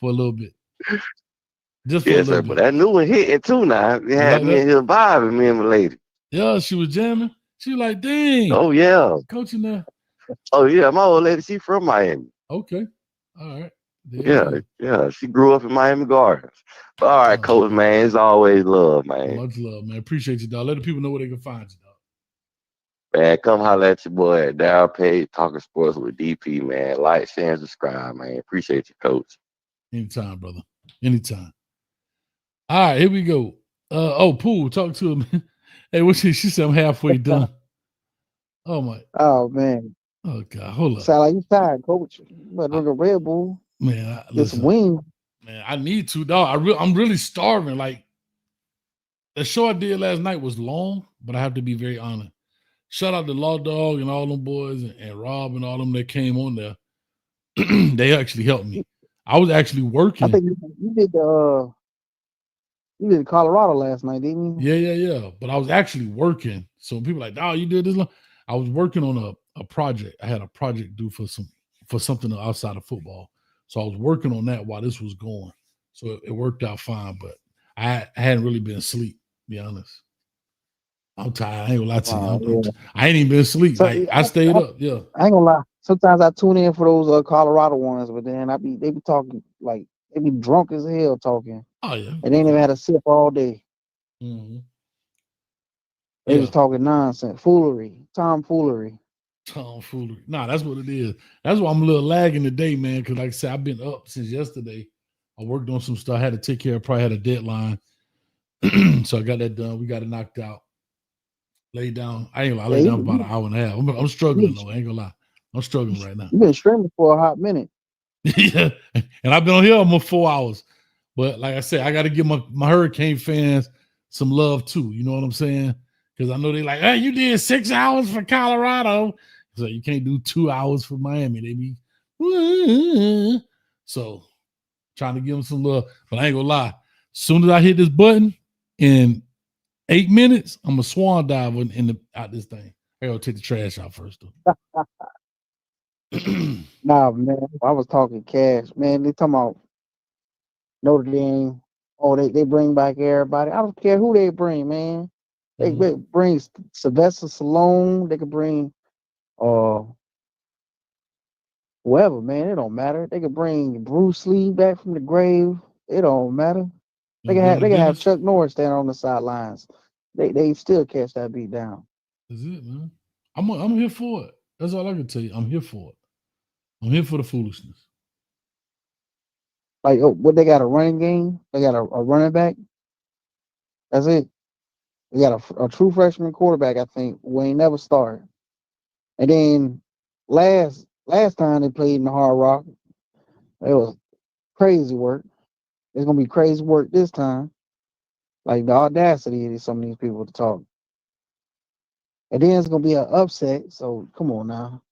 for a little bit. Just for a Yes, little sir. bit. But that new one hitting too now. It had like me that? in here vibing, me and my lady. Yeah, she was jamming. She was like, dang. Oh yeah. Coaching there. Oh yeah, my old lady, she from Miami. Okay. All right. Yeah. She grew up in Miami Gardens. But all right, Coach, man. It's always love, man. Much love, man. Appreciate you, dog. Let the people know where they can find you, dog. Man, come holler at your boy at Darryl Page Talking Sports with DP, man. Like, share, and subscribe, man. Appreciate you, Coach. Anytime, brother. Anytime. All right, here we go. Pooh, talk to him. Hey, what she said I'm halfway done. Oh my. Oh man. Oh God, hold up. Sound like you tired, Coach. You better drink a Red Bull. Man, get some wings. Man, I need to, dog. I'm really starving. Like the show I did last night was long, but I have to be very honest. Shout out to Law Dog and all them boys and Rob and all them that came on there. They actually helped me. I was actually working. I think you did Colorado last night, didn't you? Yeah. But I was actually working. So people like, oh, you did this long. I was working on a project. I had a project due for something outside of football. So I was working on that while this was going. So it worked out fine, but I hadn't really been asleep, to be honest. I'm tired. I ain't gonna lie to you. I ain't even been asleep. So, I stayed up. Yeah. I ain't gonna lie. Sometimes I tune in for those Colorado ones, but then they be talking like they be drunk as hell talking. Oh yeah. And they ain't even had a sip all day. Mm-hmm. They was talking nonsense, tomfoolery. Nah, that's what it is. That's why I'm a little lagging today, man. Because like I said, I've been up since yesterday. I worked on some stuff. I had to take care of. Probably had a deadline, so I got that done. We got it knocked out. Lay down. I lay down about an hour and a half. I'm struggling though. I ain't gonna lie. I'm struggling right now. You've been streaming for a hot minute. Yeah, and I've been on here almost 4 hours. But like I said, I got to give my Hurricane fans some love too. You know what I'm saying? Because I know they like, hey, you did 6 hours for Colorado, so you can't do 2 hours for Miami. They be so trying to give them some love. But I ain't gonna lie. As soon as I hit this button in 8 minutes, I'm a swan dive out this thing. I gotta take the trash out first though. Nah, man. I was talking cash, man. They talking about Notre Dame. Oh, they bring back everybody. I don't care who they bring, man. They bring Sylvester Stallone. They could bring whoever, man. It don't matter. They could bring Bruce Lee back from the grave. It don't matter. They can have Chuck Norris stand on the sidelines. They still catch that beat down. That's it, man. I'm here for it. That's all I can tell you. I'm here for it. I'm here for the foolishness. Like, what they got a running game? They got a running back. That's it. They got a true freshman quarterback, I think, who ain't never started. And then last time they played in the Hard Rock, it was crazy work. It's gonna be crazy work this time. Like the audacity of some of these people to talk. And then it's gonna be an upset. So come on now.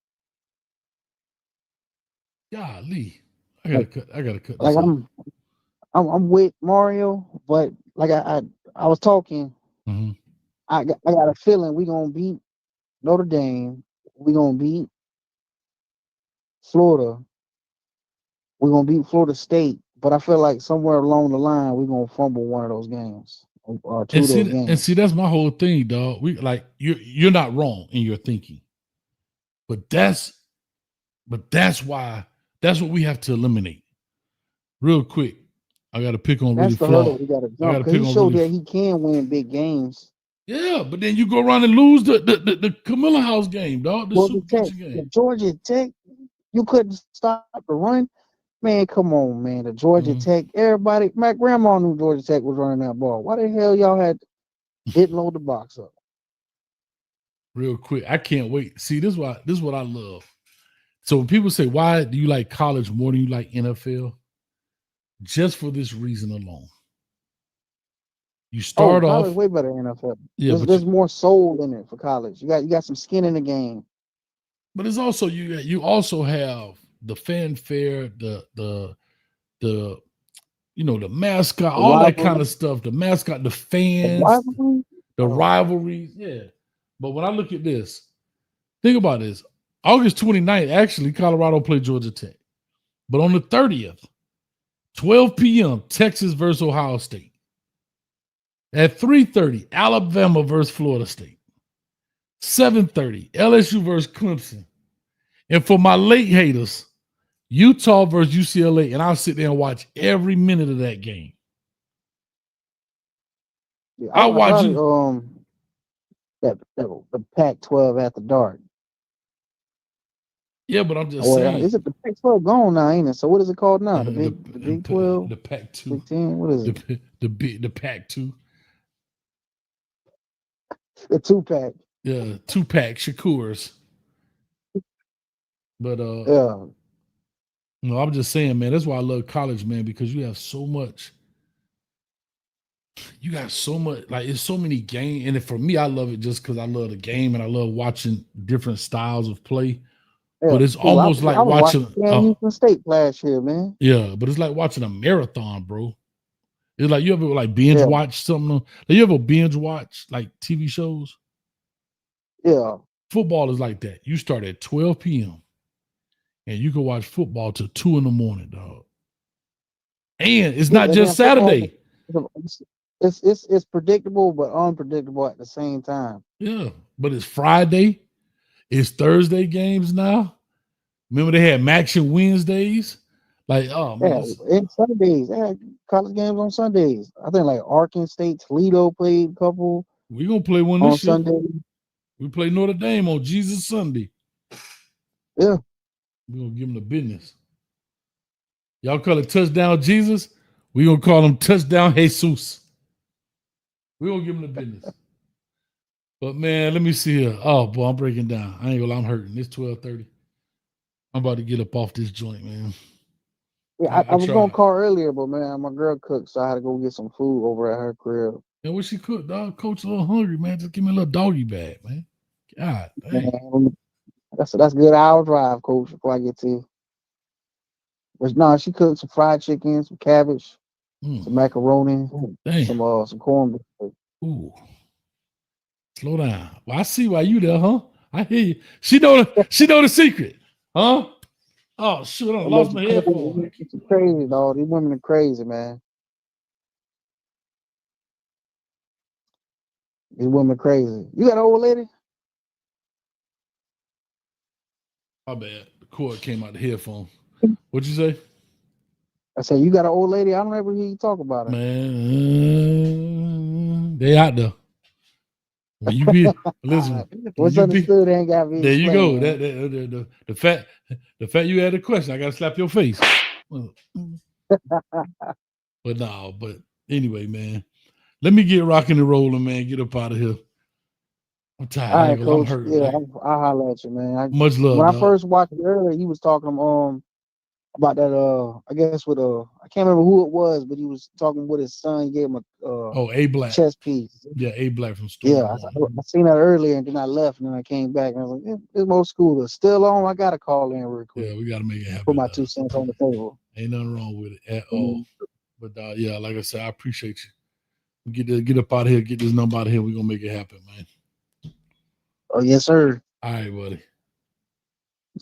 Golly. I gotta cut this like off. I'm with Mario, but like I was talking, I got a feeling we gonna beat Notre Dame, we gonna beat Florida, we're gonna beat Florida State, but I feel like somewhere along the line we're gonna fumble one of those games or two of those games. And see, that's my whole thing, dog. We like you're not wrong in your thinking, but that's what we have to eliminate. Real quick, I got to pick on That's really the hurdle flawed. we got to jump because he showed that he can win big games. Yeah, but then you go around and lose the Camilla House game, dog. The Super Kitchen game. The Georgia Tech, you couldn't stop the run. Man, come on, man. The Georgia Tech, everybody, my grandma knew Georgia Tech was running that ball. Why the hell y'all didn't load the box up? Real quick, I can't wait. See, this is what I love. So when people say, why do you like college more than you like NFL? just for this reason alone. You start college off way better than NFL. Yeah, There's more soul in it for college. You got some skin in the game. But it's also you also have the fanfare, the the mascot, all that kind of stuff. The mascot, the fans, the rivalries. Yeah. But when I look at this, think about this. August 29th, actually, Colorado played Georgia Tech. But on the 30th, 12 p.m., Texas versus Ohio State. At 3:30, Alabama versus Florida State. 7:30, LSU versus Clemson. And for my late haters, Utah versus UCLA, and I'll sit there and watch every minute of that game. Yeah, I'll watch it. The Pac-12 after dark. Yeah, but I'm just saying. Is it the Pac-12 gone now, ain't it? So what is it called now? The Big 12? The Pac-2. Big 10? What is it? The Pac-2. The 2-pack. Yeah, 2-pack Shakurs. But yeah. No, I'm just saying, man, that's why I love college, man, because you have so much. You got so much, like it's so many games. And for me, I love it just because I love the game and I love watching different styles of play. Yeah, but it's almost like watching Houston State last year, man. Yeah, but it's like watching a marathon, bro. It's like you ever like binge watch something. Like you ever binge watch like TV shows? Yeah. Football is like that. You start at 12 p.m. and you can watch football till 2 a.m, dog. And it's not just Saturday. It's predictable but unpredictable at the same time. Yeah, but it's Friday. It's Thursday games now. Remember they had Action Wednesdays? Like, oh man. Yeah, and Sundays. They had college games on Sundays. I think like Arkansas State, Toledo played a couple. We're gonna play one on this year. Sunday. We play Notre Dame on Jesus Sunday. Yeah. We're gonna give them the business. Y'all call it touchdown Jesus. We're gonna call them touchdown Jesus. We're gonna give them the business. But man, let me see here. Oh boy, I'm breaking down. I ain't gonna lie, I'm hurting. It's 12:30. I'm about to get up off this joint, man. Yeah, I was gonna call earlier, but man, my girl cooked, so I had to go get some food over at her crib. And what she cooked, dog? Coach a little hungry, man. Just give me a little doggy bag, man. God dang. Man, that's a good hour drive, Coach, before I get to you. But no, she cooked some fried chicken, some cabbage, some macaroni, some cornbread. Ooh. Slow down. Well, I see why you there, huh? I hear you. She know the secret, huh? Oh shoot! I lost my headphones. It's crazy, dog. These women are crazy, man. These women are crazy. You got an old lady? My bad. The cord came out the headphone. What'd you say? I said you got an old lady. I don't ever hear you talk about her. Man, they out there. When you be listen, what's understood ain't got to be. There you go. The fact you had a question, I gotta slap your face. But anyway, man. Let me get rocking and rolling, man. Get up out of here. I'm tired. All right, Coach. I'm hurt. Yeah, I'll holler at you, man. Much love. When I first watched it earlier, he was talking about that I guess with I can't remember who it was, but he was talking with his son. He gave him A Black chess piece. Yeah, A Black from Storied. Yeah, I seen that earlier, and then I left, and then I came back, and I was like, this old school is still on. I gotta call in real quick. Yeah, we gotta make it happen. Put my 2 cents on the table. Ain't nothing wrong with it at all. But yeah, like I said, I appreciate you. Get up out of here, get this number out of here. We're gonna make it happen, man. Oh, yes, sir. All right, buddy.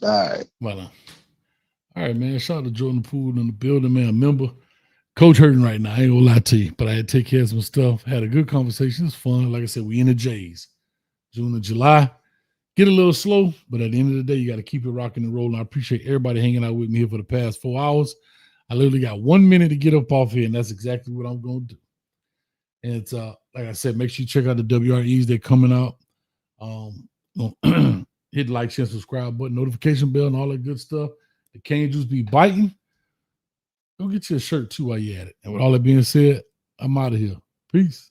All right. Well, all right, man. Shout out to Jordan Poole in the building, man. Remember, Coach hurting right now. I ain't gonna lie to you, but I had to take care of some stuff. Had a good conversation. It's fun. Like I said, we in the J's. June and July. Get a little slow, but at the end of the day, you got to keep it rocking and rolling. I appreciate everybody hanging out with me here for the past 4 hours. I literally got 1 minute to get up off here, and that's exactly what I'm going to do. And it's like I said, make sure you check out the WREs. They're coming out. Hit the like, share, subscribe button, notification bell, and all that good stuff. The cane juice be biting. Go get you a shirt too while you're at it. And with all that being said, I'm out of here. Peace.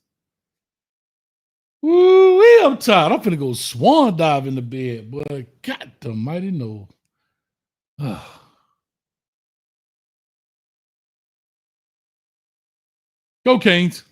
Woo, I'm tired. I'm finna go swan dive in the bed, boy. God almighty no. Go Canes.